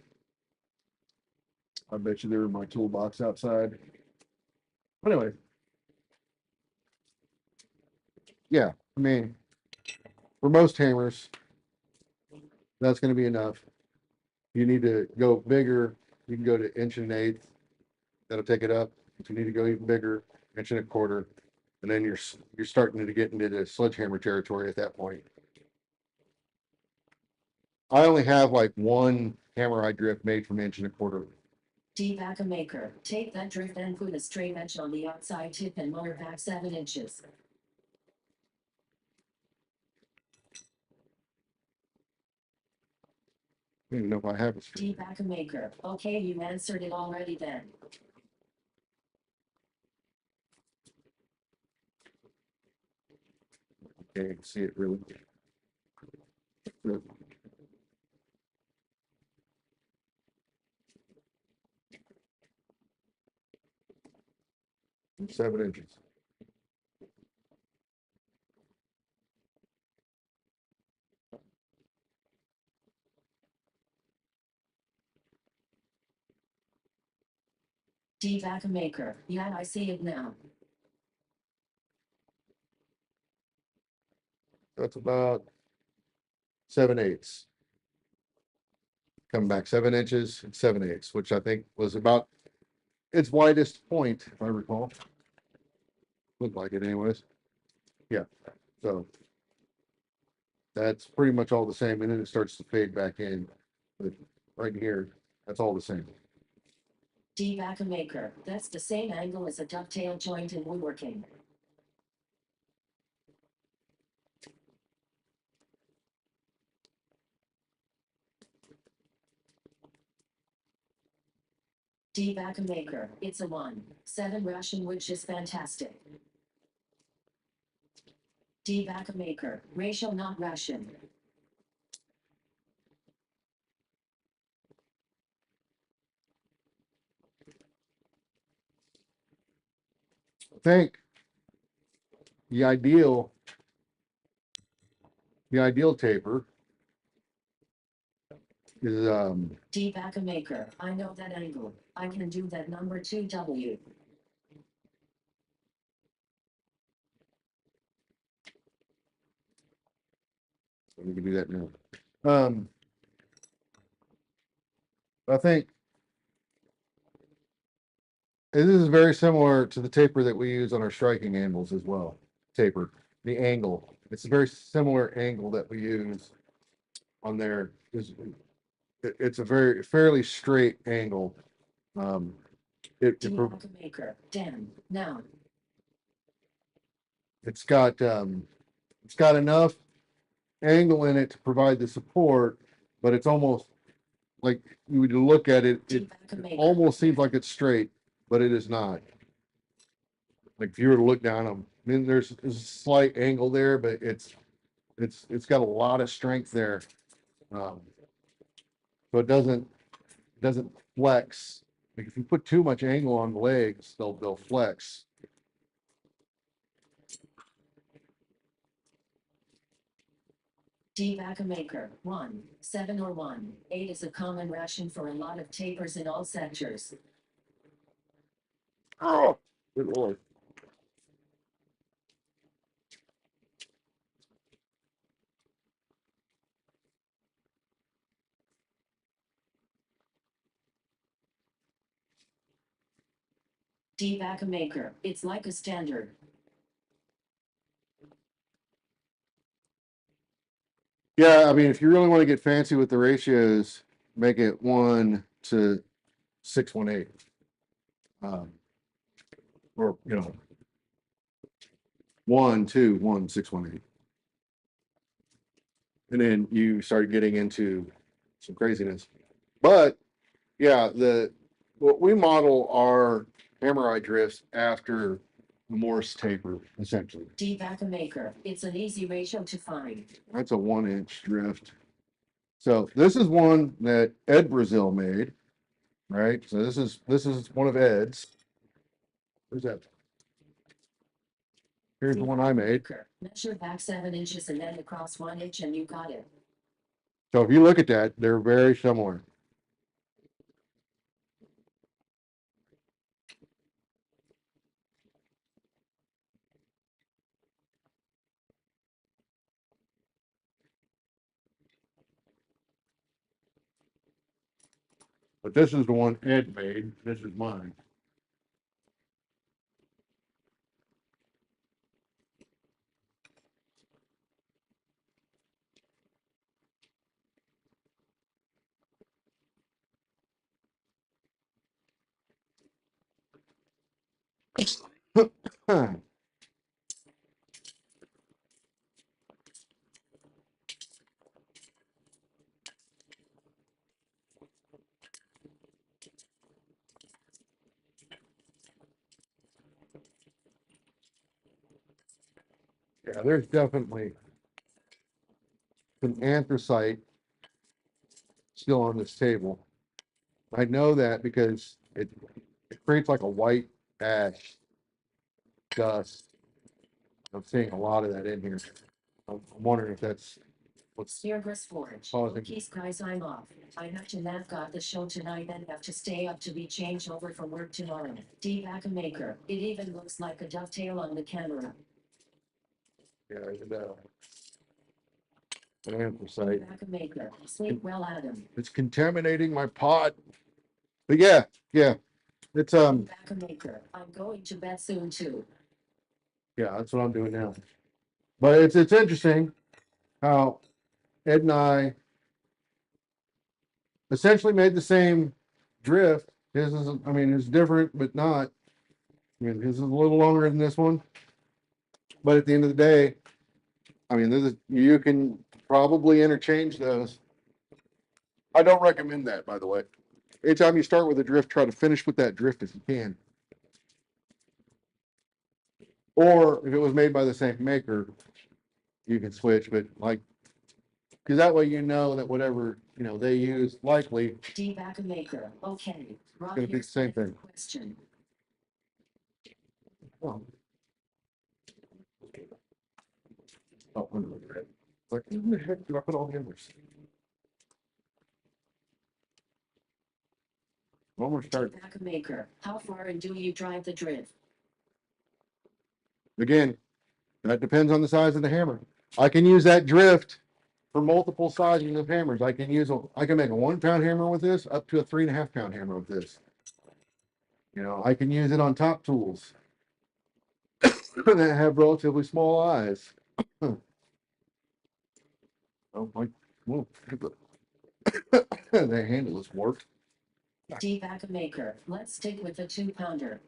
I bet you they're in my toolbox outside. Anyway. Yeah, I mean, for most hammers, that's going to be enough. You need to go bigger, you can go to 1.125 inches. That'll take it up. If you need to go even bigger, 1.25 inches, and then you're starting to get into the sledgehammer territory at that point. I only have like one hammer eye drift made from 1.25 inches. D. Maker, take that drift and put a straight edge on the outside tip and motor back 7 inches. I don't even know if I have a D. straight. Maker, okay, you answered it already then. Can't see it really. Good. 7 inches. D. Maker, yeah, I see it now. That's about 7/8. Coming back 7 inches and 7/8, which I think was about its widest point, if I recall. Looked like it anyways. Yeah, so that's pretty much all the same, and then it starts to fade back in. But right here, that's all the same. D. Maker, that's the same angle as a dovetail joint in woodworking. D. Maker, it's a 1/7 Russian, which is fantastic. D. Maker, ratio not Russian. I think the ideal taper is D. Maker, I know that angle. I can do that number 2W. we can do that now. I think this is very similar to the taper that we use on our striking anvils as well. Taper, the angle. It's a very similar angle that we use on there. It's a very fairly straight angle. It, D. it Maker, damn, now. it's got enough angle in it to provide the support, but it's almost like you would look at it, it almost seems like it's straight, but it is not. Like if you were to look down them, I mean, there's a slight angle there, but it's got a lot of strength there. So it doesn't flex. Like if you put too much angle on the legs, they'll flex. D. Maker, 1/7 or 1/8 is a common ration for a lot of tapers in all sectors. Oh, good Lord. D-Vacuum Maker, it's like a standard. Yeah, I mean, if you really want to get fancy with the ratios, make it 1 to 618. Or, 1, 2, 1, 618. And then you start getting into some craziness. But yeah, what we model our hammer eye drifts after the Morse taper, essentially. D-Vacuum Maker, it's an easy ratio to find. That's a 1-inch drift. So this is one that Ed Brazil made, right? So this is one of Ed's. Where's that? Here's the one I made. Measure back 7 inches and then across 1 inch and you got it. So if you look at that, they're very similar. But this is the one Ed made. This is mine. Yeah, there's definitely some anthracite still on this table. I know that because it creates like a white ash dust. I'm seeing a lot of that in here. I'm wondering if that's what's Speargrass Forge. causing. Peace guys, I'm off. I have to nav got the show tonight and have to stay up to be changed over for work tomorrow. D-Vacuum Maker, it even looks like a dovetail on the camera. Yeah, an anthracite. D-Vacuum Maker, sleep well, Adam. It's contaminating my pot. But yeah, it's D-Vacuum Maker, I'm going to bed soon too. yeah, that's what I'm doing now. But it's interesting how Ed and I essentially made the same drift. His is, I mean, it's different, but not. I mean, his is a little longer than this one. But at the end of the day, I mean, you can probably interchange those. I don't recommend that, by the way. Anytime you start with a drift, try to finish with that drift if you can. Or if it was made by the same maker, you can switch, but like, because that way you know that whatever they use likely D-Vacuum Maker, okay. Rob, gonna be the here's same my thing. question. Oh, like, where the heck do I put all the hammers? One more start. D-Vacuum Maker, how far and do you drive the drift? Again, that depends on the size of the hammer. I can use that drift for multiple sizes of hammers. I can make a 1 pound hammer with this up to a 3.5 pound hammer with this. I can use it on top tools that have relatively small eyes. Oh my, whoa, the handle is warped. D-Vacuum Maker, let's stick with the 2-pounder.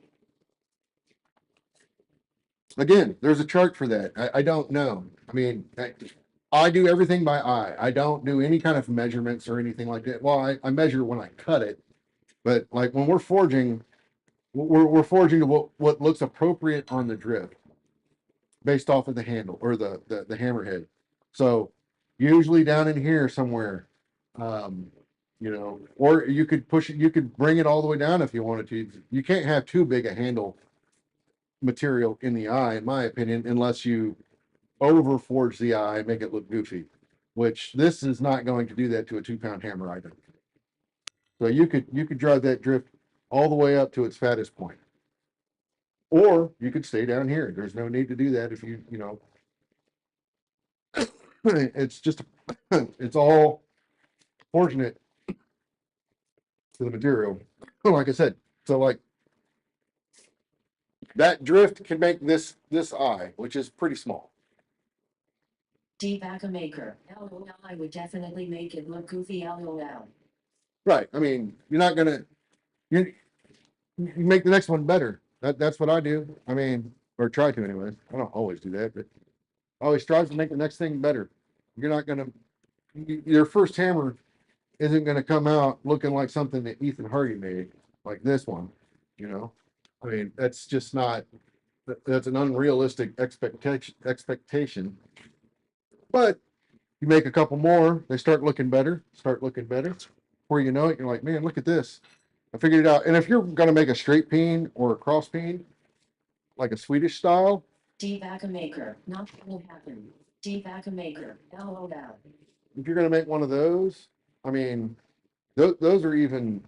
Again, there's a chart for that. I don't know. I mean, I do everything by eye. I don't do any kind of measurements or anything like that. Well, I measure when I cut it, but like when we're forging, we're forging to what looks appropriate on the drift based off of the handle or the hammerhead. So usually down in here somewhere, or you could push it, you could bring it all the way down if you wanted to. You can't have too big a handle material in the eye, in my opinion, unless you over forge the eye and make it look goofy, which this is not going to do that to a 2-pound hammer either. So you could drive that drift all the way up to its fattest point. Or you could stay down here. There's no need to do that if it's just it's all fortunate to the material. Like I said, so like that drift can make this eye, which is pretty small. D-Vaca Maker. LOL, I would definitely make it look goofy. LOL. Right. I mean, you're not gonna you make the next one better. That's what I do. I mean, or try to anyways. I don't always do that, but I always strive to make the next thing better. You're not gonna your first hammer isn't gonna come out looking like something that Ethan Hardy made, like this one. You know, I mean, that's just not that's an unrealistic expectation. But you make a couple more, they start looking better, start looking better. Before you know it, you're like, man, look at this. I figured it out. And if you're gonna make a straight peen or a cross peen, like a Swedish style, D-Vaca Maker. Nothing will happen. D-Vaca Maker. LOL. if you're gonna make one of those, I mean, those are even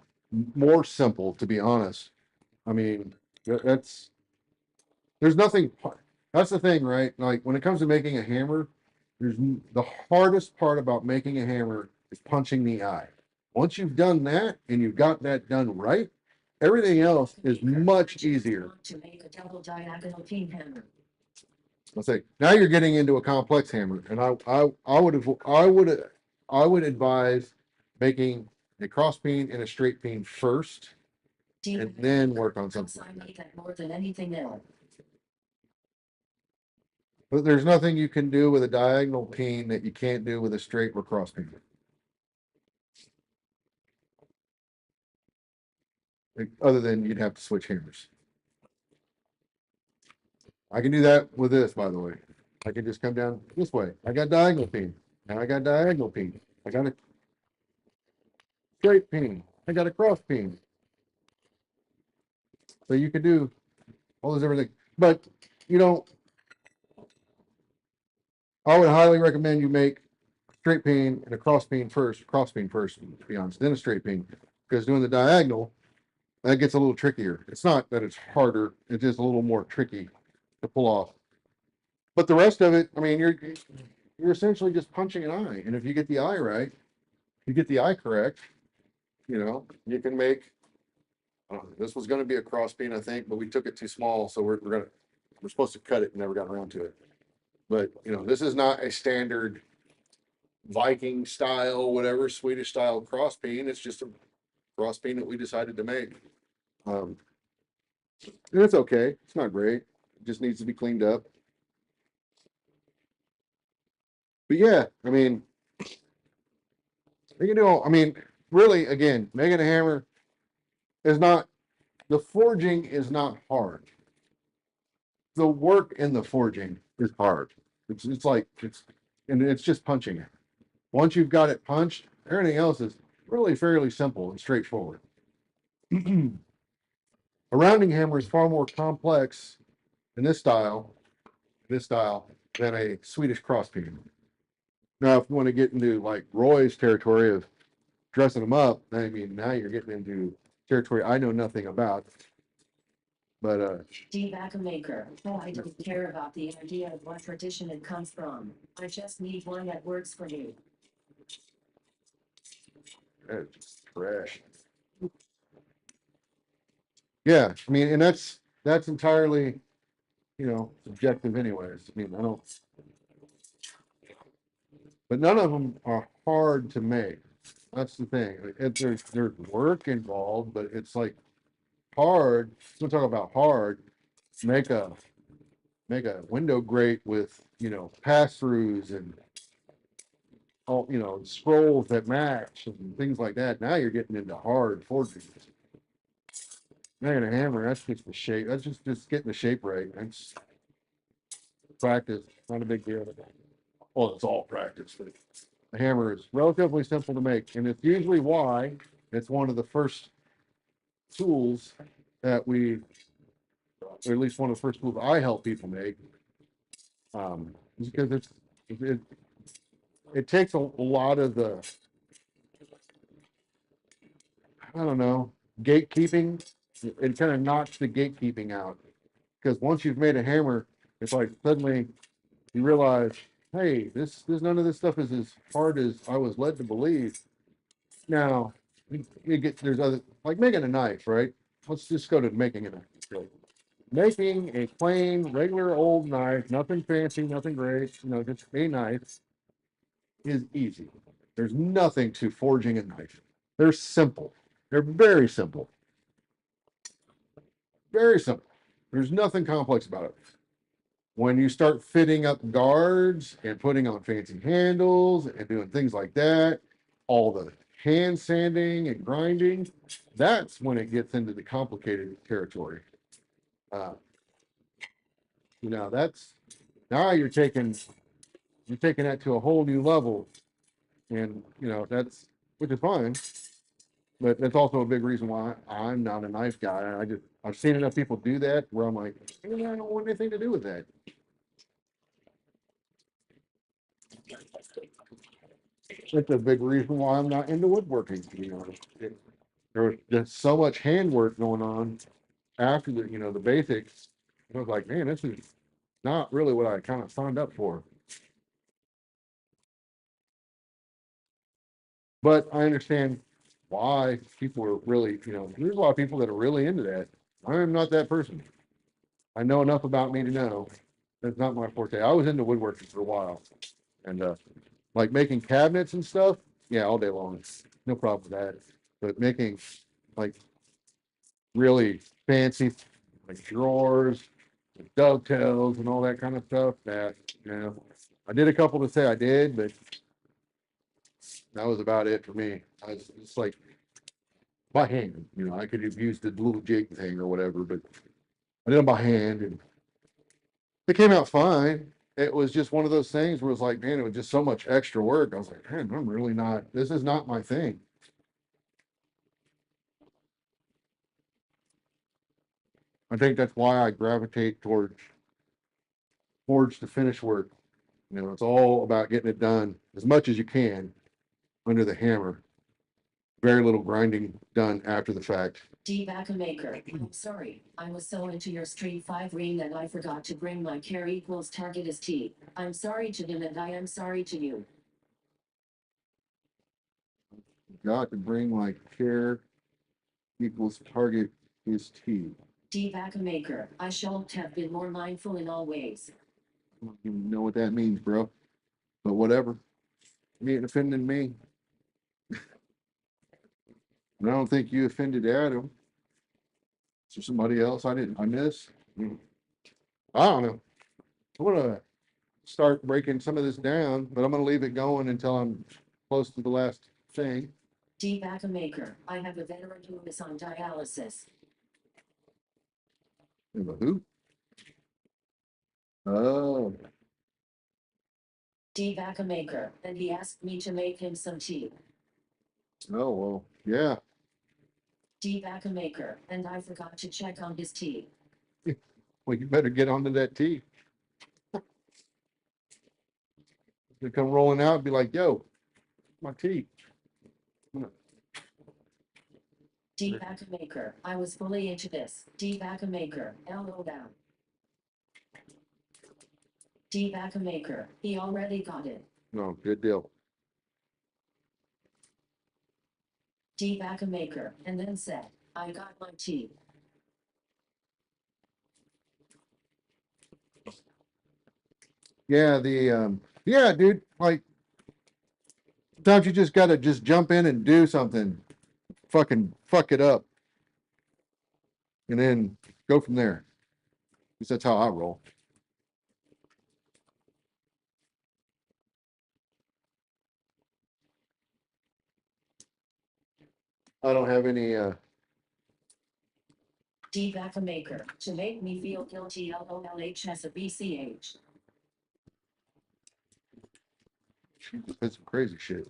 more simple, to be honest. I mean, that's there's nothing. That's the thing, right? Like when it comes to making a hammer, the hardest part about making a hammer is punching the eye. Once you've done that and you've got that done right, everything else is much easier. To make a double diagonal peen hammer. Let's say now you're getting into a complex hammer, and I would advise making a cross peen and a straight peen first, and then work on something. I make that more than anything else. But there's nothing you can do with a diagonal peen that you can't do with a straight or cross peen. Like, other than you'd have to switch hammers. I can do that with this, by the way. I can just come down this way. I got diagonal peen. Now I got diagonal peen. I got a straight peen. I got a cross peen. So you can do all those different things. But you know, I would highly recommend you make straight peen and a cross peen first, to be honest, then a straight peen. Because doing the diagonal, that gets a little trickier. It's not that it's harder, it's just a little more tricky to pull off. But the rest of it, I mean, you're essentially just punching an eye. And if you get the eye right, you get the eye correct, you know, you can make this was going to be a cross peen, I think, but we took it too small, so we're supposed to cut it and never got around to it. But you know, this is not a standard Viking style, whatever Swedish style cross peen. It's just a cross peen that we decided to make. And it's okay. It's not great. It just needs to be cleaned up. But yeah, I mean, you can do all, I mean, really, again, making a hammer is not, the forging is not hard. The work in the forging is hard. It's like, and it's just punching it. Once you've got it punched, everything else is really fairly simple and straightforward. A rounding hammer is far more complex in this style than a Swedish cross peen. Now, if you want to get into like Roy's territory of dressing them up, I mean, now you're getting into territory I know nothing about. But D-Vaca Maker. Oh, I don't care about the idea of what tradition it comes from. I just need one that works for me. it's trash. Yeah, I mean, and that's entirely, you know, subjective anyways. I mean, I don't, but none of them are hard to make. That's the thing. There's work involved, but it's like hard. We'll talk about hard. Make a window grate with, you know, pass throughs and all, you know, scrolls that match and things like that. Now you're getting into hard forging. Making a hammer, that's just the shape. That's just getting the shape right. That's practice. Not a big deal. Well, it's all practice, but the hammer is relatively simple to make, and it's usually why it's one of the first tools that we, or at least one of the first tools I help people make. Because it takes a lot of the, I don't know, gatekeeping. It kind of knocks the gatekeeping out, because once you've made a hammer, it's like suddenly you realize, hey, this none of this stuff is as hard as I was led to believe. Now, there's other, like making a knife, right? Let's just go to making a knife. making a plain, regular old knife, nothing fancy, nothing great, just a knife is easy. There's nothing to forging a knife. They're simple. They're very simple. Very simple. There's nothing complex about it. When you start fitting up guards and putting on fancy handles and doing things like that, all the hand sanding and grinding, that's when it gets into the complicated territory. Uh, that's now you're taking that to a whole new level, and that's which is fine, but that's also a big reason why I'm not a knife guy. I've seen enough people do that where I'm like, I don't want anything to do with that. That's a big reason why I'm not into woodworking, to be honest. There was just so much handwork going on after the basics. I was like, man, this is not really what I kind of signed up for. But I understand why people are really, there's a lot of people that are really into that. I'm not that person. I know enough about me to know that's not my forte. I was into woodworking for a while, and like making cabinets and stuff, yeah, all day long, no problem with that. But making like really fancy like drawers, with dovetails, and all that kind of stuff, that I did a couple to say I did, but that was about it for me. I was just like by hand, I could have used the little jig thing or whatever, but I did them by hand, and it came out fine. It was just one of those things where it was like, man, it was just so much extra work. I was like, man, I'm really not, this is not my thing. I think that's why I gravitate towards forge to finish work. It's all about getting it done as much as you can under the hammer. Very little grinding done after the fact. D Maker. I'm sorry. I was so into your Street 5 ring that I forgot to bring my care equals target as T. I'm sorry to him and I am sorry to you. Got to bring my care equals target is T. D Maker. I should have been more mindful in all ways. I don't even know what that means, bro. But whatever. You ain't offending me. And I don't think you offended Adam. Is there somebody else I missed? I don't know. I'm gonna start breaking some of this down, but I'm gonna leave it going until I'm close to the last thing. D Maker. I have a veteran who is on dialysis. And the who? Oh, D Maker. And he asked me to make him some tea. oh well, yeah. D Maker. And I forgot to check on his tea. Well, you better get onto that tea. They come rolling out and be like, yo, my tea. D Maker. I was fully into this. D Maker. Elbow down. D Maker. He already got it. No, good deal. D Maker. And then said, I got my tea. Yeah, yeah, dude, like sometimes you just gotta just jump in and do something. Fucking fuck it up. And then go from there. Because that's how I roll. I don't have any D Maker. To make me feel guilty LOLH as a BCH. that's some crazy shit.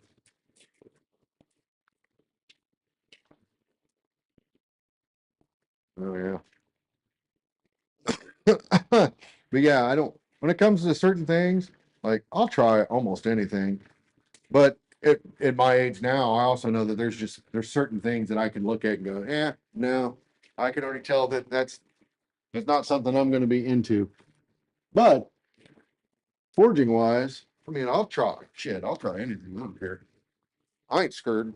Oh yeah. But yeah, I don't when it comes to certain things, like I'll try almost anything. But at my age now, I also know that there's certain things that I can look at and go, yeah, no, I can already tell that that's not something I'm going to be into. But forging wise, I mean, I'll try shit. I'll try anything. I don't care. I ain't scared.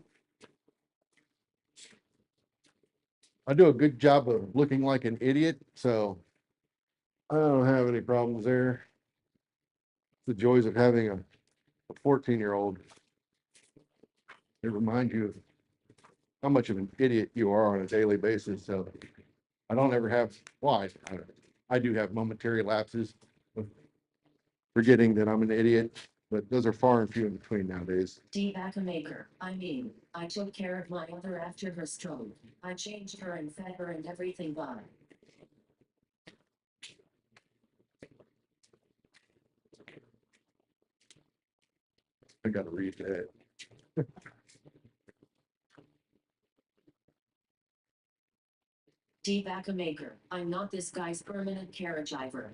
I do a good job of looking like an idiot, so I don't have any problems there. The joys of having a 14-year-old. It reminds you of how much of an idiot you are on a daily basis. So I don't ever have, well, I do have momentary lapses of forgetting that I'm an idiot, but those are far and few in between nowadays. D. Maker. I mean, I took care of my mother after her stroke. I changed her and fed her and everything by. I gotta read that. D. Maker. I'm not this guy's permanent caregiver.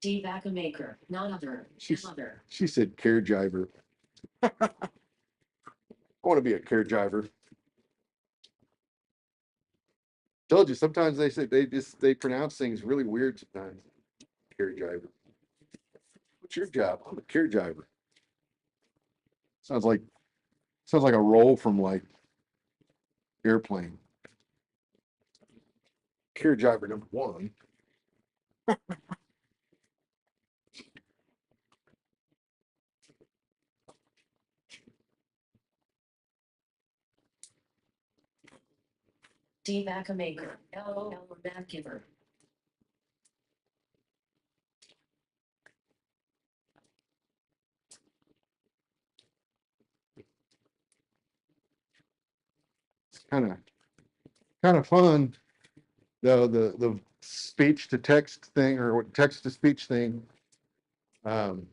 D. Maker. Not other. She's- Mother. She said caregiver. I want to be a caregiver. Told you, sometimes they pronounce things really weird sometimes. Caregiver. What's your job? I'm a caregiver. Sounds like a role from like Airplane. Caregiver number one. D. Maker. LOL map giver. It's kind of fun though, the speech to text thing or text to speech thing. Um,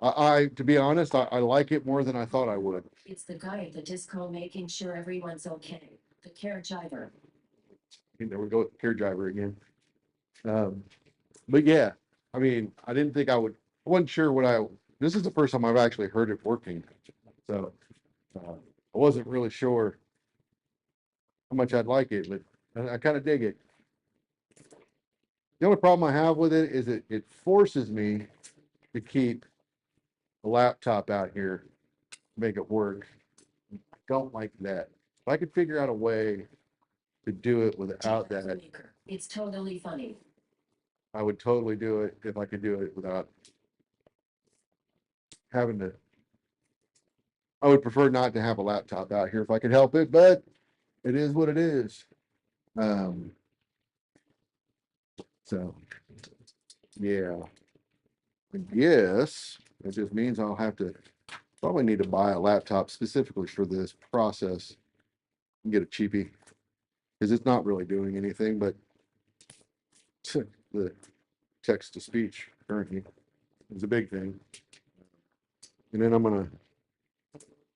I to be honest, I like it more than I thought I would. It's the guy at the disco making sure everyone's okay. The caregiver. There we go with caregiver again. But yeah, I mean, I didn't think I would. I wasn't sure what I. This is the first time I've actually heard it working, so I wasn't really sure how much I'd like it, but I kind of dig it. The only problem I have with it is it forces me to keep a laptop out here, make it work. I don't like that. If I could figure out a way to do it without that, Maker. It's totally funny. I would totally do it if I could do it without having to. I would prefer not to have a laptop out here if I could help it, but it is what it is. Um, so yeah, I guess it just means I'll have to probably need to buy a laptop specifically for this process and get a cheapie because it's not really doing anything but the text to speech currently is a big thing. And then I'm gonna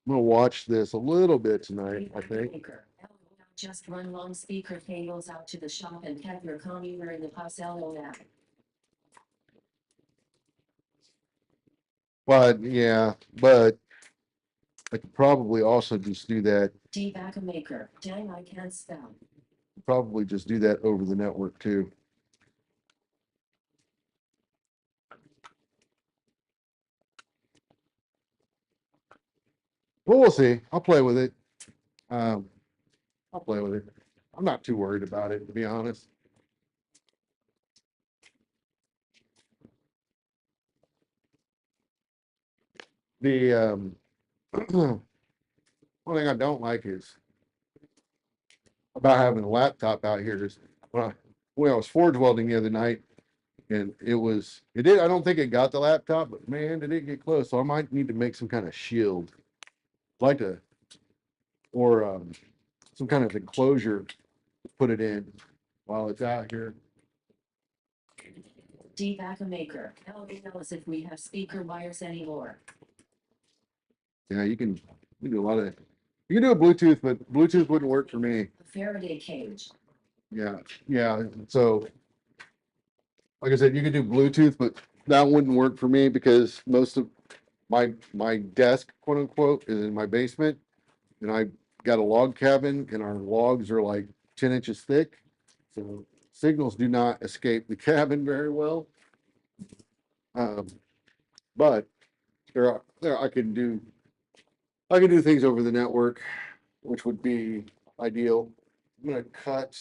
watch this a little bit tonight, I think. Maker. Just run long speaker cables out to the shop and have your commuter in the house LOL. But yeah, but I could probably also just do that, D. Maker. Dang, I can't spell. probably just do that over the network too. Well, we'll see. I'll play with it. Um, I'll play with it. I'm not too worried about it, to be honest. The one thing I don't like is about having a laptop out here is when I was forge welding the other night, and it did. I don't think it got the laptop, but man, did it get close. So I might need to make some kind of shield, like a or some kind of enclosure to put it in while it's out here. D. Maker. LOL as if we have speaker wires anymore. Yeah, you can do a lot of. You can do a Bluetooth, but Bluetooth wouldn't work for me. A Faraday cage. Yeah, yeah. So, like I said, you could do Bluetooth, but that wouldn't work for me because most of my desk, quote unquote, is in my basement, and I got a log cabin, and our logs are like 10 inches thick, so signals do not escape the cabin very well. Um, but there I can do things over the network, which would be ideal. I'm gonna cut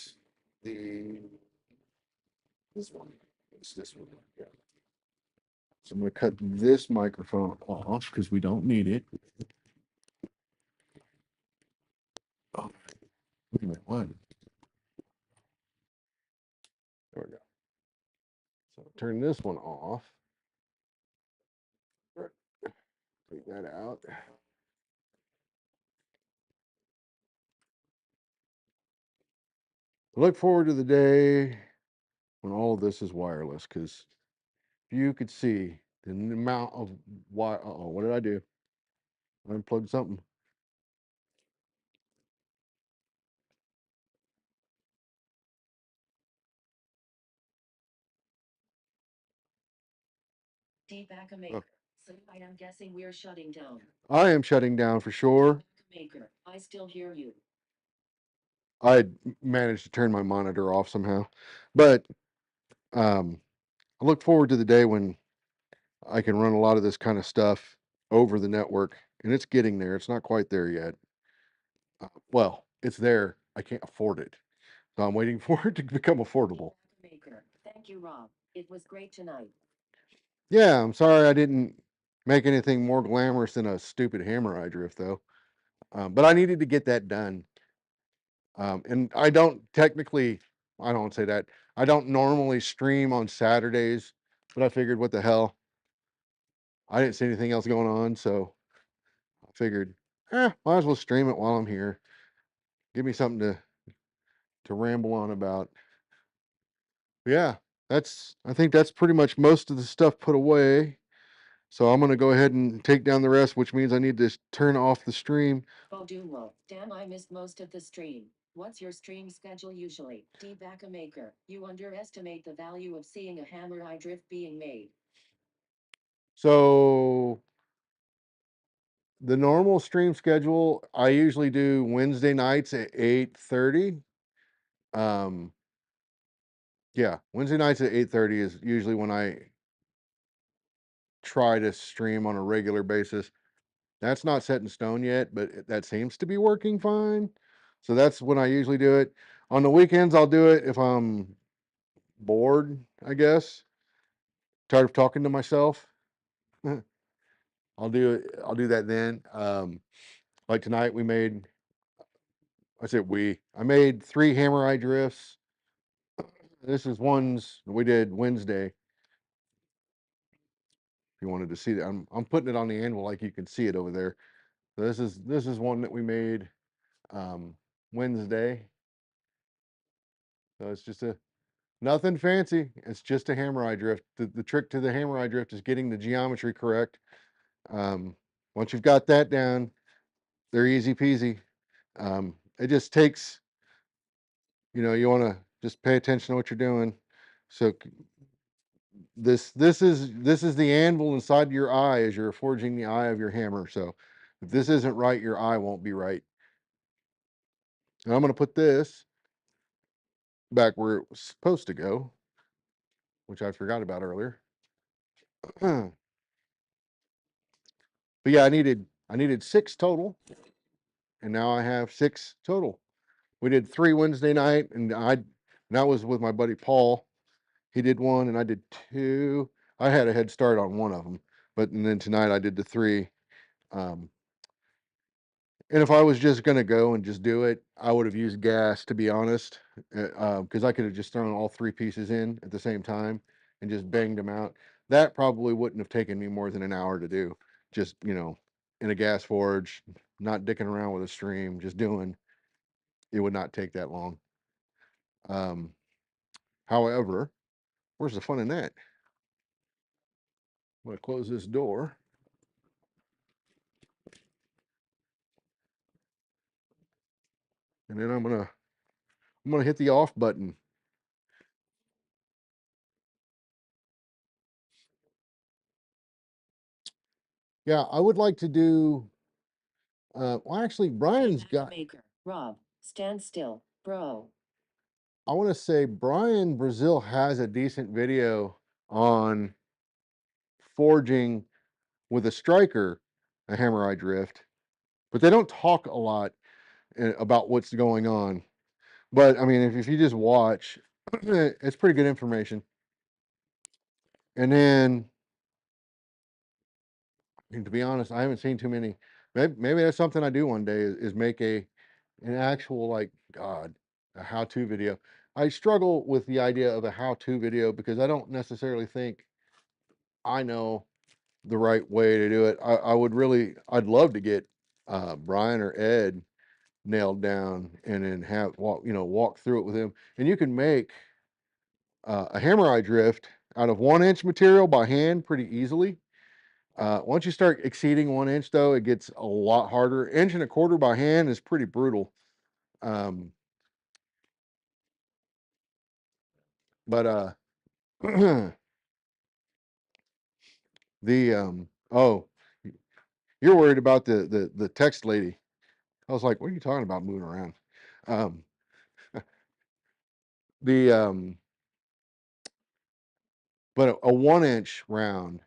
this one. It's this one. Yeah. So I'm gonna cut this microphone off because we don't need it. Oh, wait a minute, what? There we go. So turn this one off. Take that out. Look forward to the day when all of this is wireless, because if you could see the amount of wire. Oh, what did I do? I unplugged something. Deepak Maker. So I am guessing we're shutting down. I am shutting down for sure. Maker, I still hear you. I managed to turn my monitor off somehow, but I look forward to the day when I can run a lot of this kind of stuff over the network, and it's getting there. It's not quite there yet. Well, it's there. I can't afford it, so I'm waiting for it to become affordable. Maker, thank you, Rob. It was great tonight. Yeah, I'm sorry I didn't make anything more glamorous than a stupid hammer eye drift, though. But I needed to get that done. And I don't technically, I don't say that. I don't normally stream on Saturdays, but I figured, what the hell? I didn't see anything else going on, so I figured, might as well stream it while I'm here. Give me something to ramble on about. Yeah, I think that's pretty much most of the stuff put away. So I'm gonna go ahead and take down the rest, which means I need to turn off the stream. Oh, Doomwolf. Damn, I missed most of the stream. What's your stream schedule usually? Deepak Maker, you underestimate the value of seeing a hammer eye drift being made. So the normal stream schedule, I usually do Wednesday nights at 8:30. Um, yeah, Wednesday nights at 8:30 is usually when I try to stream on a regular basis. That's not set in stone yet, but that seems to be working fine. So that's when I usually do it. On the weekends, I'll do it if I'm bored, I guess. Tired of talking to myself. I'll do it. I'll do that then. Like tonight, I made 3 hammer eye drifts. This is ones we did Wednesday. If you wanted to see that, I'm putting it on the anvil like you can see it over there. So this is one that we made Wednesday. So it's just nothing fancy. It's just a hammer eye drift. The trick to the hammer eye drift is getting the geometry correct. Once you've got that down, they're easy peasy. It just takes, you want to just pay attention to what you're doing. So this is the anvil inside your eye as you're forging the eye of your hammer. So if this isn't right, your eye won't be right. And I'm going to put this back where it was supposed to go, which I forgot about earlier. But yeah, I needed 6 total, and now I have 6 total. We did 3 Wednesday night, and that was with my buddy Paul. He did 1, and I did 2. I had a head start on one of them, and then tonight I did the 3. Um, and if I was just gonna go and just do it, I would have used gas, to be honest, because I could have just thrown all 3 pieces in at the same time and just banged them out. That probably wouldn't have taken me more than an hour to do. Just, in a gas forge, not dicking around with a stream, just doing. It would not take that long. Um, however, where's the fun in that? I'm gonna close this door. And then I'm gonna hit the off button. Yeah, I would like to do. Well, actually, Brian's got. Maker, Rob, stand still, bro. I want to say Brian Brazil has a decent video on forging with a striker, a hammer eye drift, but they don't talk a lot about what's going on. But I mean, if you just watch, it's pretty good information. And then, and to be honest, I haven't seen too many. Maybe that's something I do one day is make an actual like God a how-to video. I struggle with the idea of a how-to video because I don't necessarily think I know the right way to do it. I would really, I'd love to get Brian or Ed nailed down and then have walk through it with him. And you can make a hammer eye drift out of 1 inch material by hand pretty easily. Once you start exceeding 1 inch, though, it gets a lot harder. 1.25 inches by hand is pretty brutal. Um, but oh, you're worried about the text lady. I was like, what are you talking about moving around? Um, the but a 1 inch round,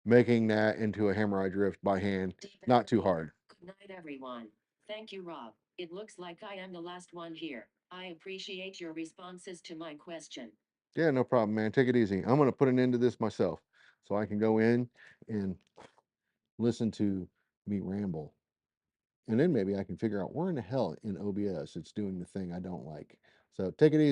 making that into a hammer eye drift by hand, not too hard. Good night, everyone. Thank you, Rob. It looks like I am the last one here. I appreciate your responses to my question. Yeah, no problem, man. Take it easy. I'm gonna put an end to this myself, so I can go in and listen to me ramble, and then maybe I can figure out where in the hell in OBS it's doing the thing I don't like. So take it easy.